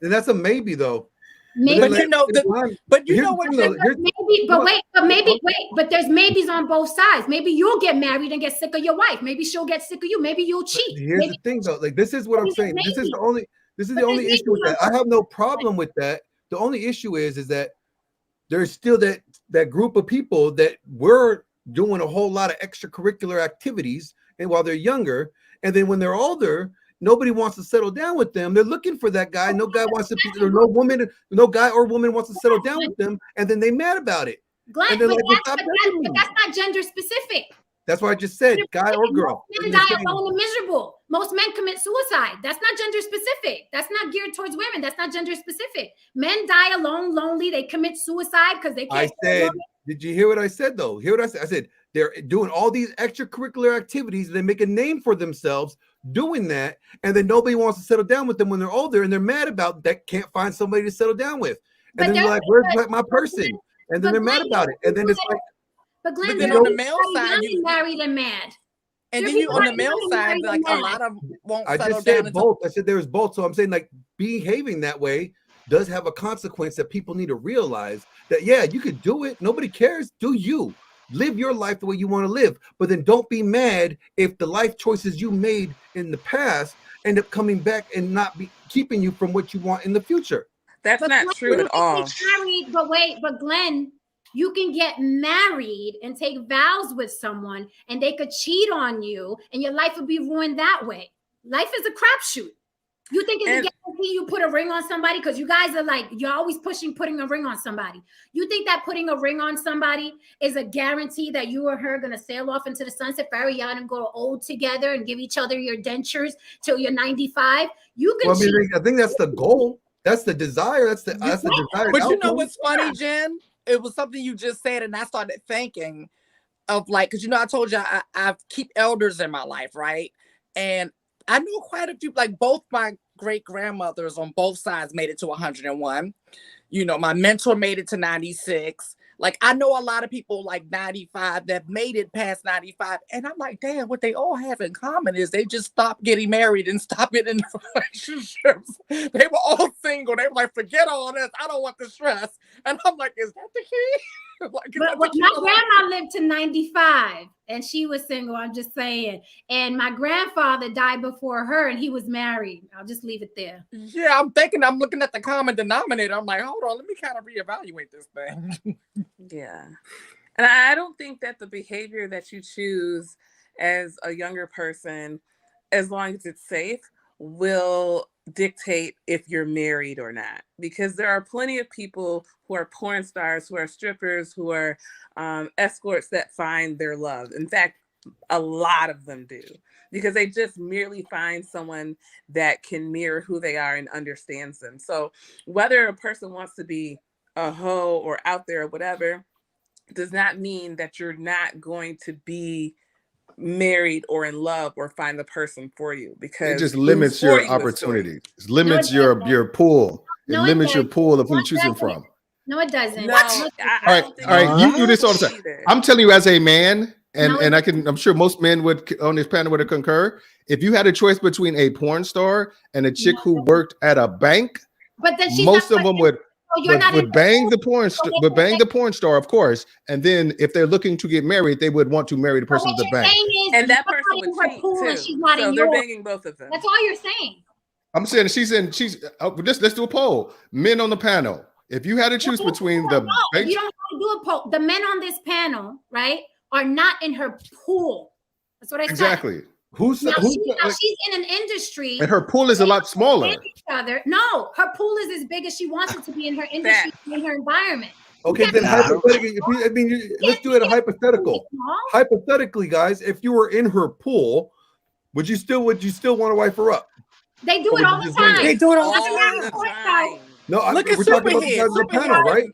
And that's a maybe, though. Maybe. But you know, but there's maybes on both sides. Maybe you'll get married and get sick of your wife. Maybe she'll get sick of you. Maybe you'll cheat. Here's the thing, though. Like, this is what I'm saying. This is the only issue with that. I have no problem with that. The only issue is that there's still that group of people that were doing a whole lot of extracurricular activities, and while they're younger, and then when they're older, nobody wants to settle down with them. They're looking for that guy. No guy wants to, or no guy or woman wants to settle down with them, and then they mad about it. Glenn, but that's not gender specific. That's what I just said, guy or girl. Men die alone and miserable. Most men commit suicide. That's not gender specific. That's not geared towards women. That's not gender specific. Men die alone, lonely. They commit suicide because they can't. I said, did you hear what I said, though? Hear what I said? I said, they're doing all these extracurricular activities. They make a name for themselves doing that, and then nobody wants to settle down with them when they're older, and they're mad about that, can't find somebody to settle down with. And then they're like, where's my person? And then they're mad about it. And then it's like, but Glenn, then on the male side, you married and mad. And then you on the male side, like a lot of won't settle down. I just said both. I said there's both. So I'm saying, like, behaving that way does have a consequence that people need to realize that, yeah, you could do it. Nobody cares. Do you. Live your life the way you want to live. But then don't be mad if the life choices you made in the past end up coming back and not be keeping you from what you want in the future. That's not true at all. But Glenn, you can get married and take vows with someone, and they could cheat on you, and your life would be ruined that way. Life is a crapshoot. You think it's a guarantee you put a ring on somebody? Because you guys are like, you're always putting a ring on somebody. You think that putting a ring on somebody is a guarantee that you or her are going to sail off into the sunset forever, y'all and go old together and give each other your dentures till you're 95? You can I think that's the goal. That's the desire. That's the desire. But you know what's funny, Jen? It was something you just said, and I started thinking of, like, because, you know, I told you I keep elders in my life, right? And I knew quite a few, like both my great grandmothers on both sides made it to 101. You know, my mentor made it to 96. Like, I know a lot of people like 95 that made it past 95. And I'm like, damn, what they all have in common is they just stopped getting married and stopped getting in relationships. They were all single. They were like, forget all this. I don't want the stress. And I'm like, is that the key? Like, but my grandma lived to 95 and she was single. I'm just saying. And my grandfather died before her and he was married. I'll just leave it there. Yeah, I'm looking at the common denominator. I'm like, hold on, let me kind of reevaluate this thing. Yeah. And I don't think that the behavior that you choose as a younger person, as long as it's safe, will dictate if you're married or not, because there are plenty of people who are porn stars, who are strippers, who are escorts that find their love. In fact, a lot of them do, because they just merely find someone that can mirror who they are and understands them. So whether a person wants to be a hoe or out there or whatever does not mean that you're not going to be married or in love or find the person for you, because it just limits your opportunities. It limits your pool. It limits your pool of who you're choosing from. No, it doesn't. No, all right. You do this all the time. I'm telling you, as a man, and I'm sure most men would on this panel would concur. If you had a choice between a porn star and a chick who worked at a bank, but then most of them would bang the porn star, of course. And then if they're looking to get married, they would want to marry the person at the bank. And that person would cheat too. So they're banging both of them. That's all you're saying. I'm saying let's do a poll. Men on the panel. If you had to choose between you don't have to do a poll. The men on this panel, right, are not in her pool. That's what I said. Exactly. She's in an industry, and her pool is a lot smaller. No, her pool is as big as she wants it to be in her industry, in her environment. Okay, then Nah. hypothetically, let's do it a hypothetical. Hypothetically, guys, if you were in her pool, would you still want to wife her up? They do Or it would all you the just leave time. it? They do it Doesn't all matter the who it's time. No, Look at we're talking about the Superhead. guys in the panel, right?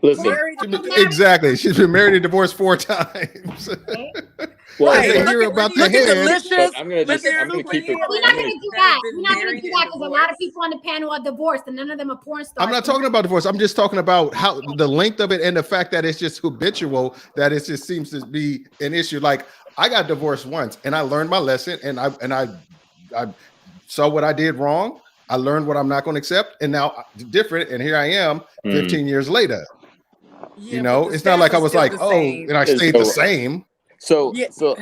Listen, Married. Exactly. She's been married and divorced 4 times. well, Right. They listen, hear about the Look at head. Delicious. but I'm gonna Look at keep it. We're not I'm gonna gonna, do that. been We're not gonna married do and that because a lot of divorced. people on the panel are divorced and none of them are porn stars. I'm not talking about divorce. I'm just talking about how the length of it and the fact that it's just habitual, that it just seems to be an issue. Like I got divorced once and I learned my lesson and I saw what I did wrong. I learned what I'm not going to accept, and now different. And here I am 15 years later. Yeah, You know, but the it's not like I stats was are like, still the oh, same. and I stayed the same. So, Yeah. to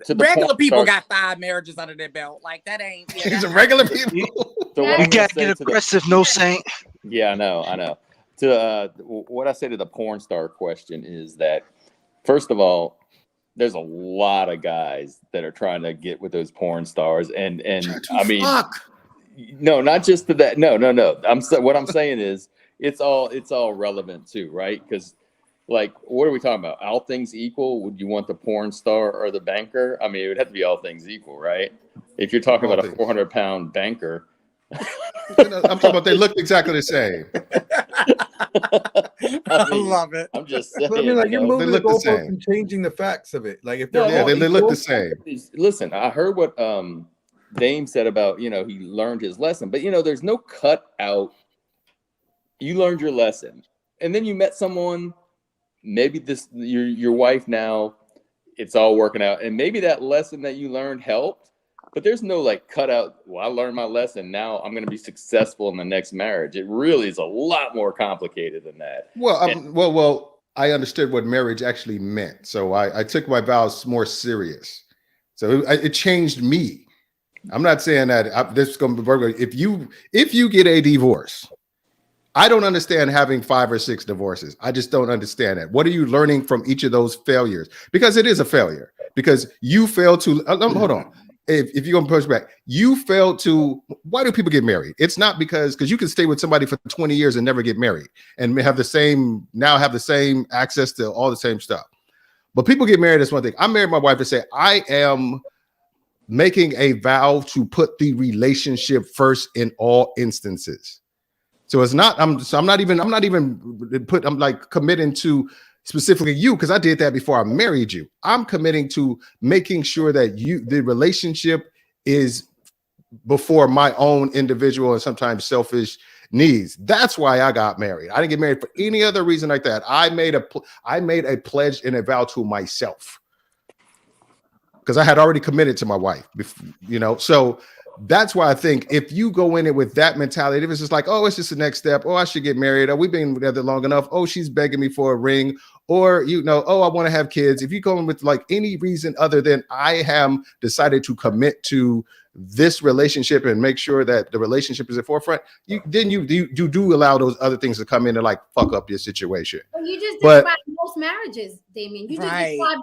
the Regular porn people stars- got 5 marriages under their belt. Like that ain't. Yeah, These that's are regular people. So what You I'm gonna gotta say get to the aggressive, no saint. yeah, I know. To what I say to the porn star question is that first of all, there's a lot of guys that are trying to get with those porn stars, and I mean, no, not just to that. No. What I'm saying is it's all relevant too, right? Because like, what are we talking about? All things equal, would you want the porn star or the banker? I mean, it would have to be all things equal, right? If you're talking about a 400-pound banker. I'm talking about they look exactly the same. I love it. I'm just saying. But I mean, like, you're They moving the look the goalposts same. and changing the facts of it. Like, if they're Yeah, all they look equal, the same. Listen, I heard what Dame said about, he learned his lesson, but there's no cut out. You learned your lesson, and then you met someone. Maybe your wife now. It's all working out, and maybe that lesson that you learned helped. But there's no like cut out. Well, I learned my lesson. Now I'm going to be successful in the next marriage. It really is a lot more complicated than that. Well, I understood what marriage actually meant, so I took my vows more serious. So it changed me. I'm not saying that this is going to be burglary. If you get a divorce, I don't understand having 5 or 6 divorces. I just don't understand that. What are you learning from each of those failures? Because it is a failure. Because you failed to hold on. If you're gonna push back, you failed to. Why do people get married? It's not because you can stay with somebody for 20 years and never get married and have the same access to all the same stuff. But people get married. That's one thing. I married my wife and say I am making a vow to put the relationship first in all instances. So it's not. I'm like committing to specifically you, because I did that before I married you. I'm committing to making sure that the relationship is before my own individual and sometimes selfish needs. That's why I got married. I didn't get married for any other reason like that. I made a pledge and a vow to myself because I had already committed to my wife, so that's why I think if you go in it with that mentality, if it's just like, oh, it's just the next step. Oh, I should get married. Oh, we've been together long enough. Oh, she's begging me for a ring. Or, oh, I want to have kids. If you go in with like any reason other than I have decided to commit to this relationship and make sure that the relationship is at forefront, you do allow those other things to come in and like fuck up your situation. Well, you just described most marriages, Damien. You just described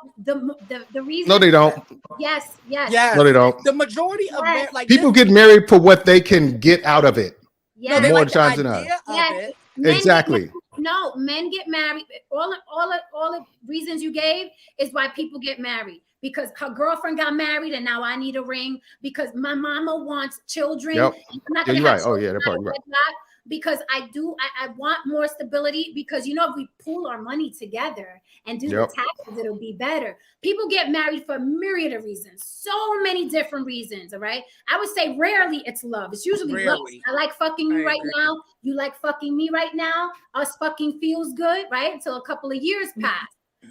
the reason. No, they don't. Yes. No, they don't. The majority of people get married for what they can get out of it. Yeah, more times than not. Yes. Exactly. Men get married. All the reasons you gave is why people get married. Because her girlfriend got married and now I need a ring. Because my mama wants children. Yep. I'm not you're gonna have right. Oh yeah, that part. You're right. Because I want more stability. Because if we pool our money together and do the taxes, it'll be better. People get married for a myriad of reasons, so many different reasons. All right, I would say rarely it's love. It's usually love. I like fucking you right now. You like fucking me right now. Us fucking feels good, right? Until a couple of years pass.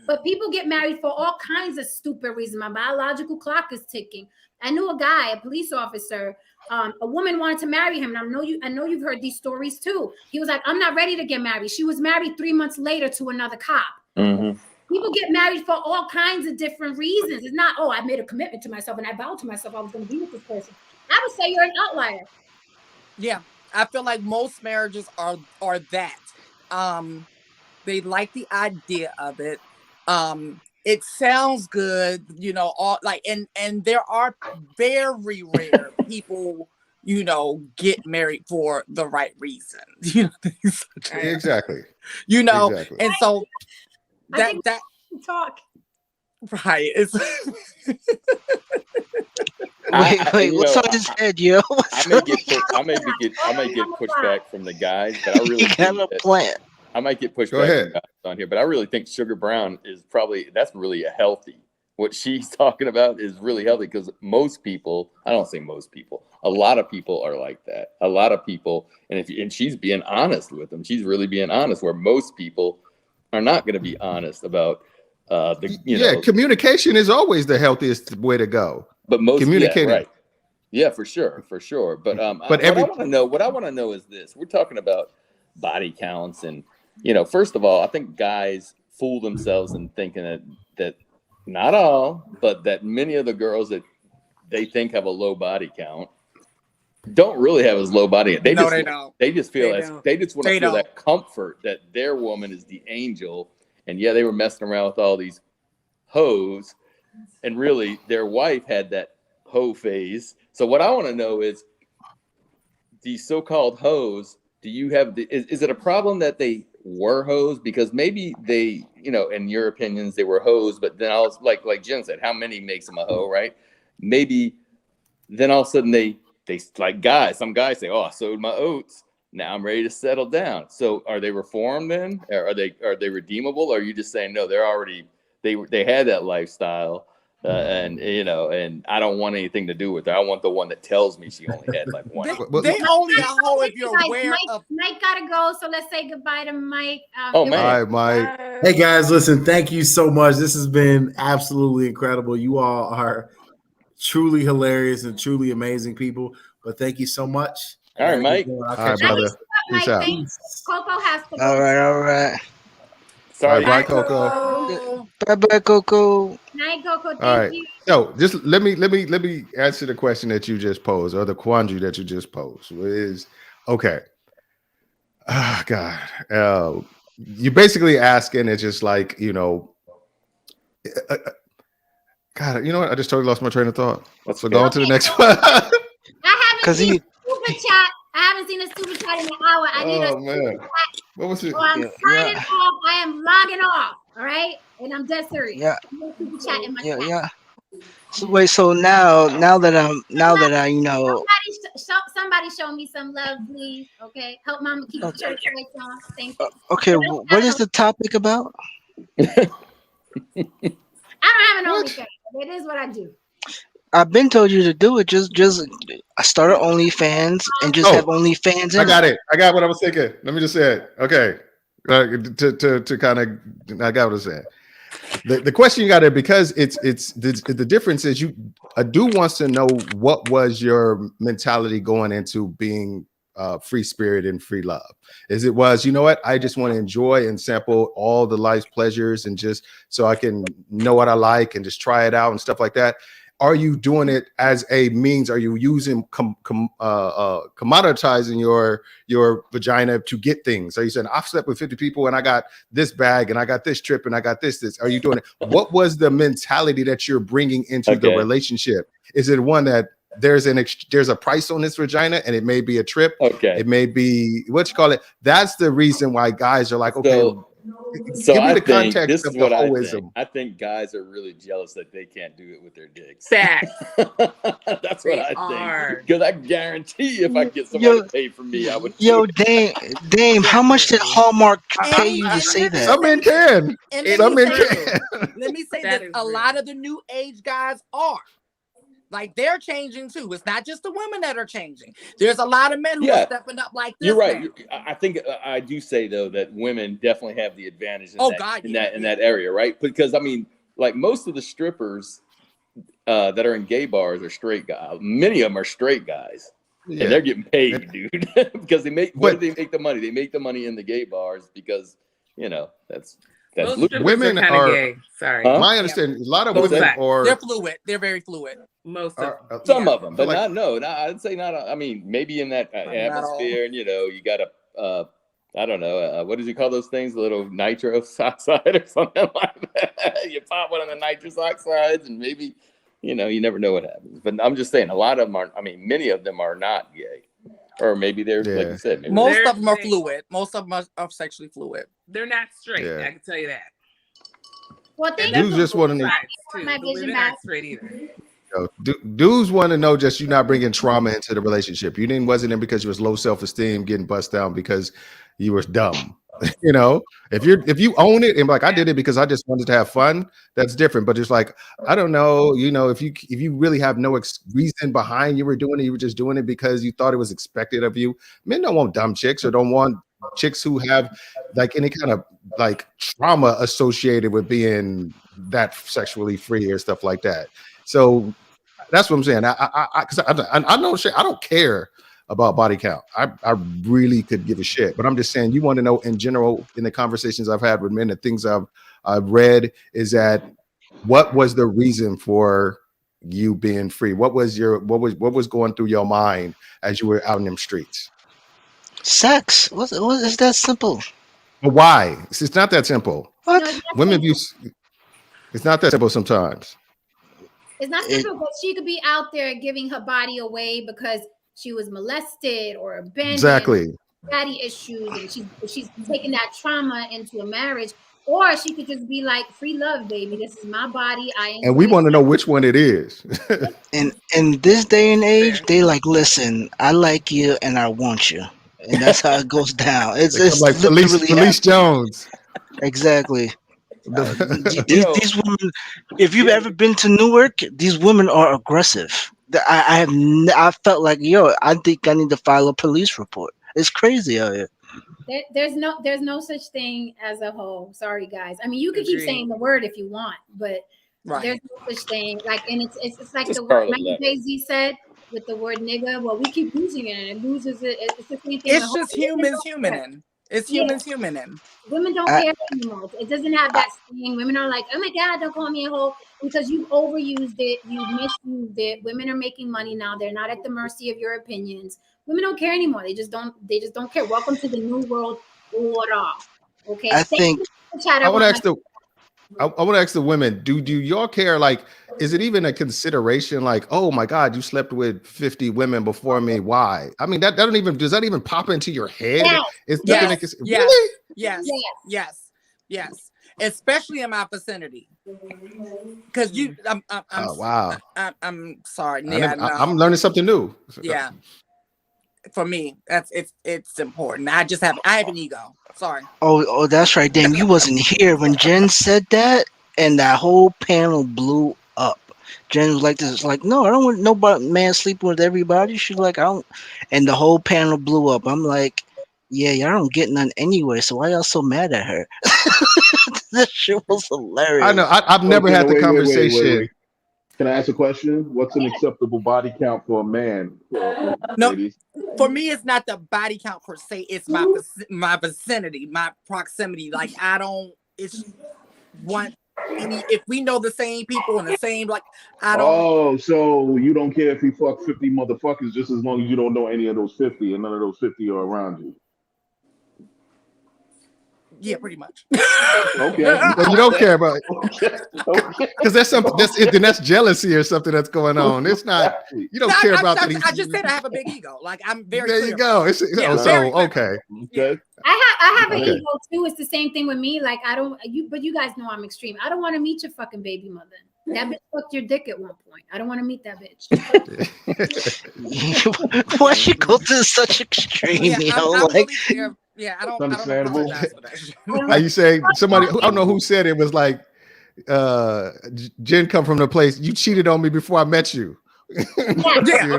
But people get married for all kinds of stupid reasons. My biological clock is ticking. I knew a guy, a police officer. A woman wanted to marry him, and I know you've heard these stories too. He was like, "I'm not ready to get married." She was married 3 months later to another cop. Mm-hmm. People get married for all kinds of different reasons. It's not, oh, I made a commitment to myself and I vowed to myself I was going to be with this person. I would say you're an outlier. Yeah, I feel like most marriages are that. They like the idea of it. It sounds good, all like, and there are very rare people you know, get married for the right reason. You know, things such as- Exactly. you know, Exactly. and so I that think talk. right. It's Wait, you what's know, on his head, yo? I What's may on get I may get pushback from the guys, but I He really got think a that plant. I might get Go pushback ahead. from guys on here, but I really think Sugar Brown is that's really a healthy. What she's talking about is really healthy because most people, I don't say most people, a lot of people are like that. A lot of people, and she's being honest with them. She's really being honest, where most people are not going to be honest about communication is always the healthiest way to go. But most communicating, right? Yeah, for sure. But what I want to know is this: we're talking about body counts, and first of all, I think guys fool themselves in thinking that not all, but that many of the girls that they think have a low body count don't really have as low body. They don't. They just feel they just want to feel that comfort that their woman is the angel, and they were messing around with all these hoes, and really their wife had that hoe phase. So what I want to know is, these so-called hoes, do you have is it a problem that they were hoes? Because maybe they, in your opinions, they were hoes, but then I was like Jen said, how many makes them a hoe, right? Maybe then all of a sudden they like guys, some guys say, oh, I sowed my oats, now I'm ready to settle down. So are they reformed then? Are they redeemable? Or are you just saying no, they're already they had that lifestyle, and I don't want anything to do with her. I want the one that tells me she only had like one. They only a hoe if you're aware of. Mike gotta go, so let's say goodbye to Mike. All right, Mike. Hey guys, listen, thank you so much. This has been absolutely incredible. You all are truly hilarious and truly amazing people. But thank you so much. All right, Mike. All right, brother. Peace out. Coco has to go. All right. Sorry, bye, Coco. Bye, Coco. Night, Coco. All right. You. So just let me answer the question that you just posed, or the quandary that you just posed. Is okay. Oh God. You basically asking, it's just like, God, you know what? I just totally lost my train of thought. So go on to the next one. I haven't seen a super chat. I haven't seen a super chat in an hour. I need a super chat. What was it? So I'm signing off. I am logging off. All right, and I'm dead serious. Yeah. Super chat in my chat. So wait, so now that I Somebody show me some love, please. Okay, help Mama keep the church lights on. Thank you. Okay, what is the topic about? I don't have an OnlyFans. It is what I do. I've been told you to do it. Just I started OnlyFans and just have OnlyFans. I got it. I got what I was thinking. Let me just say it. Okay, to kind of, I got what I was saying. The question you got it, because it's the difference is a dude wants to know what was your mentality going into being free spirit and free love. It was, you know what, I just want to enjoy and sample all the life's pleasures, and just so I can know what I like and just try it out and stuff like that. Are you doing it as a means? Are you using commoditizing your vagina to get things? Are you saying, I've slept with 50 people and I got this bag and I got this trip and I got this? Are you doing it? What was the mentality that you're bringing into the relationship? Is it one that there's a price on this vagina, and it may be a trip? Okay. It may be That's the reason why guys are like, okay. So give me I the think context this of is what the I hoism. think. I think guys are really jealous that they can't do it with their dicks. Facts. That's what I think. Because I guarantee if I get somebody to pay for me, I would. Yo, Dame, how much did Hallmark pay you to say that? Some men can. Some men can. Let me say this: a lot of the new age guys are. Like, they're changing too. It's not just the women that are changing. There's a lot of men who are stepping up like this. You're right. I think I do say though that women definitely have the advantage in that area, right? Because I mean, like, most of the strippers that are in gay bars are straight guys. Many of them are straight guys, and they're getting paid, dude, because they make. Where do they make the money? They make the money in the gay bars because that's. Women are gay. Sorry. My understanding, a lot of women are. They're fluid. They're very fluid. Most of some of them, but I'd say not. I mean, maybe in that atmosphere, and you got I don't know, what does you call those things? A little nitrous oxide or something like that. You pop one of the nitrous oxides, and maybe you know, you never know what happens. But I'm just saying, a lot of them are. I mean, many of them are not gay, or maybe they're like you said. Maybe Most of them are fluid. Most of them are sexually fluid. They're not straight. Yeah. I can tell you that. Well, thank Dudes you just want to know. my The women vision aren't back. straight either. Dudes want to know just you not bringing trauma into the relationship. You didn't wasn't in because you was low self-esteem, getting bust down because you were dumb. You know, if you own it and like I did it because I just wanted to have fun, that's different. But it's like I don't know, you know, if you really have no reason behind you were doing it, you were just doing it because you thought it was expected of you. Men don't want dumb chicks or don't want chicks who have like any kind of like trauma associated with being that sexually free or stuff like that. So that's what I'm saying. I know shit. I don't care about body count. I really could give a shit. But I'm just saying, you want to know in general, in the conversations I've had with men, the things I've read is that what was the reason for you being free? What was going through your mind as you were out in them streets? Sex. What is that simple? But why? It's not that simple. What? No, Women view it's not that simple sometimes. it's not simple, but she could be out there giving her body away because she was molested or abandoned, Exactly. daddy issues, and she's taking that trauma into a marriage. Or she could just be like, free love, baby. This is my body. And we want to know which one it is. In this day and age, they like, listen, I like you and I want you. And that's how it goes down. It's like Felice Jones. Exactly. These women, if you've ever been to Newark, these women are aggressive. I felt like, I think I need to file a police report. It's crazy out here. There's no such thing as a hoe. Sorry, guys. I mean, you can keep saying the word if you want, but there's no such thing. Like, and it's like just the word Jay-Z said with the word nigga. Well, we keep using it and it loses it. It's the same thing. It's just humans humaning. It's humans humaning. Women don't care anymore. It doesn't have that sting. Women are like, oh my God, don't call me a hoe, because you've overused it, you've misused it. Women are making money now. They're not at the mercy of your opinions. Women don't care anymore. They just don't care. Welcome to the new world order. Okay. I want to ask the women, do y'all care? Like, is it even a consideration? Like, oh my God, you slept with 50 women before me. Why? I mean, does that even pop into your head? Yes. Especially in my vicinity. Because I'm sorry. I'm learning something new. Yeah. For me, it's important. I have an ego. Sorry. Oh, that's right. Damn, you wasn't here when Jen said that, and that whole panel blew up. Jen was like, "This, like, no, I don't want nobody man sleeping with everybody." She's like, "I don't," and the whole panel blew up. I'm like, "Yeah, y'all don't get none anyway. So why y'all so mad at her?" That shit was hilarious. I know. I've never had the conversation. Wait. Can I ask a question? What's an acceptable body count for a man? No, for me, it's not the body count per se. It's my vicinity, my proximity. Like, I don't. It's one. If we know the same people and the same, like, I don't. Oh, so you don't care if you fuck 50 motherfuckers just as long as you don't know any of those 50 and none of those 50 are around you. Yeah, pretty much. Okay. Well, you don't care about it. Because that's jealousy or something that's going on. It's not, you don't care about that. I just said I have a big ego. Like, I'm very There clear. you go. Okay. I have an ego too. It's the same thing with me. Like, but you guys know I'm extreme. I don't want to meet your fucking baby mother. That bitch fucked your dick at one point. I don't want to meet that bitch. Why she go to such extreme? I don't apologize for that. Are you saying somebody? I don't know who said it was like, Jen come from the place you cheated on me before I met you. You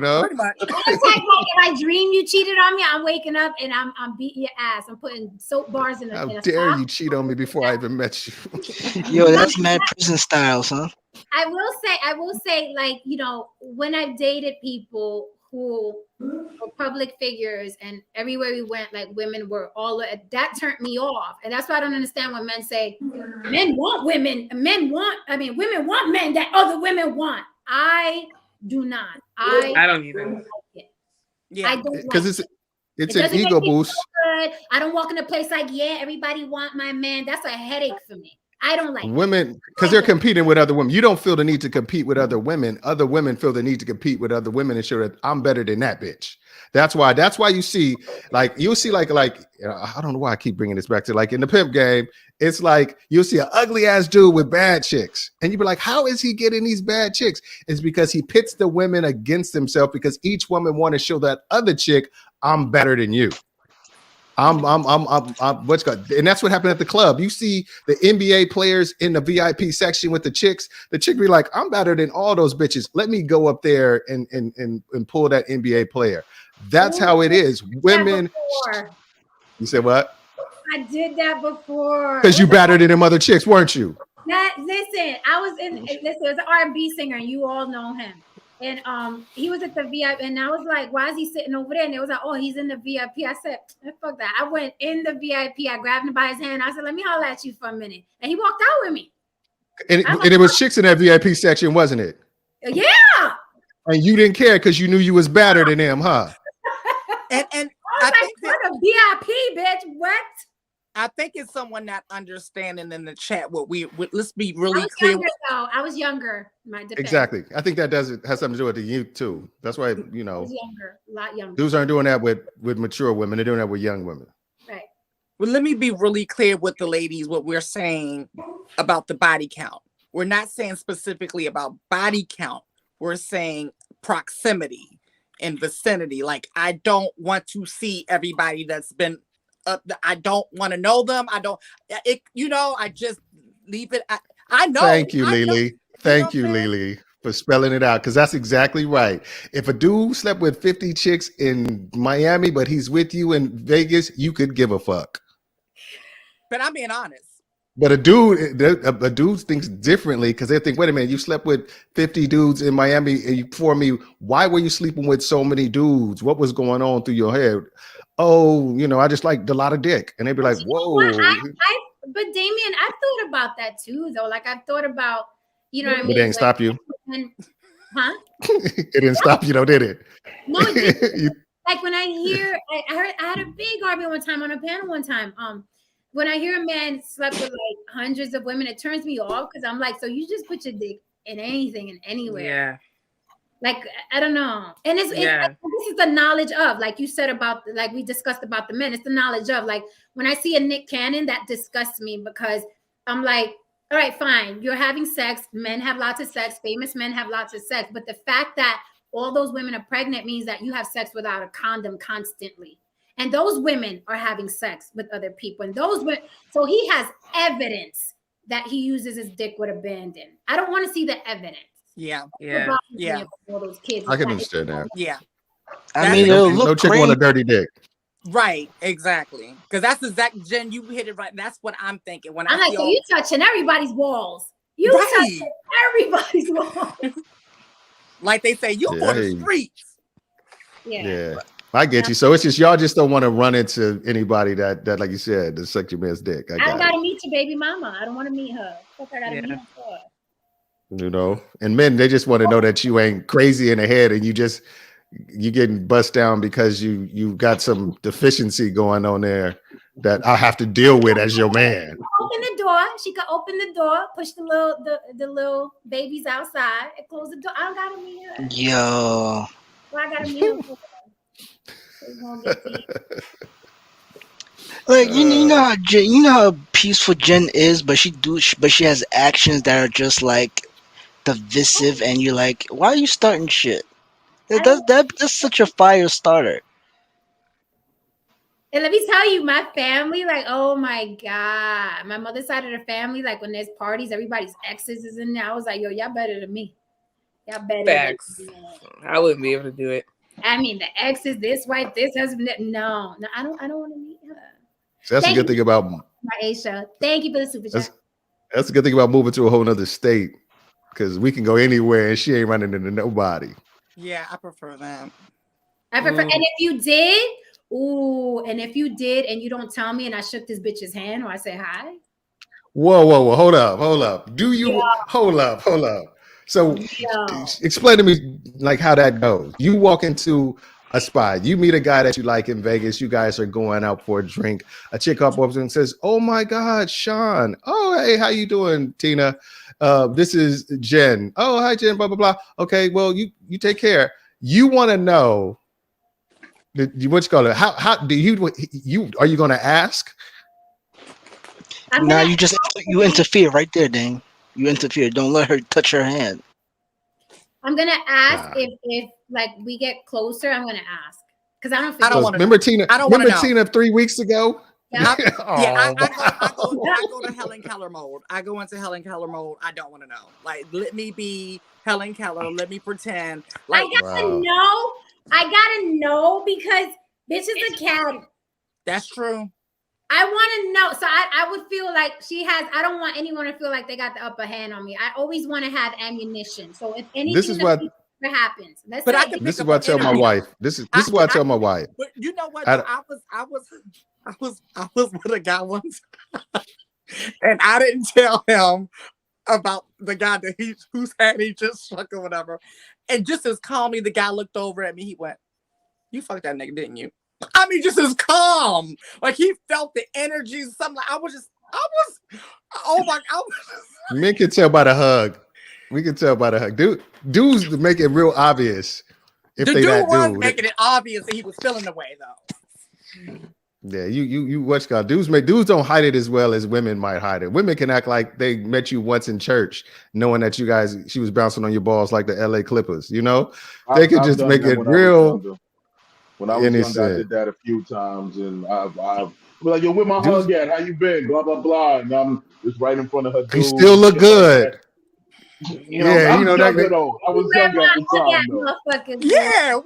know. It's like if I dream you cheated on me, I'm waking up and I'm beating your ass. I'm putting soap bars in a. How dare you cheat on me before I even met you? Yo, that's mad prison styles, huh? I will say, like, you know, when I've dated people who were public figures and everywhere we went, like, women were all that turned me off. And that's why I don't understand when men say women want men that other women want. I do not. I don't even. I don't, because it's an ego boost. I don't walk in a place like, yeah, everybody want my man. That's a headache for me. I don't like women because they're competing with other women. You don't feel the need to compete with other women. Other women feel the need to compete with other women and show that I'm better than that bitch. That's why you see you'll see I don't know why I keep bringing this back to like in the pimp game. It's like you'll see an ugly ass dude with bad chicks, and you be like, how is he getting these bad chicks? It's because he pits the women against himself because each woman want to show that other chick I'm better than you. I'm what's good, and that's what happened at the club. You see the NBA players in the VIP section with the chicks. The chick be like, I'm better than all those bitches. Let me go up there and pull that NBA player. That's how it is. Women. You said what? I did that before. Because you better than them other chicks, weren't you? Listen, it was an R&B singer, and you all know him. And he was at the VIP, and I was like, why is he sitting over there? And it was like, oh, he's in the VIP. I said, fuck that. I went in the VIP. I grabbed him by his hand. I said, let me holler at you for a minute. And he walked out with me. And it was chicks in that VIP section, wasn't it? Yeah. And you didn't care because you knew you was better than them, huh? And I think that VIP, bitch. What? I think it's someone not understanding in the chat let's be really clear. I was younger. Exactly. I think that has something to do with the youth too. That's why, I was younger, a lot younger. Dudes aren't doing that with mature women. They're doing that with young women. Right. Well, let me be really clear with the ladies what we're saying about the body count. We're not saying specifically about body count. We're saying proximity and vicinity. Like, I don't want to see everybody that's been I don't want to know them. I just leave it. I know. Thank you, Lily. Thank you, Lily, for spelling it out. Because that's exactly right. If a dude slept with 50 chicks in Miami, but he's with you in Vegas, you could give a fuck. But I'm being honest. But a dude thinks differently because they think, wait a minute, you slept with 50 dudes in Miami for me. Why were you sleeping with so many dudes? What was going on through your head? Oh, I just liked a lot of dick. And they'd be like, whoa. But Damien, I've thought about that too, though. Like, I've thought about, what I mean? But it didn't stop you. Huh? It didn't stop you, though, did it? No, it didn't. Like, when I hear, I had a big argument one time on a panel one time. When I hear a man slept with like hundreds of women, it turns me off because I'm like, so you just put your dick in anything and anywhere. Yeah. Like, I don't know. And this is the knowledge of, like you said about, like we discussed about the men, it's the knowledge of, like, when I see a Nick Cannon, that disgusts me because I'm like, all right, fine. You're having sex. Men have lots of sex. Famous men have lots of sex. But the fact that all those women are pregnant means that you have sex without a condom constantly. And those women are having sex with other people. And so he has evidence that he uses his dick with abandon. I don't want to see the evidence. Yeah. All those kids. I can understand that. Yeah. I mean, it'll look no chick great. want a dirty dick. Right, exactly. Because that's exact, Jen, you hit it right. That's what I'm thinking. When I'm like, so you touching everybody's walls. You touching everybody's walls. Like they say, you for the streets. Yeah. I get you. So it's just y'all just don't want to run into anybody that like you said, that suck your man's dick. I don't gotta meet your baby mama. I don't want to meet her. Fuck, I gotta meet her for. And men, they just want to know that you ain't crazy in the head and you getting bust down because you got some deficiency going on there that I have to deal with as your man. Open the door. She could open the door, push the little babies outside, and close the door. I don't gotta meet her. Yo. Well, I gotta meet her for. Like you know how peaceful Jen is, but she has actions that are just like divisive, and you're like, why are you starting shit? That's such a fire starter. And let me tell you, my family, like, oh my God, my mother's side of the family, like when there's parties, everybody's exes is in there. I was like, yo, y'all better than me. Y'all better. Facts. Than me. I wouldn't be able to do it. I mean, the exes, this wife, this husband. No, I don't want to meet her. So that's a good thing about Aisha. Thank you for the super chat. That's a good thing about moving to a whole nother state because we can go anywhere and she ain't running into nobody. Yeah, I prefer that. I prefer, and if you did, and you don't tell me, and I shook this bitch's hand or I say hi. Whoa, hold up. Do you hold up? So explain to me like how that goes. You walk into a spot. You meet a guy that you like in Vegas. You guys are going out for a drink. A chick up and says, "Oh my God, Sean. Oh, hey, how you doing, Tina? This is Jen. Oh, hi, Jen. Blah blah blah. Okay, well, you take care. You want to know what you call it? How do you are you going to ask? Now you just interfere right there, Dane. You interfere. Don't let her touch her hand. I'm gonna ask if like we get closer. I'm gonna ask because I don't. I don't want to. Remember Tina? I don't remember know. Tina 3 weeks ago? Yeah. I go to Helen Keller mode. I go into Helen Keller mode. I don't want to know. Like, let me be Helen Keller. Let me pretend. Like, I gotta know. I gotta know because bitch is a cat. That's true. I want to know. So I would feel like she has. I don't want anyone to feel like they got the upper hand on me. I always want to have ammunition. So if anything This is what happens, let's but say this is what I tell my wife. This is what I tell my wife. But you know what? I was with a guy once, and I didn't tell him about the guy that whose hand he just struck or whatever. And just as calmly, the guy looked over at me. He went, "You fucked that nigga, didn't you?" I mean, just as calm, like he felt the energy. Something like oh my God. Men can tell by the hug. We can tell by the hug. Dudes make it real obvious. If The they dude that was dude. making it obvious that he was feeling the way though. Yeah, you watch God. Dudes don't hide it as well as women might hide it. Women can act like they met you once in church, knowing that she was bouncing on your balls like the LA Clippers. You know, they can just make it real. When I was younger, I did that a few times, and I've be like, "Yo, where my hug at? How you been? Blah blah blah." And I'm just right in front of her. You still look good. Like you know, I was younger though. I was younger at the time though. Yeah,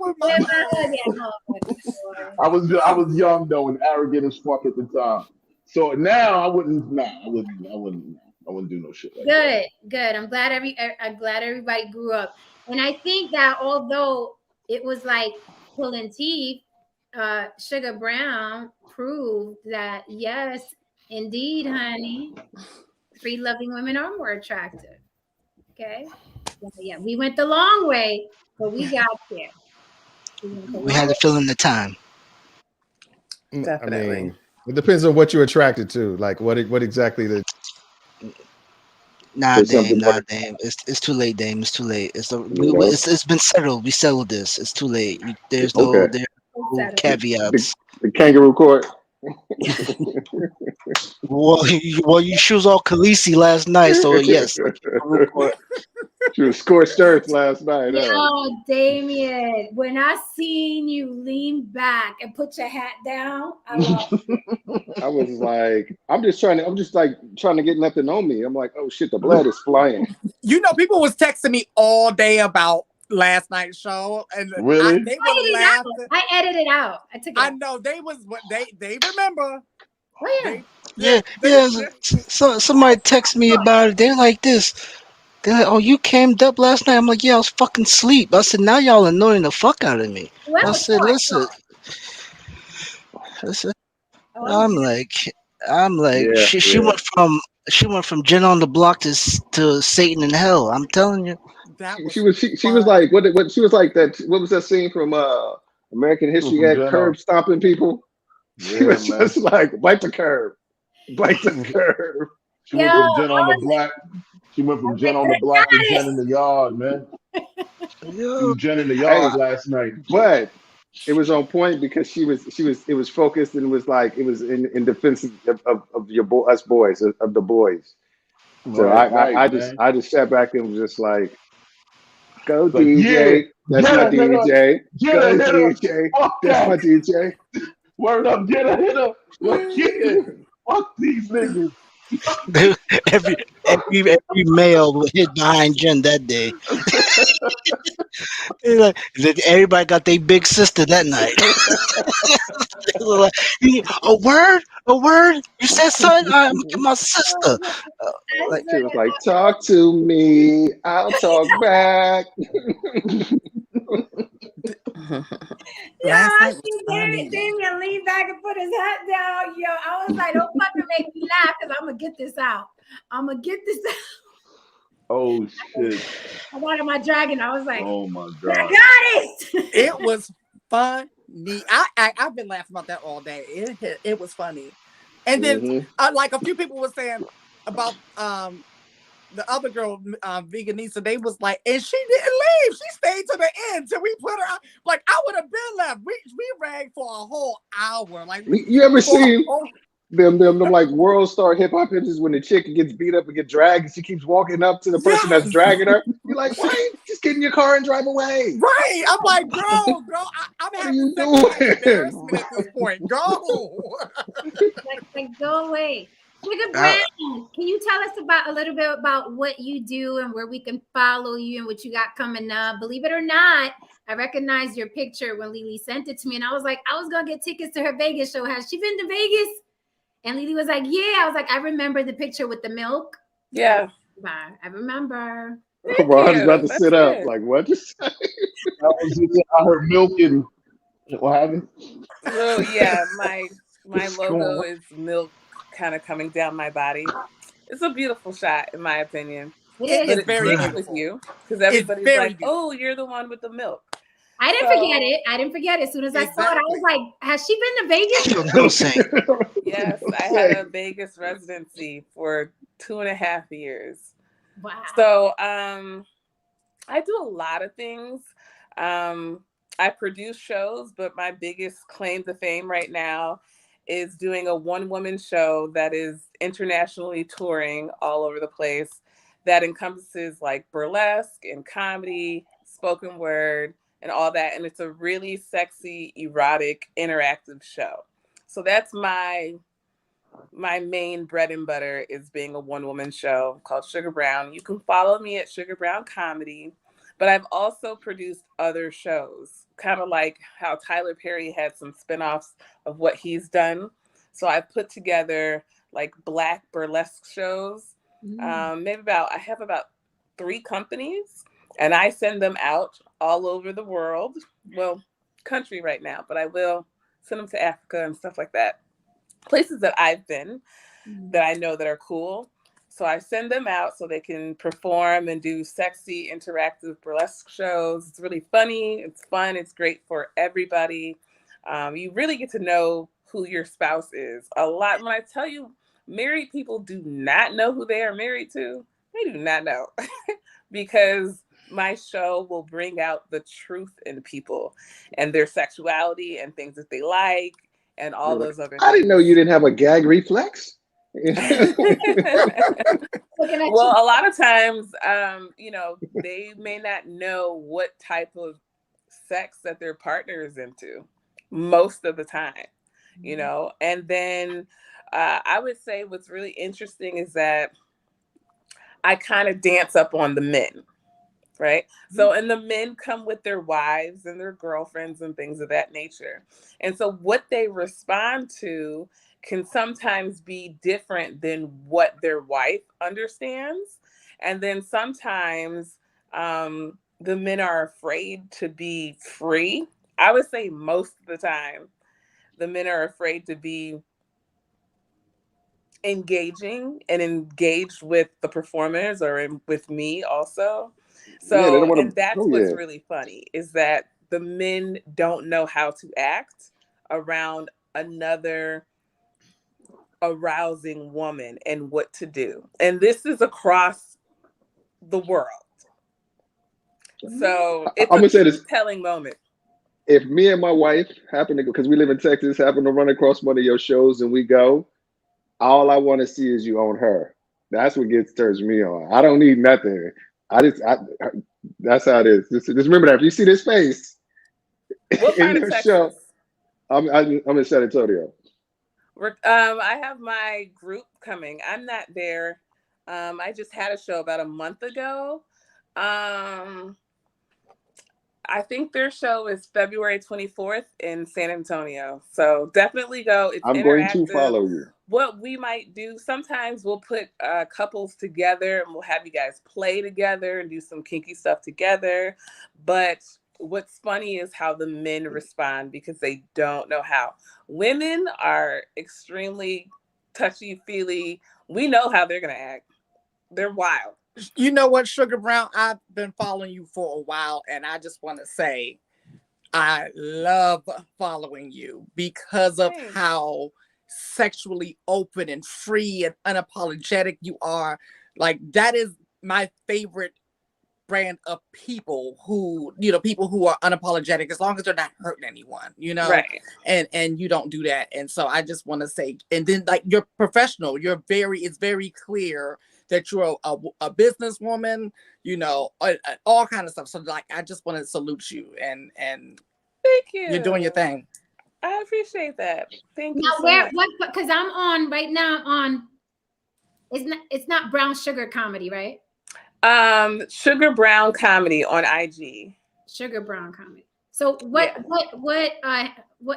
I was young though and arrogant as fuck at the time. So now I wouldn't do no shit like that. Good. I'm glad everybody grew up, and I think that although it was like pulling teeth, Sugar Brown proved that yes, indeed, honey, free loving women are more attractive. Okay, yeah, we went the long way, but we got there. We had to fill in the time. Definitely. I mean, it depends on what you're attracted to. Like what exactly the. Nah, Dame. It's too late, Dame. It's too late. It's been settled. We settled this. It's too late. There's no caveats. The kangaroo court. Well, you shoes all Khaleesi last night, so yes. She was scorched earth last night. Yo, Damien, when I seen you lean back and put your hat down, I was like, I'm just trying to get nothing on me. I'm like, oh shit, the blood is flying. You know, people was texting me all day about last night's show, and really, they were laughing. I edited it out. I know they remember. Oh, yeah. So somebody text me about it. They're like this. They're like, "Oh, you came up last night." I'm like, "Yeah, I was fucking asleep." I said, "Now y'all annoying the fuck out of me." I said, "Listen." I'm like, yeah, she went from Jen on the Block to Satan in Hell. I'm telling you. She was like what she was like that. What was that scene from American History? Had curb stomping people. She was just like bite the curb. She went from Jen on the Block. She went from Jen on the Block to Jen in the Yard, man. Jen in the Yard last night, but it was on point because it was focused and it was in defense of us boys, of the boys. So I just sat back and was just like, go DJ, that's my DJ. Go DJ, that's my DJ. Word up, get a hitter. Fuck these niggas. every male was hit behind Jen that day. Like, everybody got their big sister that night. Like, a word. You said something. I'm my sister. She was like, talk to me. I'll talk back. Yeah, I see Damien lean back and put his hat down. Yo, I was like, don't fucking make me laugh because I'm gonna get this out. Oh shit! I wanted my dragon. I was like, oh my god, I got it. It was funny. I've been laughing about that all day. It was funny. And then like a few people were saying about the other girl, Veganisa, they was like, and she didn't leave. She stayed to the end till we put her out. Like, I would have been left. We ran for a whole hour. Like, you ever seen them like world star hip hop pictures when the chick gets beat up and get dragged and she keeps walking up to the person that's dragging her? You're like, why ain't you just get in your car and drive away? Right. I'm like, girl, I'm having second embarrassment at this point. Go. like go away. Sugar Brown, can you tell us about a little bit about what you do and where we can follow you and what you got coming up? Believe it or not, I recognized your picture when Lily sent it to me, and I was like, I was gonna get tickets to her Vegas show. Has she been to Vegas? And Lily was like, yeah. I was like, I remember the picture with the milk. Yeah, I remember. I was about to sit up. Like, what you say? I heard milk and what happened? Oh yeah, my logo is milk kind of coming down my body. It's a beautiful shot, in my opinion. It's very beautiful with you, because everybody's like, "Oh, you're the one with the milk." I didn't forget it. I didn't forget it. As soon as I saw it, I was like, "Has she been to Vegas?" Yes, I had a Vegas residency for 2.5 years. Wow. So, I do a lot of things. I produce shows, but my biggest claim to fame right now is doing a one-woman show that is internationally touring all over the place, that encompasses like burlesque and comedy, spoken word, and all that. And it's a really sexy, erotic, interactive show. So that's my main bread and butter, is being a one-woman show called Sugar Brown. You can follow me at Sugar Brown Comedy, but I've also produced other shows, kind of like how Tyler Perry had some spinoffs of what he's done. So I've put together like Black burlesque shows. I have about 3 companies, and I send them out all over the world. Well, country right now, but I will send them to Africa and stuff like that. Places that I've been that I know that are cool. So I send them out so they can perform and do sexy, interactive burlesque shows. It's really funny. It's fun. It's great for everybody. You really get to know who your spouse is a lot. When I tell you, married people do not know who they are married to. They do not know because my show will bring out the truth in people and their sexuality and things that they like and all those other things. I didn't know you didn't have a gag reflex. Well, a lot of times, they may not know what type of sex that their partner is into most of the time, and then I would say what's really interesting is that I kind of dance up on the men, right? So, and the men come with their wives and their girlfriends and things of that nature. And so what they respond to can sometimes be different than what their wife understands. And then sometimes the men are afraid to be free. I would say most of the time, the men are afraid to be engaging and engaged with the performers or with me also. So, and that's what's really funny, is that the men don't know how to act around another arousing woman and what to do. And this is across the world. So it's I'm gonna say this telling moment. If me and my wife happen to go, because we live in Texas, happen to run across one of your shows and we go, all I want to see is you on her. That's what turns me on. I don't need nothing. That's how it is. Just remember that. If you see this face in your show, I'm in San Antonio. I have my group coming. I'm not there. I just had a show about a month ago. I think their show is February 24th in San Antonio. So definitely go. It's I'm going to follow you. What we might do, sometimes we'll put couples together and we'll have you guys play together and do some kinky stuff together. But what's funny is how the men respond, because they don't know how. Women are extremely touchy-feely. We know how they're going to act. They're wild. You know what, Sugar Brown? I've been following you for a while, and I just want to say, I love following you because of Thanks. how sexually open and free and unapologetic you are. Like, that is my favorite brand of people who, people who are unapologetic, as long as they're not hurting anyone, Right. and you don't do that. And so I just want to say, and then like, you're professional, it's very clear that you're a businesswoman, all kind of stuff. So like, I just want to salute you, and thank you. You're doing your thing. I appreciate that. Thank you. Now, So where much. what? Because I'm on right now on. It's not brown sugar comedy, right? Sugar Brown Comedy on IG. Sugar Brown Comedy. So what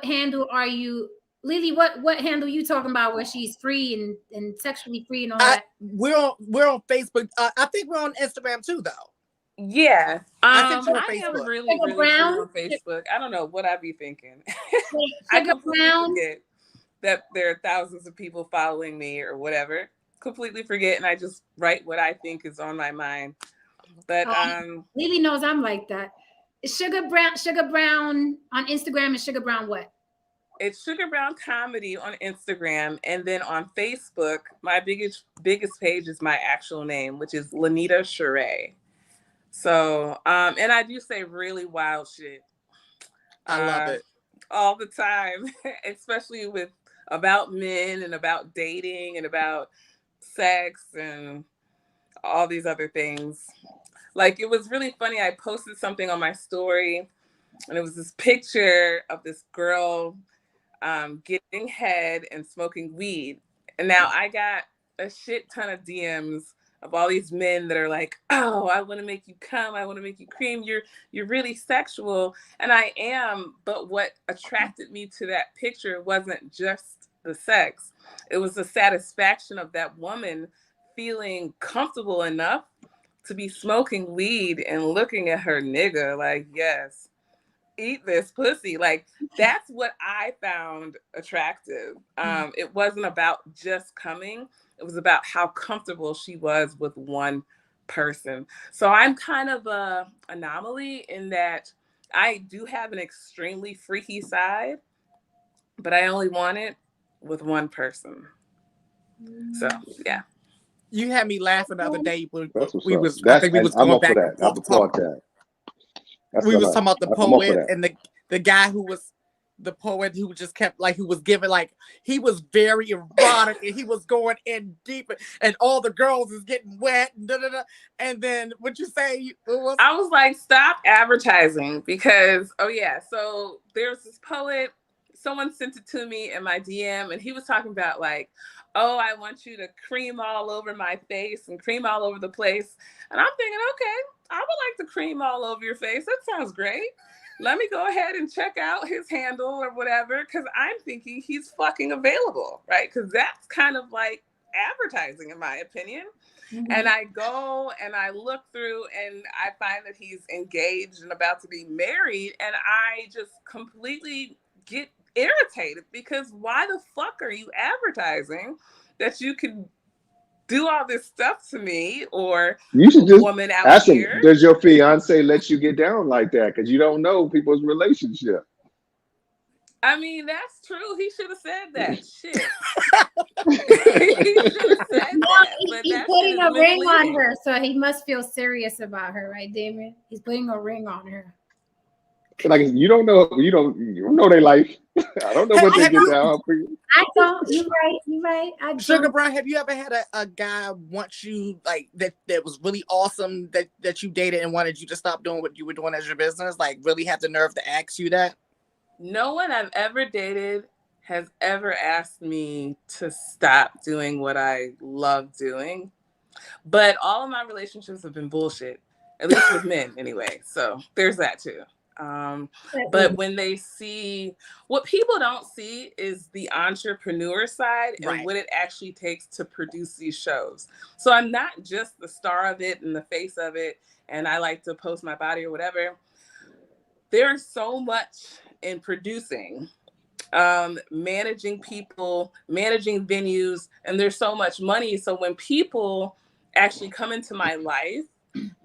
handle are you, Lily? What handle you talking about where she's free and sexually free and all that? We're on Facebook. I think we're on Instagram too, though. Yeah. I think you're on I am Facebook. really free on Facebook. I don't know what I be thinking. I completely forget that there are thousands of people following me or whatever. Completely forget, and I just write what I think is on my mind. But Lily knows I'm like that. Sugar Brown on Instagram, and Sugar Brown what? It's Sugar Brown Comedy on Instagram, and then on Facebook, my biggest page is my actual name, which is Lanita Sheree. So, and I do say really wild shit. I love it all the time, especially about men and about dating and about sex and all these other things. Like, it was really funny. I posted something on my story, and it was this picture of this girl getting head and smoking weed. And now I got a shit ton of DMs of all these men that are like, oh, I want to make you come. I want to make you cream. You're really sexual. And I am. But what attracted me to that picture wasn't just the sex. It was the satisfaction of that woman feeling comfortable enough to be smoking weed and looking at her nigga like, yes, eat this pussy. Like, that's what I found attractive. It wasn't about just coming. It was about how comfortable she was with one person. So I'm kind of an anomaly in that I do have an extremely freaky side, but I only want it with one person. So, yeah. You had me laughing the other day when we I'm was up going for back that. and forth. I applaud that. We was talking about the poet that. and the guy who was the poet who just kept like, who was giving like, he was very erotic and he was going in deep and all the girls is getting wet and da, da, da. And then what you say? I was like, stop advertising, because so there's this poet, someone sent it to me in my DM, and he was talking about like, oh, I want you to cream all over my face and cream all over the place. And I'm thinking, okay, I would like to cream all over your face. That sounds great. Let me go ahead and check out his handle or whatever, because I'm thinking he's fucking available, right? Because that's kind of like advertising, in my opinion. Mm-hmm. And I go and I look through and I find that he's engaged and about to be married. And I just completely get irritated, because why the fuck are you advertising that you can do all this stuff to me, or you should just woman out ask here? him, does your fiance let you get down like that? Because you don't know people's relationship. I mean, that's true. He should have said that. Shit. He should have said that. But He's putting a ring on her, so he must feel serious about her, right, Damien? He's putting a ring on her. Like, you don't know their life. I don't know what they get down for you. I don't. You're right. Sugar Brown, have you ever had a guy want you like that was really awesome that you dated and wanted you to stop doing what you were doing as your business? Like, really have the nerve to ask you that? No one I've ever dated has ever asked me to stop doing what I love doing. But all of my relationships have been bullshit, at least with men anyway. So there's that too. But when they see, what people don't see is the entrepreneur side and what it actually takes to produce these shows. So I'm not just the star of it and the face of it, and I like to post my body or whatever. There's so much in producing, managing people, managing venues, and there's so much money. So when people actually come into my life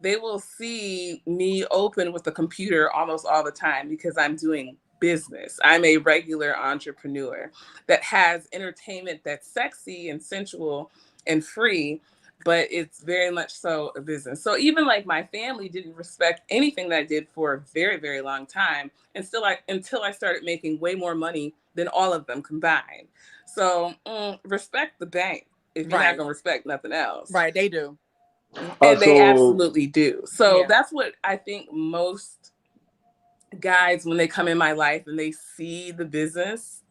they will see me open with the computer almost all the time because I'm doing business. I'm a regular entrepreneur that has entertainment that's sexy and sensual and free, but it's very much so a business. So even like my family didn't respect anything that I did for a very, very long time, and until I started making way more money than all of them combined. So respect the bank if you're not gonna respect nothing else. Right, they do. And they absolutely do. So Yeah. that's what I think most guys, when they come in my life and they see the business,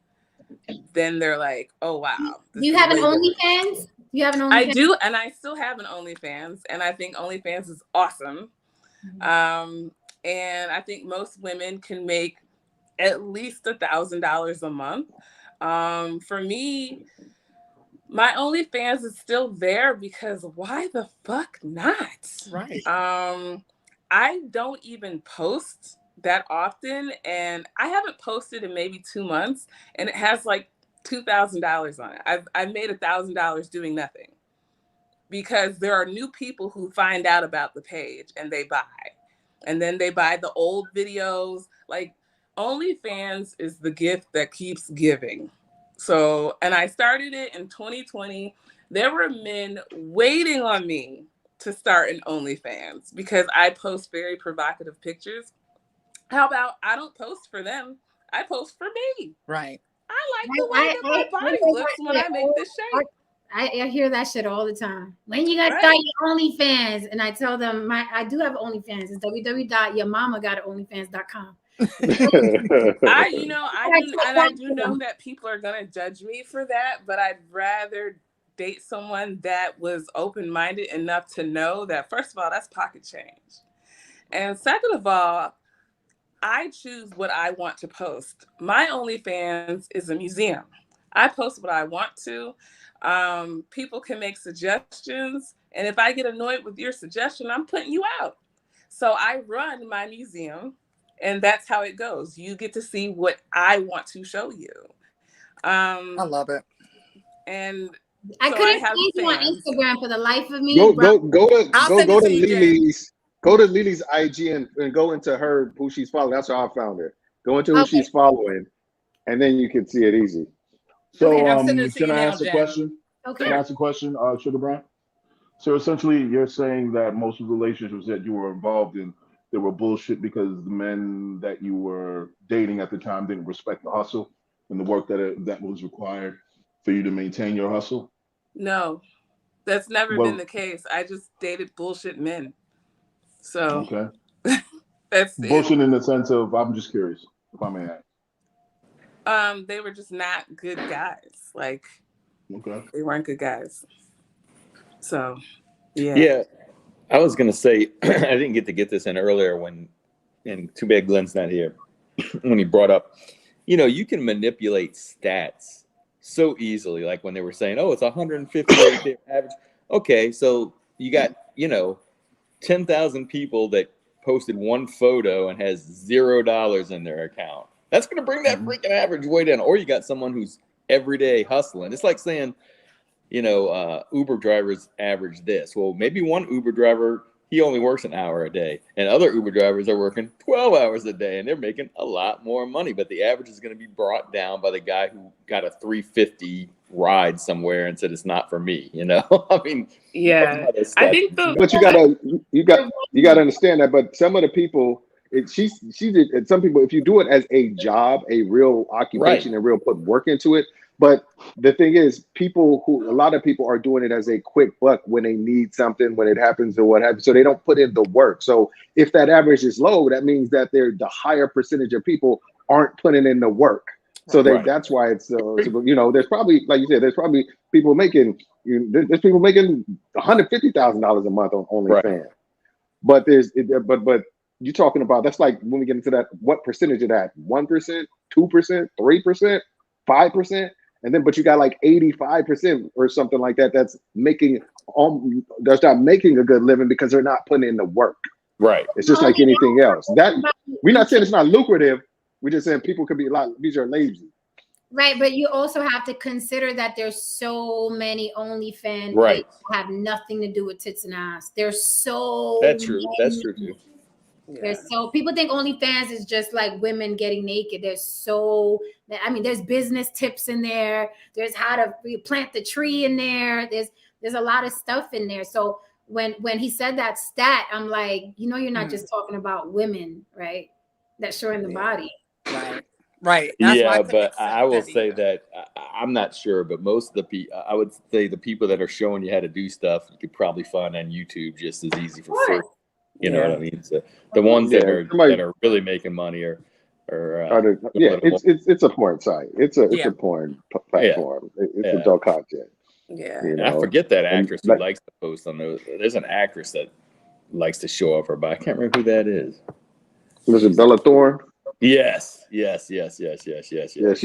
then they're like, oh wow. Do you have an OnlyFans? You have an OnlyFans? I do, and I still have an OnlyFans, and I think OnlyFans is awesome. And I think most women can make at least $1,000 a month. For me, my OnlyFans is still there because why the fuck not? Right. I don't even post that often, and I haven't posted in maybe 2 months, and it has like $2,000 on it. I've made $1,000 doing nothing because there are new people who find out about the page and they buy, and then they buy the old videos. Like OnlyFans is the gift that keeps giving. So, and I started it in 2020. There were men waiting on me to start an OnlyFans because I post very provocative pictures. How about I don't post for them? I post for me. Right. I like the way that my body looks when I make this shape. I hear that shit all the time. When you guys start your OnlyFans, and I tell them I do have OnlyFans. It's www.yourmamagotAonlyFans.com. I do know that people are gonna judge me for that, but I'd rather date someone that was open-minded enough to know that, first of all, that's pocket change, and second of all, I choose what I want to post. My OnlyFans is a museum. I post what I want to. People can make suggestions, and if I get annoyed with your suggestion, I'm putting you out. So I run my museum, and that's how it goes. You get to see what I want to show you. I love it. And I couldn't find you on Instagram for the life of me. Go to Lili's. Go to Lili's IG and go into her, who she's following. That's how I found her. Go into who she's following, and then you can see it easy. So, can I ask a question? Okay. Can I ask a question, Sugar Brown? So essentially, you're saying that most of the relationships that you were involved in, they were bullshit because the men that you were dating at the time didn't respect the hustle and the work that was required for you to maintain your hustle? No, that's never been the case. I just dated bullshit men. So that's bullshit in the sense of, I'm just curious, if I may ask. They were just not good guys. Like, they weren't good guys. So, yeah. I was gonna say I didn't get this in earlier and too bad Glenn's not here, when he brought up, you can manipulate stats so easily. Like when they were saying, oh, it's 150 average. Okay, so you got 10,000 people that posted one photo and has $0 in their account. That's going to bring that freaking average way down. Or you got someone who's every day hustling. It's like saying, Uber drivers average this. Well, maybe one Uber driver, he only works an hour a day, and other Uber drivers are working 12 hours a day, and they're making a lot more money. But the average is going to be brought down by the guy who got a $350 ride somewhere and said it's not for me. I mean, I think but you gotta understand that. But some of the people, she did. Some people, if you do it as a job, a real occupation, and real put work into it. But the thing is, a lot of people are doing it as a quick buck when they need something, when it happens or what happens. So they don't put in the work. So if that average is low, that means that the higher percentage of people aren't putting in the work. So that's why it's there's probably, like you said, there's probably people making there's people making $150,000 a month on OnlyFans. But but you're talking about, that's like when we get into that, what percentage of that? 1%, 2%, 3%, 5%. And then, but you got like 85% or something like that that's not making a good living because they're not putting in the work. Right. It's just like anything else. That we're not saying it's not lucrative. We're just saying people could be these are lazy. Right, but you also have to consider that there's so many OnlyFans Right. that have nothing to do with tits and ass. There's so That's true. many. That's true too. There's so people think OnlyFans is just like women getting naked. There's business tips in there. There's how to plant the tree in there. There's a lot of stuff in there. So when he said that stat, I'm like, you're not just talking about women, right? That's showing the body. Right. That's why Yeah, but I will say that I'm not sure, but most of the people, I would say the people that are showing you how to do stuff, you could probably find on YouTube just as easy for free. You know what I mean? So the ones that are really making money are it's a porn site. It's a porn platform. It's adult content. Yeah. And I forget that actress who likes to post on those. There's an actress that likes to show off her, but I can't remember who that is. Was it Bella Thorne? Yes. Yeah, she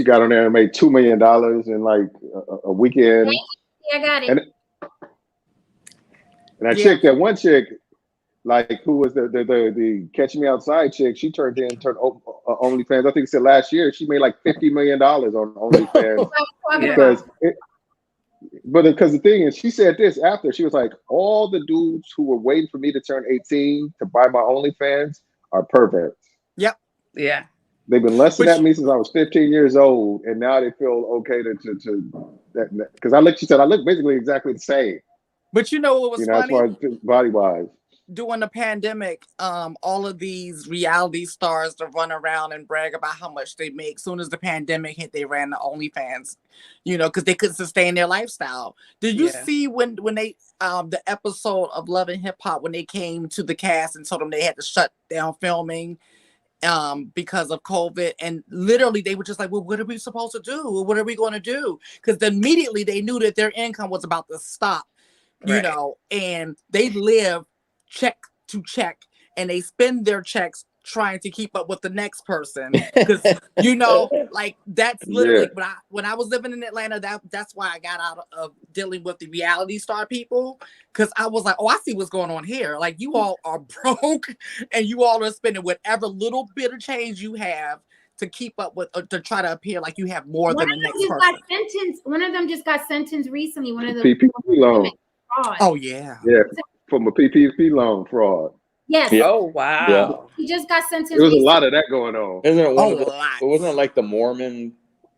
got on there and made $2 million in like a weekend. Yeah, I got it. And that one chick, like who was the Catch Me Outside chick, she turned OnlyFans. I think it said last year she made like $50 million on OnlyFans. Because the thing is, she said this after, she was like, all the dudes who were waiting for me to turn 18 to buy my OnlyFans are perverts. Yep. Yeah. They've been lusting at me since I was 15 years old, and now they feel okay to because she said I look basically exactly the same. But you know what was funny? As far as body wise. During the pandemic, all of these reality stars to run around and brag about how much they make. Soon as the pandemic hit, they ran to OnlyFans, because they couldn't sustain their lifestyle. Did you see when they the episode of Love and Hip Hop when they came to the cast and told them they had to shut down filming because of COVID, and literally they were just like, well, what are we supposed to do? What are we going to do? Because immediately they knew that their income was about to stop, and they live check to check, and they spend their checks trying to keep up with the next person, because like that's literally when I was living in Atlanta, that's why I got out of dealing with the reality star people, because I was like, oh, I see what's going on here. Like, you all are broke and you all are spending whatever little bit of change you have to keep up with, to try to appear like you have more than the next person. One of them just got sentenced recently. One of the PPP loan. Oh yeah. From a PPP loan fraud. Yes. Yeah. Oh wow. Yeah. He just got sentenced. There was a lot of that going on. Isn't it wasn't it like the Mormon?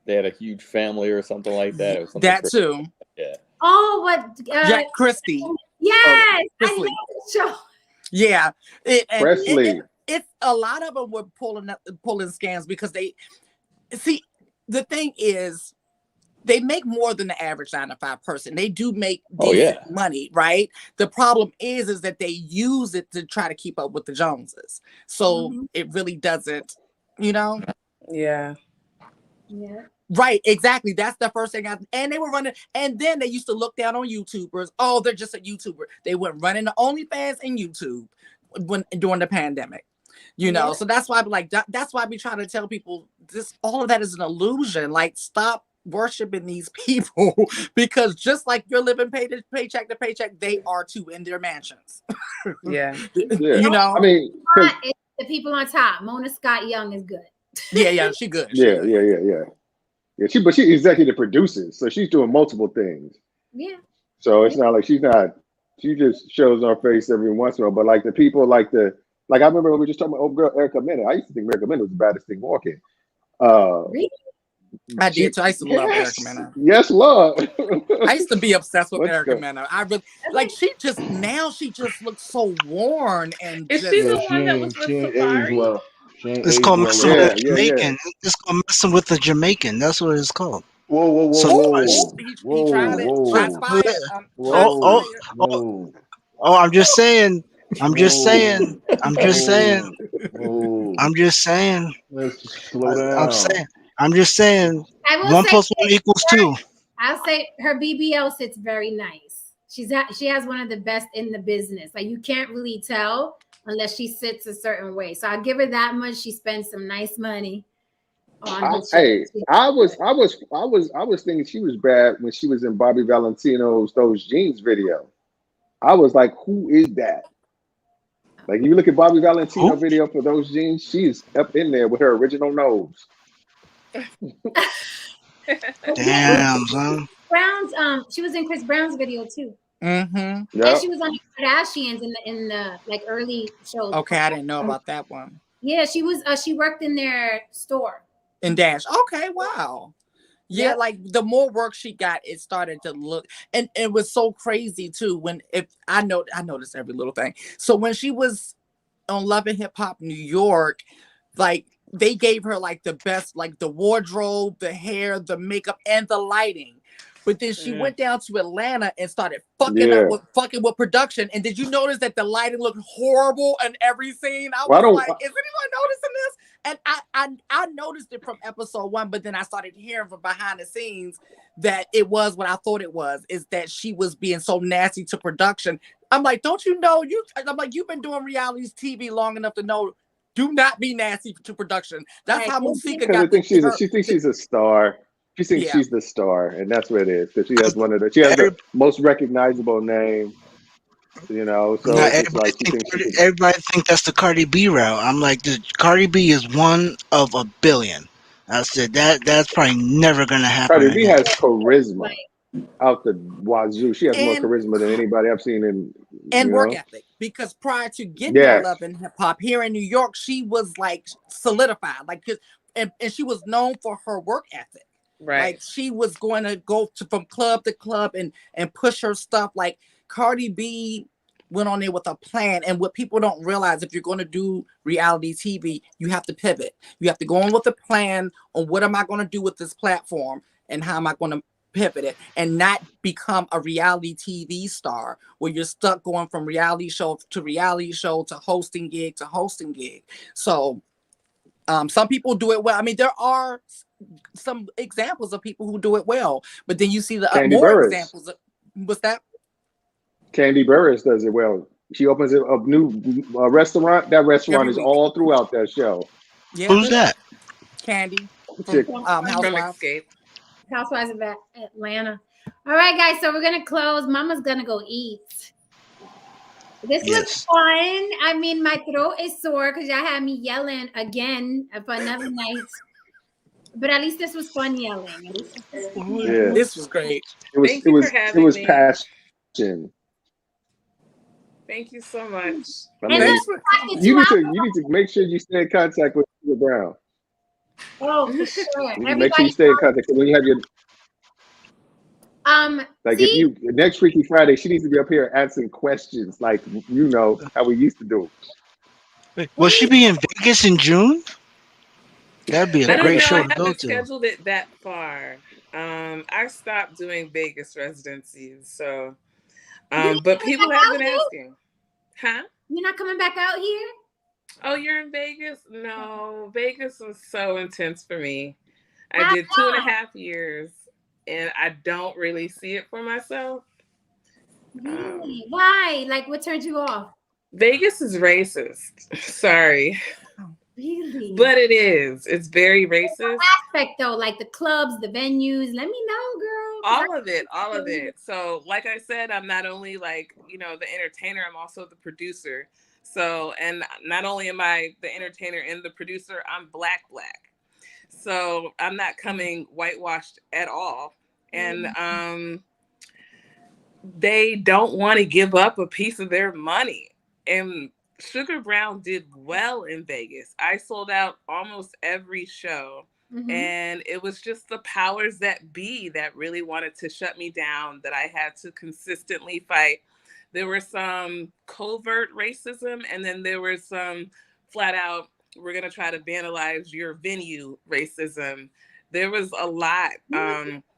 They had a huge family or something like that. It was that too. Yeah. Oh, what? Jack Christie. Yes. I love the show. Yeah. Presley. It's a lot of them were pulling scams because they see, the thing is, they make more than the average 9-to-5 person. They do make decent money, right? The problem is that they use it to try to keep up with the Joneses. So it really doesn't, Yeah. Yeah. Right, exactly. That's the first thing. And they were running, and then they used to look down on YouTubers. Oh, they're just a YouTuber. They went running to OnlyFans and YouTube during the pandemic. So that's why that's why we try to tell people all of that is an illusion. Like, stop worshiping these people, because just like you're living paycheck to paycheck, they are too in their mansions. Yeah. I mean, it's the people on top. Mona Scott Young is good. Yeah, she good. Yeah, she executive produces, so she's doing multiple things. Yeah. So it's not like she just shows her face every once in a while. But like the people, I remember when we were just talking about old girl Erica Mena. I used to think Erica Mena was the baddest thing walking. Really? I did too. I used to love Erica Mena. Yes, Lord. I used to be obsessed with Erica Mena. I really she just looks so worn and. Is she the one that was with Safari? It's called messing with a Jamaican. It's called messing with a Jamaican. That's what it's called. Whoa. He tried it. Oh, I'm just saying. Let's slow down. I'm just saying. 1 + 1 = 2. I'll say her BBL sits very nice. She has one of the best in the business. Like, you can't really tell unless she sits a certain way. So I'll give her that much. She spends some nice money on I was thinking she was bad when she was in Bobby Valentino's Those Jeans video. I was like, who is that? Like, you look at Bobby Valentino video for Those Jeans, she's up in there with her original nose. Damn, son. Brown's she was in Chris Brown's video too. Mm-hmm. And Yep. she was on the Kardashians in the like early shows. Okay, I didn't know about that one. Yeah, she was she worked in their store. In Dash. Okay, wow. Yeah, Yep. like the more work she got, it started to look, and it was so crazy too. When I noticed every little thing. So when she was on Love and Hip Hop New York, like they gave her like the best, like the wardrobe, the hair, the makeup, and the lighting. But then she went down to Atlanta and started fucking with production. And did you notice that the lighting looked horrible in every scene? I was like, is anyone noticing this? And I noticed it from episode 1, but then I started hearing from behind the scenes that it was what I thought it was, is that she was being so nasty to production. I'm like, don't you know I'm like, you've been doing reality TV long enough to know, do not be nasty to production. That's how Musika got. Because she thinks she's a star. She thinks she's the star, and that's what it is. Because she has the most recognizable name. You know, so it's like everybody think that's the Cardi B route. I'm like, the Cardi B is one of a billion. I said that's probably never gonna happen. Cardi B has charisma out the wazoo. She has more charisma than anybody I've seen and work ethic. Because prior to getting to Love and Hip Hop here in New York, she was like solidified, like, and she was known for her work ethic. Right. Like she was going to go from club to club and push her stuff. Like Cardi B went on there with a plan. And what people don't realize, if you're going to do reality TV, you have to pivot. You have to go on with a plan on what am I going to do with this platform and how am I going to pivot it, and not become a reality TV star where you're stuck going from reality show to reality show to hosting gig to hosting gig. So some people do it well. I mean, there are some examples of people who do it well, but then you see the more examples. What's that? Candy Burris does it well. She opens a new restaurant. That restaurant is all throughout that show. Yeah. Who's that? Candy. Housewives of Atlanta. All right, guys. So we're gonna close. Mama's gonna go eat. This was fun. I mean, my throat is sore because y'all had me yelling again for another night. But at least this was fun yelling. This was great. It was passion. Thank you so much. You need to make sure you stay in contact with Sugar Brown. Oh, for sure. Make sure you stay in contact when you have your. Like if you next Freaky Friday, she needs to be up here answering questions, like how we used to do. Will she be in Vegas in June? That'd be a great show to go to. Scheduled it that far. I stopped doing Vegas residencies, so. But people have been asking, huh? You're not coming back out here? Oh, you're in Vegas? No, Vegas was so intense for me. I did 2.5 years, and I don't really see it for myself. Really? Why? Like, what turned you off? Vegas is racist. Sorry. Really? But it is. It's very racist. Aspect though, like the clubs, the venues. Let me know, girl. All of it. So, like I said, I'm not only like, the entertainer, I'm also the producer. So, and not only am I the entertainer and the producer, I'm black. So I'm not coming whitewashed at all. And they don't want to give up a piece of their money. And Sugar Brown did well in Vegas. I sold out almost every show. Mm-hmm. And it was just the powers that be that really wanted to shut me down, that I had to consistently fight. There was some covert racism, and then there was some flat out, we're going to try to vandalize your venue racism. There was a lot.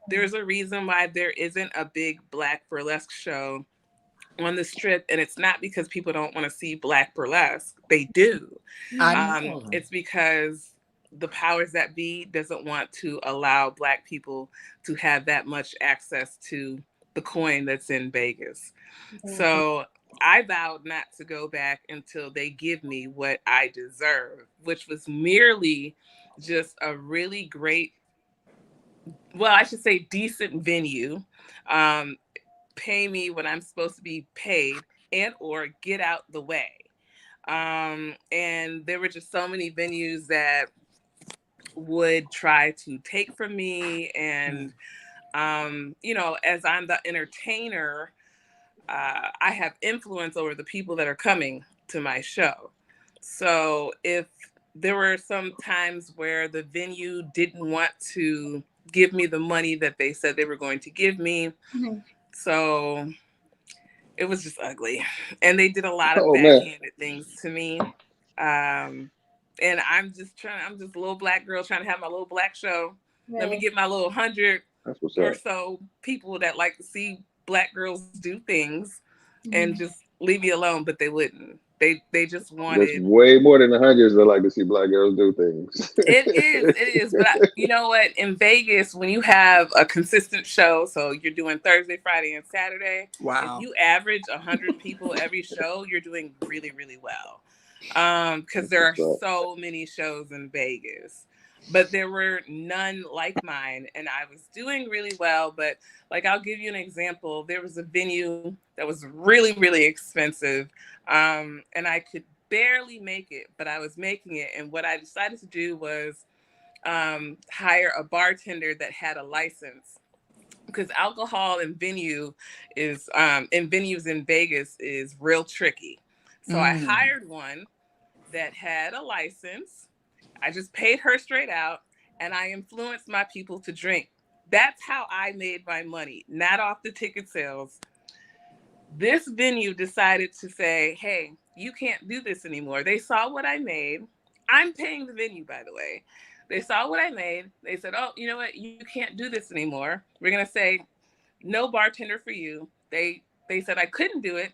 There's a reason why there isn't a big Black burlesque show on the Strip, and it's not because people don't want to see Black burlesque. They do. It's because the powers that be doesn't want to allow Black people to have that much access to the coin that's in Vegas. Mm-hmm. So I vowed not to go back until they give me what I deserve, which was merely just a really great, well, I should say decent venue. Pay me when I'm supposed to be paid, and or get out the way. And there were just so many venues that would try to take from me. And, you know, as I'm the entertainer, I have influence over the people that are coming to my show. So if there were some times where the venue didn't want to give me the money that they said they were going to give me, so it was just ugly. And they did a lot of backhanded things to me. And I'm just a little black girl trying to have my little black show. Let me get my little 100 or so people that like to see black girls do things and just leave me alone, but they wouldn't. They just wanted. There's way more than 100 that like to see black girls do things. It is. But you know what? In Vegas, when you have a consistent show, so you're doing Thursday, Friday, and Saturday. Wow. If you average 100 people every show, you're doing really, really well. Because there are so many shows in Vegas, but there were none like mine, and I was doing really well. But like, I'll give you an example. There was a venue that was really, really expensive, and I could barely make it, but I was making it. And what I decided to do was hire a bartender that had a license, because alcohol in venues in Vegas is real tricky. So I hired one that had a license. I just paid her straight out, and I influenced my people to drink. That's how I made my money, not off the ticket sales. This venue decided to say, hey, you can't do this anymore. They saw what I made. I'm paying the venue, by the way. They saw what I made. They said, oh, you know what? You can't do this anymore. We're going to say no bartender for you. They said I couldn't do it.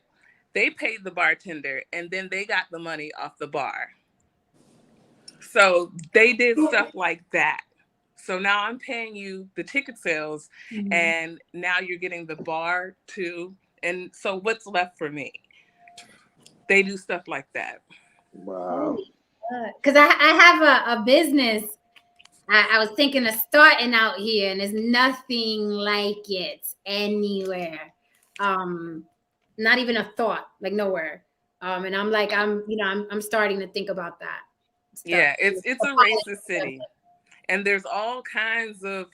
They paid the bartender, and then they got the money off the bar. So they did stuff like that. So now I'm paying you the ticket sales, and now you're getting the bar too. And so what's left for me? They do stuff like that. Wow. Because I have a business. I was thinking of starting out here, and there's nothing like it anywhere. Not even a thought, like nowhere. And I'm like, I'm starting to think about that stuff. Yeah, it's a racist city, and there's all kinds of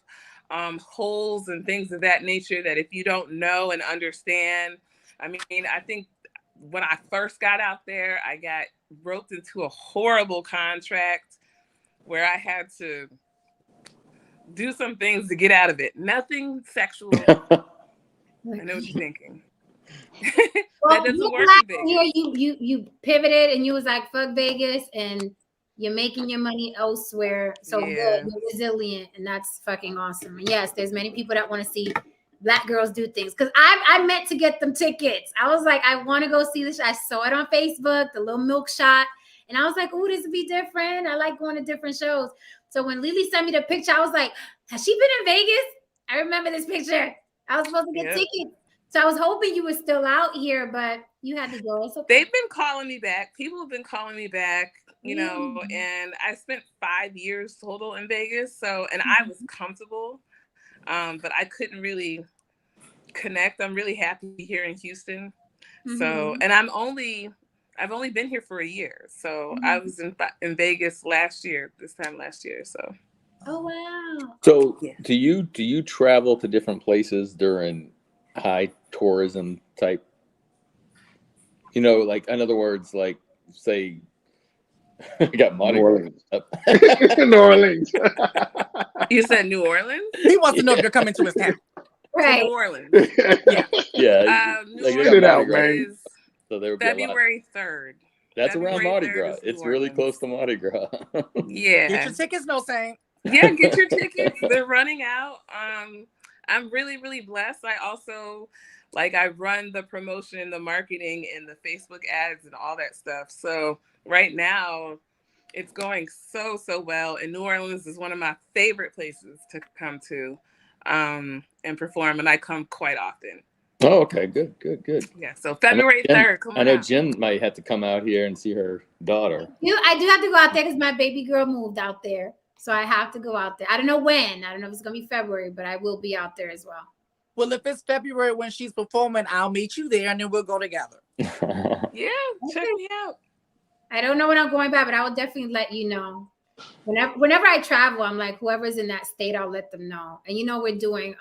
holes and things of that nature that if you don't know and understand. I mean, I think when I first got out there, I got roped into a horrible contract where I had to do some things to get out of it. Nothing sexual. I know what you're thinking. That doesn't work in Vegas. You pivoted and you was like, fuck Vegas, and you're making your money elsewhere. So good, you're resilient, and that's fucking awesome. And yes, there's many people that want to see black girls do things, because I meant to get them tickets. I was like, I want to go see this. I saw it on Facebook, the little milk shot, and I was like, oh, this would be different. I like going to different shows. So when Lily sent me the picture, I was like, has she been in Vegas? I remember this picture. I was supposed to get tickets. So I was hoping you were still out here, but you had to go. Okay. They've been calling me back. People have been calling me back, you know, and I spent 5 years total in Vegas. So, and I was comfortable, but I couldn't really connect. I'm really happy here in Houston. So, and I've only been here for a year. So I was in Vegas this time last year. So. Oh, wow. So do you travel to different places during high tourism type, you know, like, in other words, like, say I got Mardi Gras up. New Orleans. You said New Orleans? He wants to know if you're coming to his town. Right. New Orleans. Yeah. New Like, Orleans out, man. So there would be February 3rd. That's around February Mardi 3rd Gras. is It's New really Orleans. close to Mardi Gras. Yeah. Get your tickets, no saying. Yeah, get your tickets. They're running out. I'm really, really blessed. I also, I run the promotion, the marketing, and the Facebook ads and all that stuff. So right now, it's going so well. And New Orleans is one of my favorite places to come to and perform. And I come quite often. Oh, okay. Good. Yeah. So February 3rd. I know Jen might have to come out here and see her daughter. I do have to go out there because my baby girl moved out there. So I have to go out there. I don't know when. I don't know if it's going to be February, but I will be out there as well. Well, if it's February when she's performing, I'll meet you there and then we'll go together. Yeah, check me out. I don't know when I'm going back, but I will definitely let you know. whenever I travel, I'm like, whoever's in that state, I'll let them know. And you know, we're doing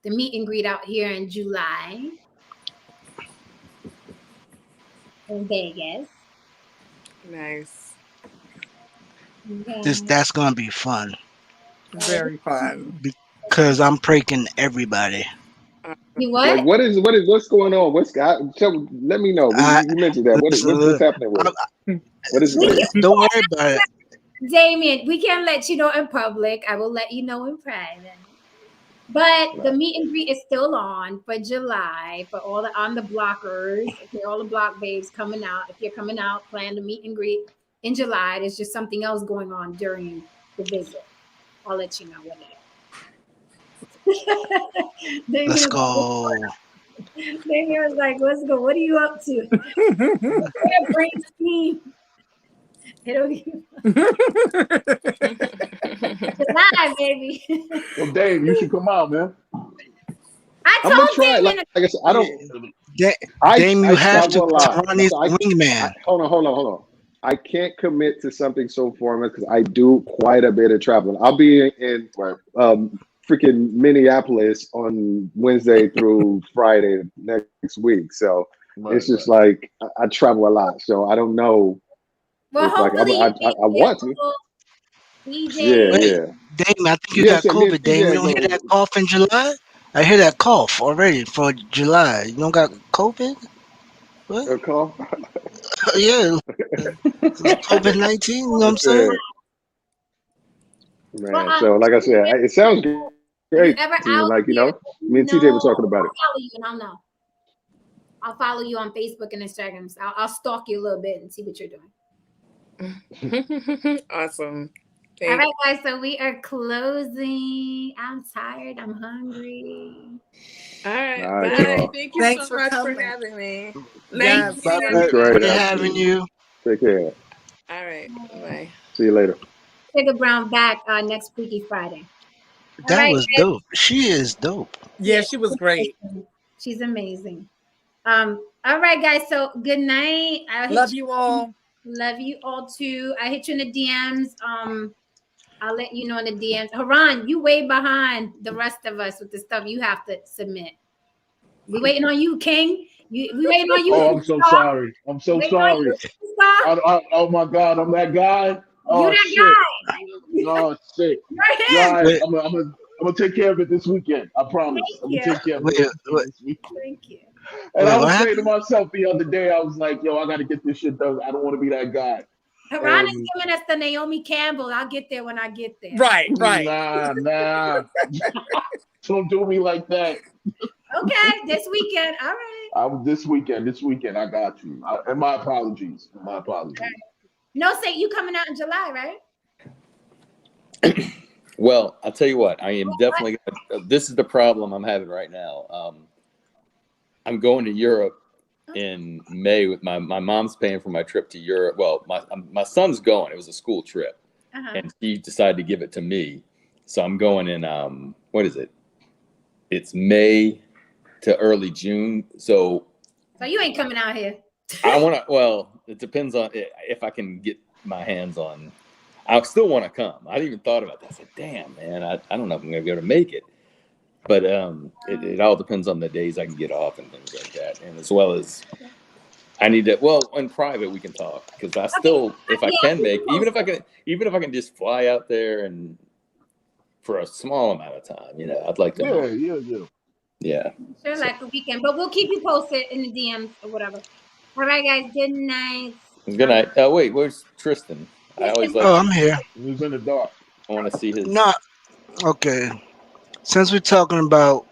the meet and greet out here in July in Vegas. Nice. Okay. That's gonna be fun. Very fun. Because I'm pranking everybody. You what? Like, what's going on? Let me know. You mentioned that. What's happening with it? What is it? Don't worry about it. Damien, we can't let you know in public. I will let you know in private. But the meet and greet is still on for July for all on the blockers. Okay, all the block babes coming out. If you're coming out, plan the meet and greet in July. There's just something else going on during the visit. I'll let you know what it is. Let's go. Damien was like, let's go. What are you up to? Brain steam. July, baby. Well, Dave, you should come out, man. I'm gonna try it. Like I said, I don't. Dame, you have to travel a lot. Ronnie's wingman. Hold on. I can't commit to something so formal because I do quite a bit of traveling. I'll be in freaking Minneapolis on Wednesday through Friday next week. So it's just like I travel a lot. So I don't know. Well, hopefully I want to. Yeah. Dame, I think you got COVID, Dame. You don't hear that cough in July? I hear that cough already for July. You don't got COVID? What? A cough? Yeah. COVID-19, you know what I'm saying? Man, so like I said, it sounds great to me. Like, you know, me and TJ were talking about it. I'll follow you and I'll know. I'll follow you on Facebook and Instagram. So I'll stalk you a little bit and see what you're doing. Awesome. All right, guys. So we are closing. I'm tired. I'm hungry. All right. Nice, Bye. y'all. Thank you Thanks so for much coming. for having me. Yes. Thank you. That's great. Good having you. Take care. All right. Bye. See you later. Sugar Brown back next Freaky Friday. That was dope. She is dope. Yeah, she was great. She's amazing. All right, guys. So good night. Love you all. Love you all too. I hit you in the DMs. I'll let you know in the DMs. Haran, you way behind the rest of us with the stuff you have to submit. We waiting on you, King. We waiting on you. Oh, I'm so sorry. I'm so sorry. Oh my God, I'm that guy. Oh, you that shit. guy. Oh shit. Right. Yeah, I'm gonna take care of it this weekend. I promise. I'm gonna take care of it this weekend. Thank you. And I was saying to myself the other day, I was like, yo, I gotta get this shit done. I don't want to be that guy. Haran is giving us the Naomi Campbell. I'll get there when I get there. Right. Nah. Don't do me like that. Okay, this weekend. All right. This weekend, I got you. And my apologies. Right. No, say you coming out in July, right? Well, I'll tell you what. I am definitely. This is the problem I'm having right now. I'm going to Europe in May with my mom's paying for my trip to Europe. Well, my son's going. It was a school trip, and she decided to give it to me. So I'm going in. What is it? It's May to early June. So you ain't coming out here. I want to. Well, it depends on if I can get my hands on. I still want to come. I didn't even thought about that. I said, "Damn, man, I don't know if I'm gonna be able to make it." But it all depends on the days I can get off and things like that, and as well as I need to. Well, in private we can talk because I still, if I can make, even if I can just fly out there and for a small amount of time, you know, I'd like to. Yeah. Sure, like a weekend, but we'll keep you posted in the DMs or whatever. All right, guys. Good night. Good night. Oh wait, where's Tristan? I always like. Oh, I'm here. He's in the dark. I want to see his. No. Okay. Since we're talking about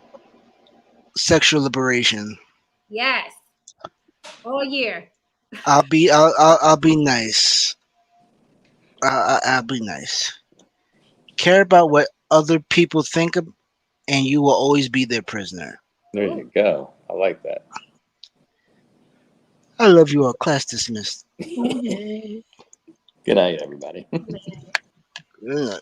sexual liberation, Yes. All year. I'll be nice. I'll be nice. Care about what other people think of, and you will always be their prisoner. There you go. I like that. I love you all. Class dismissed. Good night, everybody. Good night.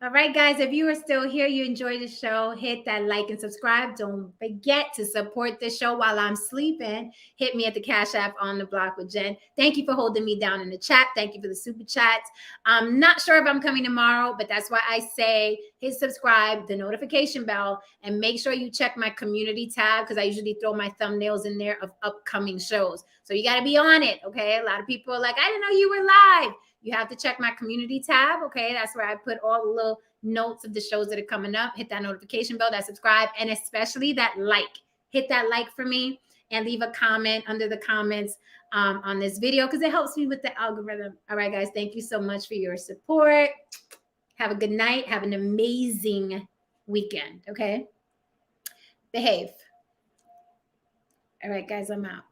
All right, guys, if you are still here, you enjoy the show, hit that like and subscribe. Don't forget to support this show while I'm sleeping. Hit me at the Cash App on the block with Jen. Thank you for holding me down in the chat. Thank you for the super chats. I'm not sure if I'm coming tomorrow, but that's why I say hit subscribe, the notification bell, and make sure you check my community tab because I usually throw my thumbnails in there of upcoming shows. So you got to be on it, okay? A lot of people are like, I didn't know you were live. You have to check my community tab, okay? That's where I put all the little notes of the shows that are coming up. Hit that notification bell, that subscribe, and especially that like. Hit that like for me and leave a comment under the comments on this video because it helps me with the algorithm. All right, guys, thank you so much for your support. Have a good night. Have an amazing weekend, okay? Behave. All right, guys, I'm out.